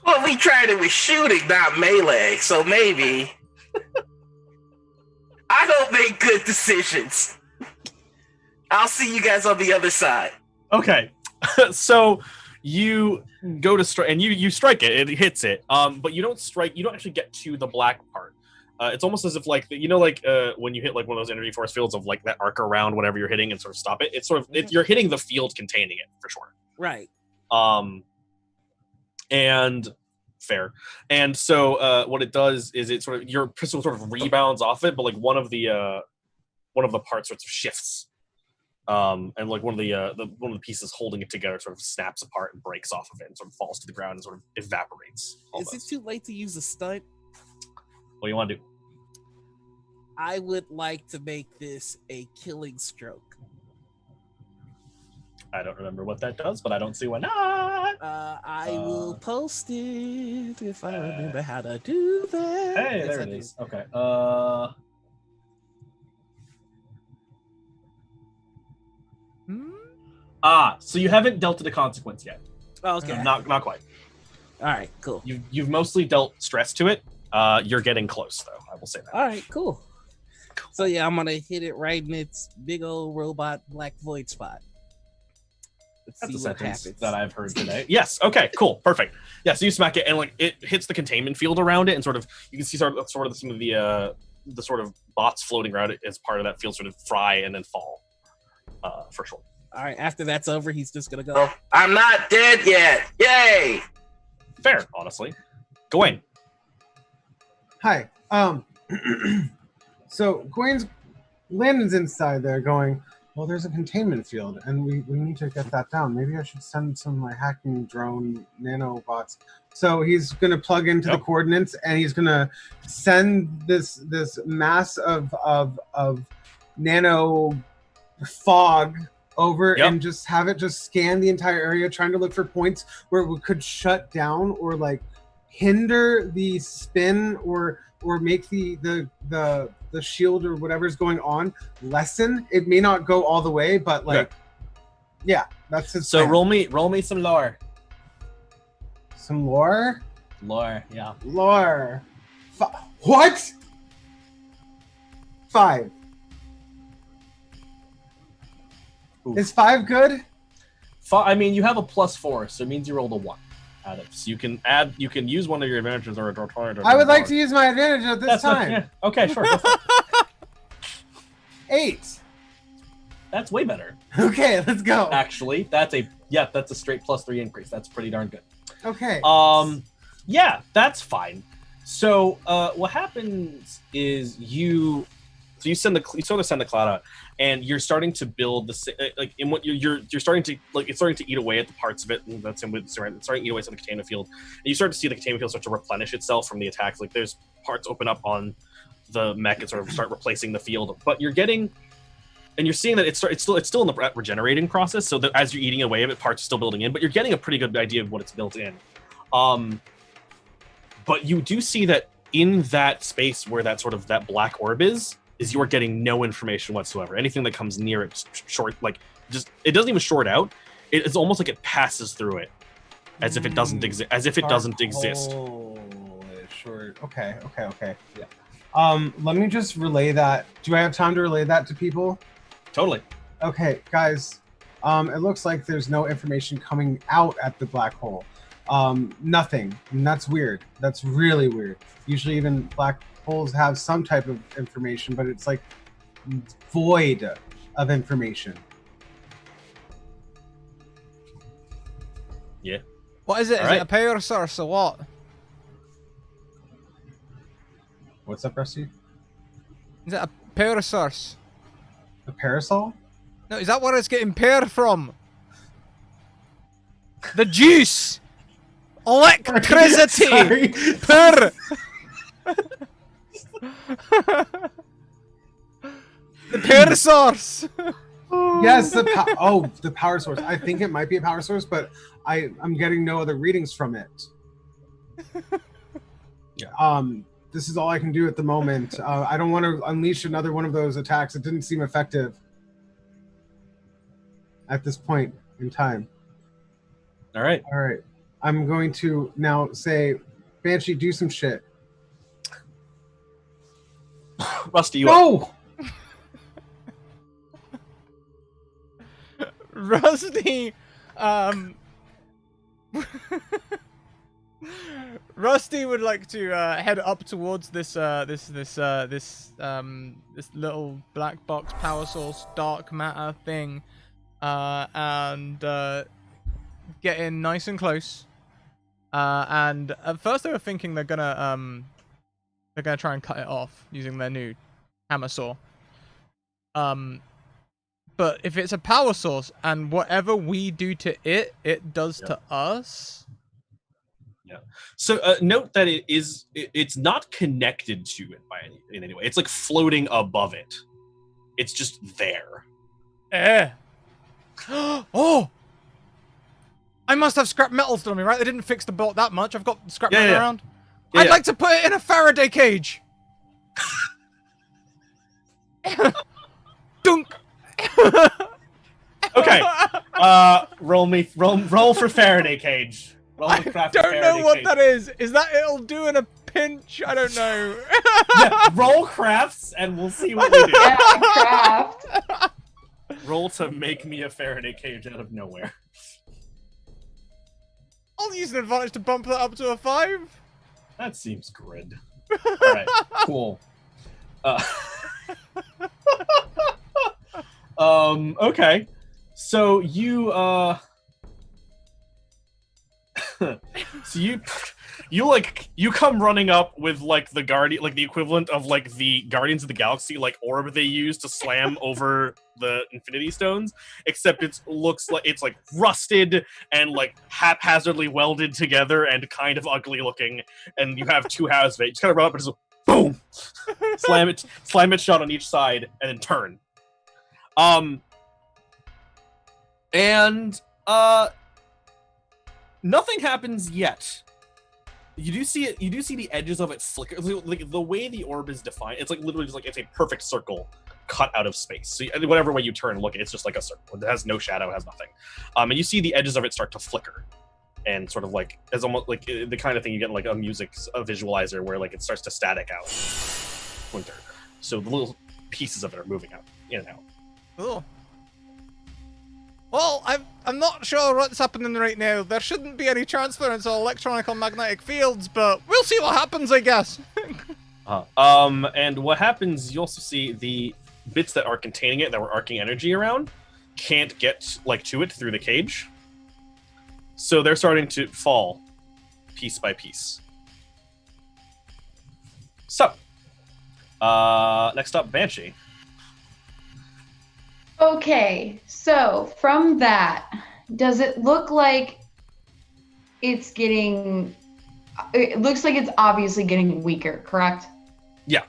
Well, we tried it with shooting, not melee, so maybe. I don't make good decisions. I'll see you guys on the other side. Okay. So you go to strike, and you strike it. It hits it. But you don't strike. You don't actually get to the black part. It's almost as if when you hit like one of those energy force fields of like that arc around whatever you're hitting and sort of stop it. It's sort of you're hitting the field containing it for sure. Right. And fair. And so what it does is it sort of your pistol sort of rebounds off it, but like one of the parts sort of shifts. And like one of the pieces holding it together sort of snaps apart and breaks off of it and sort of falls to the ground and sort of evaporates. Almost. Is it too late to use a stunt? What do you want to do? I would like to make this a killing stroke. I don't remember what that does, but I don't see why not. I will post it if I remember how to do that. Hey, yes, there I it do. is. Okay. So you haven't dealt it a consequence yet. Okay. So not quite. All right, cool. You've mostly dealt stress to it. You're getting close, though. I will say that. All right, cool. So yeah, I'm gonna hit it right in its big old robot black void spot. Let's That's see a what sentence happens. that I've heard today. Yes. Okay. Cool. Perfect. Yeah. So you smack it, and like it hits the containment field around it, and sort of you can see sort of some of the sort of bots floating around it as part of that field sort of fry and then fall. For sure. All right, after that's over, he's just gonna go. I'm not dead yet. Yay! Fair, honestly. Gawain. Hi. So Landon's inside there going, well, there's a containment field, and we need to get that down. Maybe I should send some of my hacking drone nanobots. So he's going to plug into the coordinates, and he's going to send this mass of nano fog over and just have it just scan the entire area, trying to look for points where we could shut down or like hinder the spin or make the shield or whatever's going on lessen. It may not go all the way, but like yeah, that's his So plan. roll me some lore. Some lore? Lore, yeah. Lore. What? 5. Oof. Is 5 good? I mean, you have a +4, so it means you rolled a 1 out of. So you can use one of your advantages or a alternative. I would like to use my advantage at this time. Yeah. Okay, sure. 8. That's way better. Okay, let's go. Actually, that's a straight +3 increase. That's pretty darn good. Okay. Yeah, that's fine. So what happens is you sort of send the cloud out, and you're starting to build you're starting to it's starting to eat away at the parts of it, and that's it's starting to eat away at the containment field, and you start to see the containment field start to replenish itself from the attacks. Like there's parts open up on the mech and sort of start replacing the field, but you're seeing that it's still in the regenerating process. So that as you're eating away of it, parts are still building in, but you're getting a pretty good idea of what it's built in. But you do see that in that space where that black orb is you're getting no information whatsoever. Anything that comes near it, it doesn't even short out. It's almost like it passes through it, as if it doesn't exist. As if it doesn't exist. Sure. Okay. Yeah. Let me just relay that. Do I have time to relay that to people? Totally. Okay, guys. It looks like there's no information coming out at the black hole. Nothing. And that's weird. That's really weird. Usually even black holes have some type of information, but it's like void of information. Yeah. What is it? All Is right. it a power source or what? What's up, Rusty? Is it a power source? A parasol? No, is that where it's getting power from? The juice! Electricity! Power! The power source! Yes, the power source. I think it might be a power source, but I'm getting no other readings from it. Yeah. This is all I can do at the moment. I don't want to unleash another one of those attacks. It didn't seem effective at this point in time. All right. I'm going to now say, Banshee, do some shit. Rusty, you up. Rusty, Rusty would like to head up towards this little black box power source dark matter thing, and get in nice and close. And at first they were thinking they're gonna try and cut it off using their new hammer saw. But if it's a power source and whatever we do to it, it does to us. Yeah. So note that it's not connected to it in any way. It's like floating above it. It's just there. Oh! I must have scrap metals on me, right? They didn't fix the bolt that much. I've got scrap metal around. I'd like to put it in a Faraday cage. Dunk. Okay. Roll for Faraday cage. Roll I the craft don't Faraday know what cage. that is. Is that it'll do in a pinch? I don't know. Yeah, roll crafts and we'll see what we do. Yeah, craft. Roll to make me a Faraday cage out of nowhere. I'll use an advantage to bump that up to a 5. That seems good. Alright, cool. Okay. So you, you come running up with like the guardian, like the equivalent of like the Guardians of the Galaxy like orb they use to slam over the Infinity Stones, except it looks like it's like rusted and like haphazardly welded together and kind of ugly looking, and you have 2 halves of it. You just kind of run up and just boom, slam it shut on each side, and then turn. Nothing happens yet. You do see it. You do see the edges of it flicker. Like the way the orb is defined, it's like literally just like it's a perfect circle cut out of space. So whatever way you turn, look, it's just like a circle. It has no shadow, it has nothing. And you see the edges of it start to flicker, and sort of like as almost like the kind of thing you get in like a visualizer where like it starts to static out. Winter. So the little pieces of it are moving out in and out. Cool. Well, I'm not sure what's happening right now. There shouldn't be any transference of electronic or magnetic fields, but we'll see what happens, I guess. And what happens, you also see the bits that are containing it, that were arcing energy around, can't get like to it through the cage. So they're starting to fall piece by piece. So, next up, Banshee. Okay, so from that, does it look like it's getting... It looks like it's obviously getting weaker, correct? Yeah.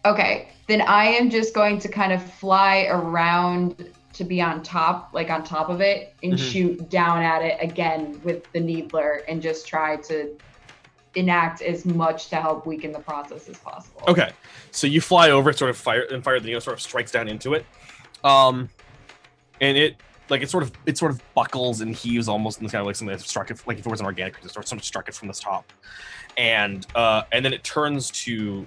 Okay, then I am just going to kind of fly around to be on top, like on top of it, and shoot down at it again with the needler and just try to enact as much to help weaken the process as possible. Okay, so you fly over, sort of fire the needle, sort of strikes down into it. And it sort of buckles and heaves almost in this kind of like something that struck it, like if it was an organic creature, sort of struck it from the top, and then it turns to.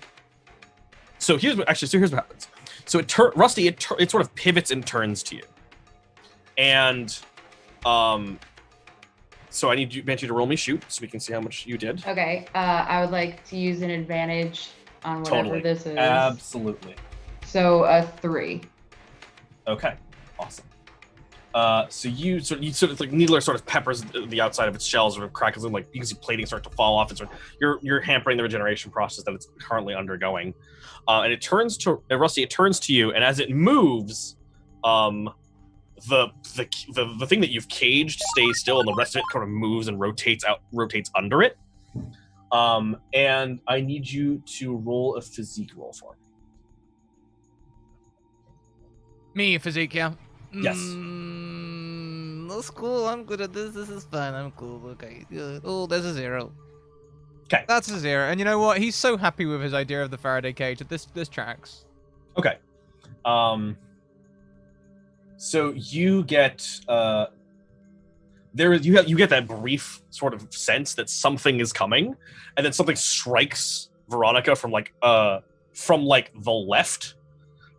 So here's what happens. So Rusty, it sort of pivots and turns to you, and so I need you, Banshee, to roll me shoot so we can see how much you did. Okay, I would like to use an advantage on whatever this is. Absolutely. So a 3. Okay, awesome. So you sort of like needler sort of peppers the outside of its shell, sort of crackles, and like you can see plating start to fall off. And sort of you're hampering the regeneration process that it's currently undergoing. And it turns to Rusty. It turns to you, and as it moves, the thing that you've caged stays still, and the rest of it kind of moves and rotates under it. And I need you to roll a physique roll for me. Me, physique, yeah. Yes. That's cool. I'm good at this. This is fine. I'm cool. Okay. Oh, there's a 0. Okay. That's a 0. And you know what? He's so happy with his idea of the Faraday cage that this tracks. Okay. So you get you get that brief sort of sense that something is coming, and then something strikes Veronica from the left,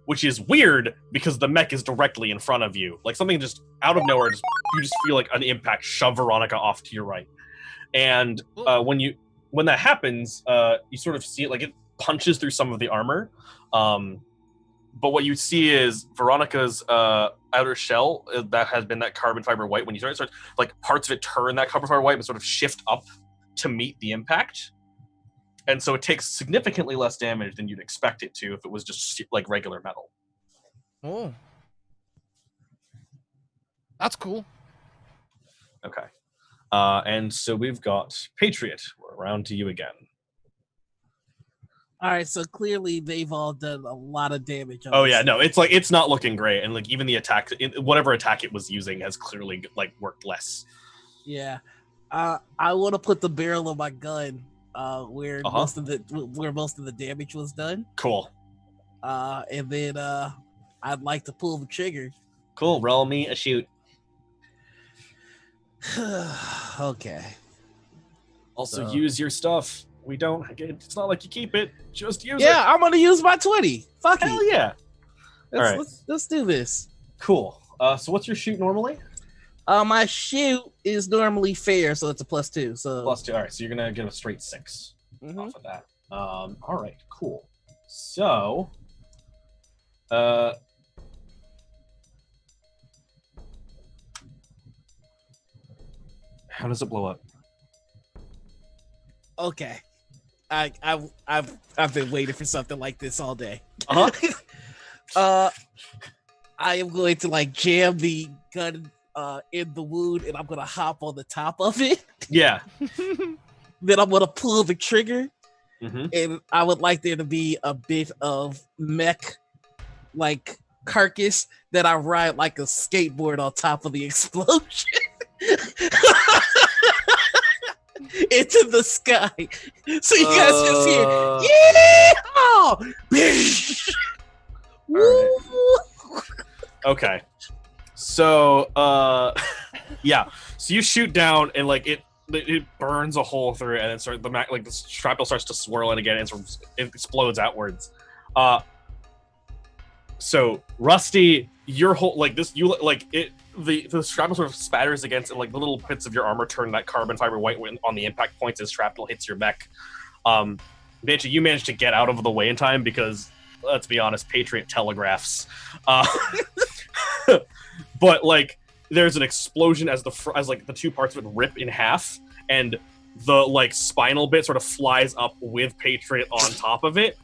which is weird because the mech is directly in front of you. Like something just out of nowhere, you just feel like an impact shove Veronica off to your right. And when that happens, you sort of see it like it punches through some of the armor. But what you see is Veronica's outer shell that has been that carbon fiber white. When you start like parts of it turn that carbon fiber white and sort of shift up to meet the impact. And so it takes significantly less damage than you'd expect it to if it was just like regular metal. Oh. That's cool. Okay. And so we've got Patriot. We're around to you again. All right, so clearly they've all done a lot of damage. Oh yeah, no, it's not looking great, and like even the attack, whatever attack it was using, has clearly like worked less. Yeah, I want to put the barrel of my gun where most of the damage was done. Cool. And then I'd like to pull the trigger. Cool. Roll me a shoot. Okay. Also, use your stuff. We don't. It's not like you keep it. Just use it. Yeah, I'm gonna use my 20. Fuck it. Hell yeah. Let's do this. Cool. So what's your shoot normally? My shoot is normally fair, so it's a +2. So +2. All right, so you're gonna get a straight 6 Mhm. off of that. All right, cool. So, how does it blow up? okay. I've been waiting for something like this all day. Uh-huh. I am going to like jam the gun in the wound, and I'm gonna hop on the top of it. Yeah. Then I'm gonna pull the trigger, Mm-hmm. and I would like there to be a bit of mech, like carcass that I ride like a skateboard on top of the explosion into the sky. So you guys just hear, yeah! Right. Okay. So, yeah. So you shoot down, and like it burns a hole through it, and then the shrapnel starts to swirl in again, and it explodes outwards. So Rusty, your whole the shrapnel sort of spatters against, and like the little bits of your armor turn that carbon fiber white on the impact points as shrapnel hits your mech. Banshee, you managed to get out of the way in time because, let's be honest, Patriot telegraphs. But like, there's an explosion as the two parts of it rip in half, and the like spinal bit sort of flies up with Patriot on top of it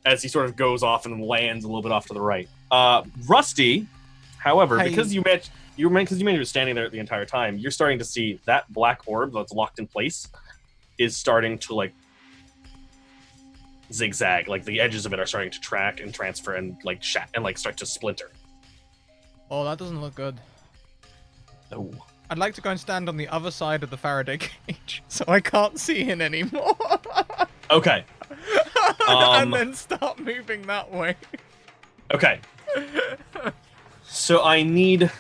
as he sort of goes off and lands a little bit off to the right. Rusty, however, because you were standing there the entire time, you're starting to see that black orb that's locked in place is starting to like zigzag, like the edges of it are starting to track and transfer and like start to splinter. Oh, that doesn't look good. Oh. I'd like to go and stand on the other side of the Faraday cage so I can't see him anymore. Okay. And then start moving that way. Okay. So I need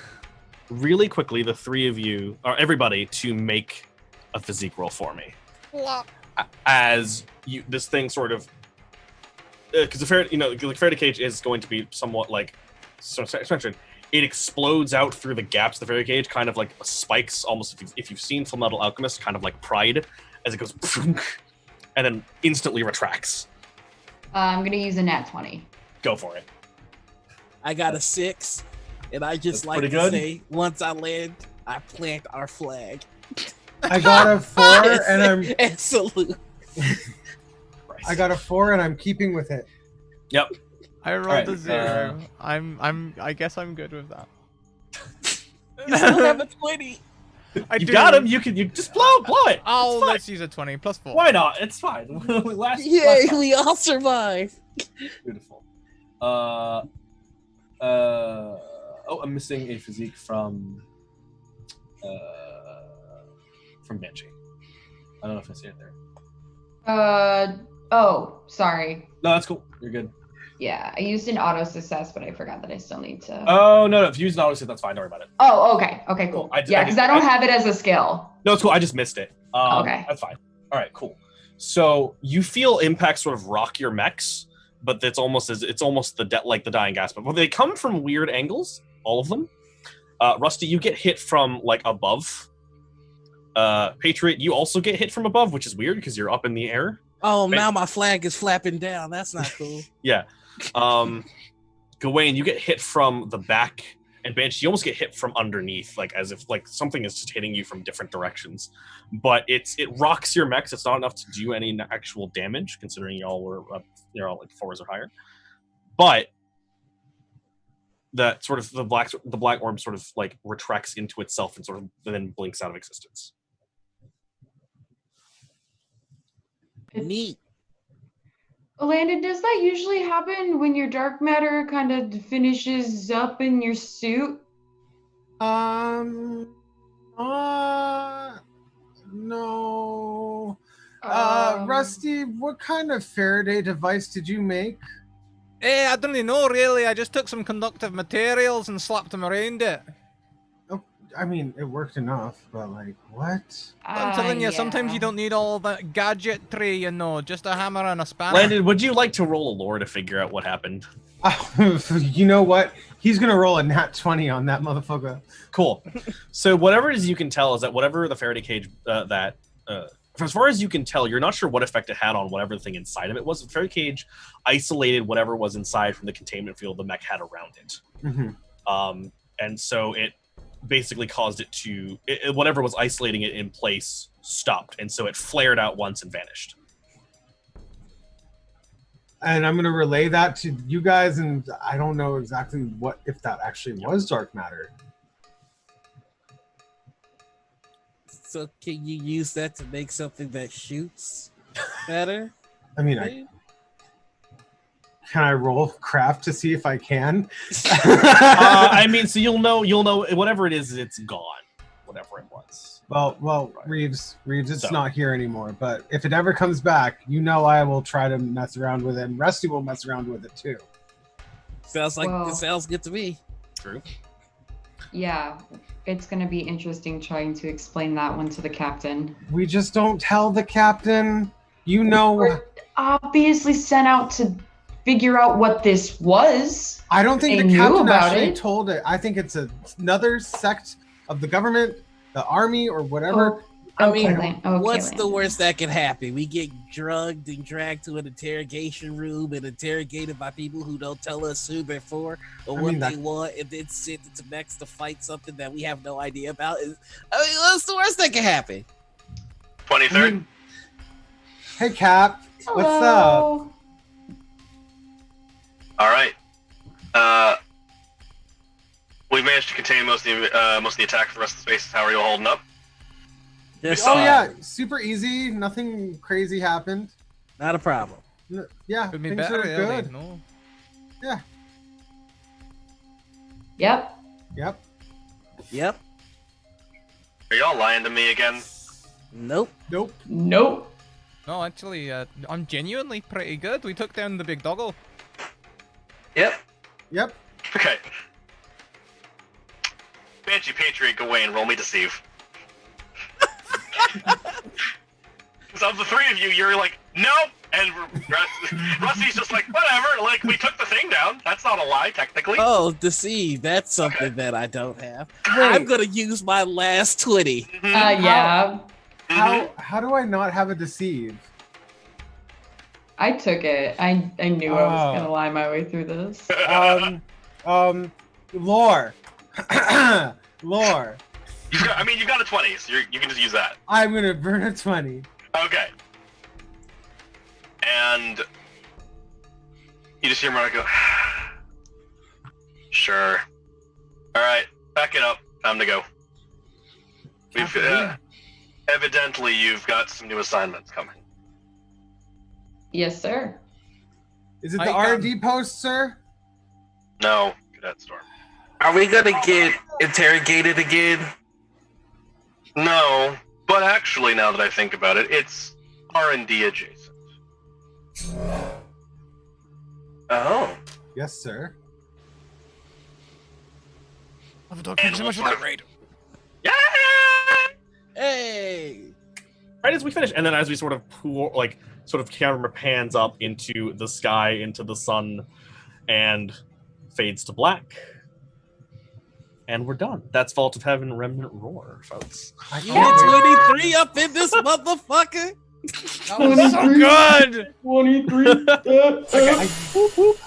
really quickly the three of you, or everybody, to make a physique roll for me. As this thing sort of, because the Faraday cage is going to be somewhat like suspension. It explodes out through the gaps of the Faraday cage, kind of like spikes, almost if you've seen Full Metal Alchemist, kind of like Pride, as it goes, and then instantly retracts. I'm gonna use a nat 20. Go for it. I got a 6, and I just like to say, once I land, I plant our flag. I got a 4, and I'm and salute. I got a 4, and I'm keeping with it. Yep. I rolled a 0. I guess I'm good with that. You still have a 20. You got him. You just blow it. Oh, let's use a 20 plus 4. Why not? It's fine. Yay, we all survived. Beautiful. I'm missing a physique from Banshee. I don't know if I see it there. Oh, sorry. No, that's cool. You're good. Yeah, I used an auto success, but I forgot that I still need to. Oh, no. If you use an auto, that's fine. Don't worry about it. Oh, okay. Okay, cool. Yeah, because I don't have it as a skill. No, it's cool. I just missed it. Okay. That's fine. All right, cool. So you feel impact sort of rock your mechs, but it's almost the dying gas. But they come from weird angles, all of them. Rusty, you get hit from like above. Patriot, you also get hit from above, which is weird because you're up in the air. Oh, now my flag is flapping down. That's not cool. Yeah. Gawain, you get hit from the back, and Banshee, you almost get hit from underneath, like as if like something is just hitting you from different directions. But it rocks your mechs. It's not enough to do any actual damage, considering y'all were up, you're all like 4s or higher. But that sort of the black orb sort of like retracts into itself and sort of then blinks out of existence. Neat. Landon, does that usually happen when your dark matter kind of finishes up in your suit? No. Rusty, what kind of Faraday device did you make? I don't really know, really. I just took some conductive materials and slapped them around it. Oh, I mean, it worked enough, but like, what? I'm telling you, sometimes you don't need all that gadgetry, just a hammer and a spanner. Landon, would you like to roll a lore to figure out what happened? You know what? He's gonna roll a nat 20 on that motherfucker. Cool. So whatever it is you can tell is that whatever the Faraday cage as far as you can tell, you're not sure what effect it had on whatever the thing inside of it was. The Faraday cage isolated whatever was inside from the containment field the mech had around it. Mm-hmm. And so it basically caused it to whatever was isolating it in place stopped, and so it flared out once and vanished. And I'm gonna relay that to you guys, and I don't know exactly what if that actually was dark matter. So can you use that to make something that shoots better? I mean, can I roll craft to see if I can? I mean, so you'll know whatever it is, it's gone. Whatever it was. Well, Right. Reeves, it's not here anymore. But if it ever comes back, I will try to mess around with it, and Rusty will mess around with it too. Sounds good to me. True. Yeah, it's going to be interesting trying to explain that one to the captain. We just don't tell the captain. We're obviously sent out to figure out what this was. I don't think They the knew captain about actually it. told it. I think it's another sect of the government, the army, or whatever. I mean, What's the worst that could happen? We get drugged and dragged to an interrogation room and interrogated by people who don't tell us who they're for or what they want, and then sent it to Mex to fight something that we have no idea about. What's the worst that can happen? 23rd. Hey, Cap. What's up? All right. We've managed to contain most of the attack for the rest of the space. How are you all holding up? Yeah, super easy. Nothing crazy happened. Not a problem. Yeah, Could be things better, are really, good. no? Yeah. Yep. Yep. Are y'all lying to me again? Nope. Nope. No, actually, I'm genuinely pretty good. We took down the big doggo. Yep. Okay. Banshee Patriot, go away and roll me deceive. So of the three of you, you're like, nope, and Rusty's just like, whatever. Like, we took the thing down. That's not a lie, technically. Oh, deceive. That's something that I don't have. I'm gonna use my last 20. Yeah. How do I not have a deceive? I took it. I knew I was gonna lie my way through this. Lore. Lore. You got a 20, so you can just use that. I'm gonna burn a 20. Okay. And you just hear Mark go, sure. Alright, back it up. Time to go. We've evidently you've got some new assignments coming. Yes, sir. Is it the R&D post, sir? No, Cadet Storm. Are we gonna get interrogated again? No, but actually, now that I think about it, it's R&D adjacent. Oh. Yes, sir. Oh, dog, thank you so much for that raid. Yeah! Hey! Right as we finish, and then as we sort of camera pans up into the sky, into the sun, and fades to black. And we're done. That's Vault of Heaven Remnant Roar, folks. Unit 23 up in this motherfucker! That was so good! 23.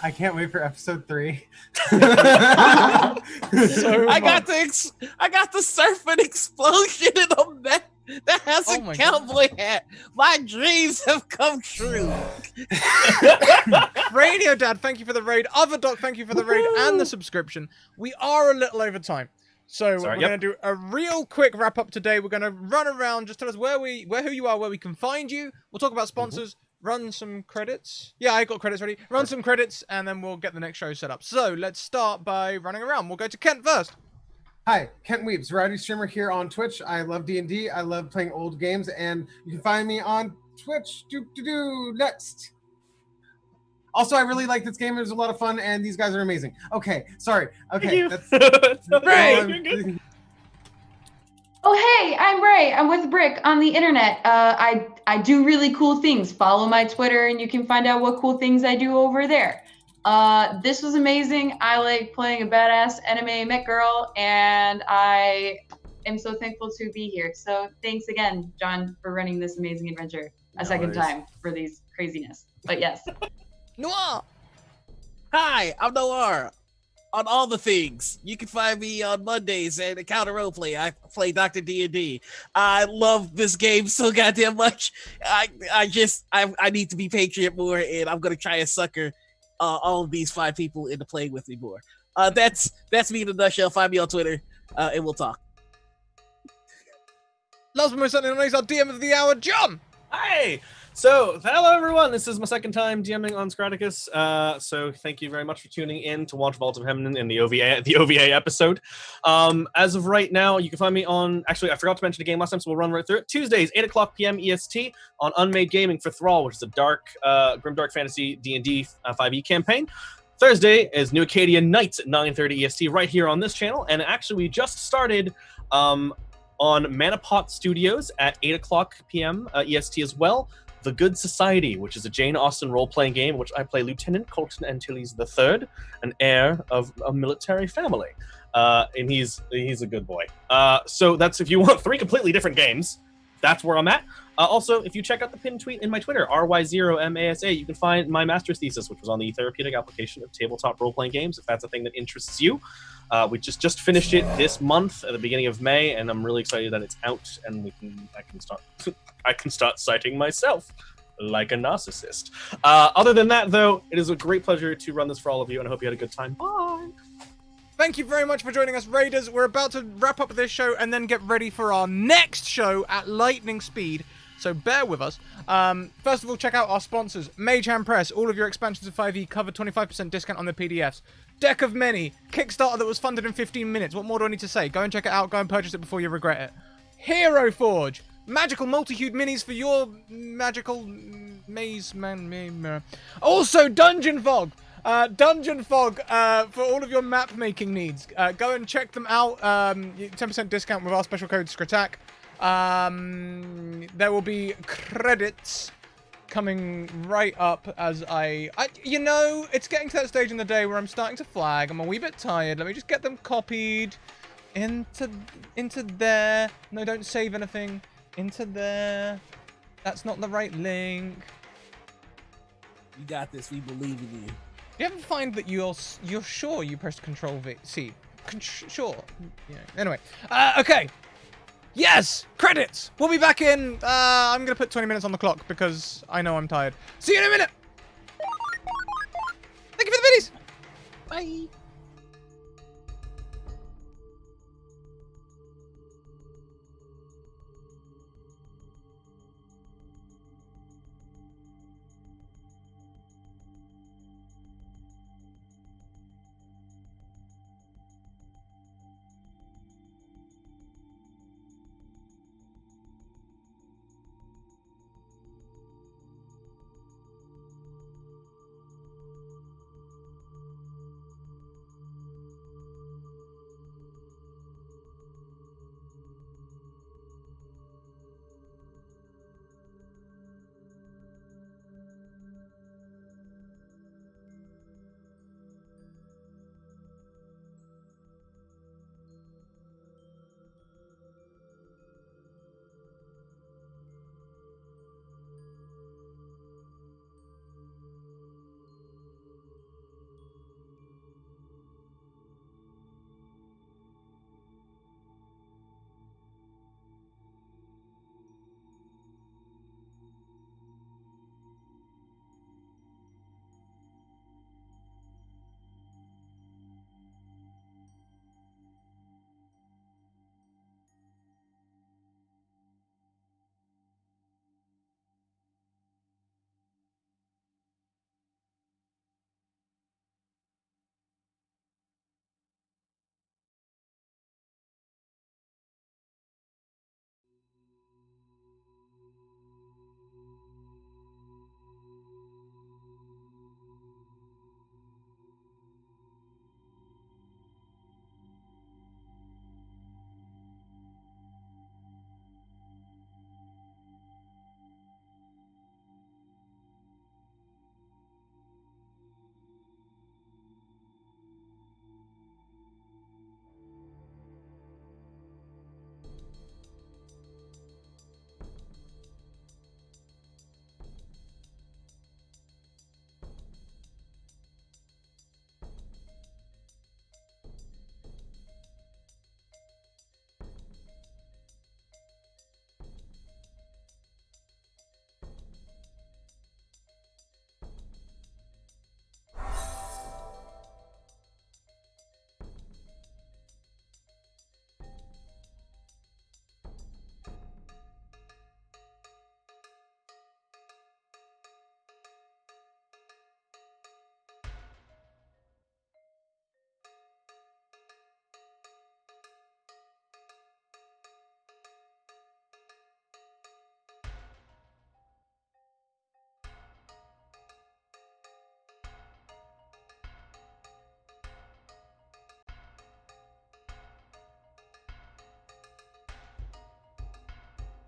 I can't wait for episode 3. I got the surfing explosion in a mech that has a cowboy hat. My dreams have come true. Radio Dad, thank you for the raid. Other Doc, thank you for the raid and the subscription. We are a little over time. So we're going to do a real quick wrap up today. We're going to run around, just tell us who you are, where we can find you. We'll talk about sponsors, run some credits. Yeah, I got credits ready. Run some credits, and then we'll get the next show set up. So let's start by running around. We'll go to Kent first. Hi, Kent Weeps, variety streamer here on Twitch. I love D&D. I love playing old games, and you can find me on Twitch. Next. Also, I really like this game. It was a lot of fun, and these guys are amazing. Okay, sorry. Okay, that's Ray. Oh, hey, I'm Ray. I'm with Brick on the internet. I do really cool things. Follow my Twitter, and you can find out what cool things I do over there. This was amazing. I like playing a badass anime mech girl, and I am so thankful to be here. So thanks again, John, for running this amazing adventure a second time for these craziness. But yes. Noir! Hi, I'm Noir. On all the things, you can find me on Mondays and Encounter Roleplay. I play Dr. D&D. I love this game so goddamn much. I need to be Patriot more, and I'm gonna try and sucker all of these 5 people into playing with me more. That's me in a nutshell. Find me on Twitter, and we'll talk. Last but most certainly not least, our DM of the hour, John! Hi! So, hello everyone, this is my second time DMing on Scratticus, so thank you very much for tuning in to watch Vault of Remnant in the OVA episode. As of right now, you can find me on, actually I forgot to mention the game last time, so we'll run right through it. Tuesdays, 8 o'clock p.m. EST on Unmade Gaming for Thrall, which is a grimdark fantasy D&D 5e campaign. Thursday is New Acadian Nights at 9:30 EST right here on this channel, and actually we just started on Manapot Studios at 8 o'clock p.m. EST as well. The Good Society, which is a Jane Austen role-playing game in which I play Lieutenant Colton Antilles III, an heir of a military family. And he's a good boy. So that's, if you want 3 completely different games, that's where I'm at. Also, if you check out the pinned tweet in my Twitter, RY0MASA, you can find my master's thesis, which was on the therapeutic application of tabletop role-playing games, if that's a thing that interests you. We just finished it this month at the beginning of May, and I'm really excited that it's out, and I can start citing myself like a narcissist. Other than that, though, it is a great pleasure to run this for all of you, and I hope you had a good time. Bye! Thank you very much for joining us, Raiders. We're about to wrap up this show and then get ready for our next show at lightning speed, so bear with us. First of all, check out our sponsors. Mage Hand Press, all of your expansions of 5e covered, 25% discount on the PDFs. Deck of Many, Kickstarter that was funded in 15 minutes. What more do I need to say? Go and check it out. Go and purchase it before you regret it. Hero Forge, magical multi-hued minis for your magical maze man. Also, Dungeon Fog. Dungeon Fog for all of your map making needs. Go and check them out. 10% discount with our special code Scrattic. There will be credits coming right up as you know, it's getting to that stage in the day where I'm starting to flag. I'm a wee bit tired. Let me just get them copied into there. No, don't save anything. Into there. That's not the right link. You got this. We believe in you. You ever find that you're sure you pressed Control C? Sure. Yeah. Anyway. Okay. Yes! Credits! We'll be back in, I'm gonna put 20 minutes on the clock because I know I'm tired. See you in a minute! Thank you for the biddies! Bye!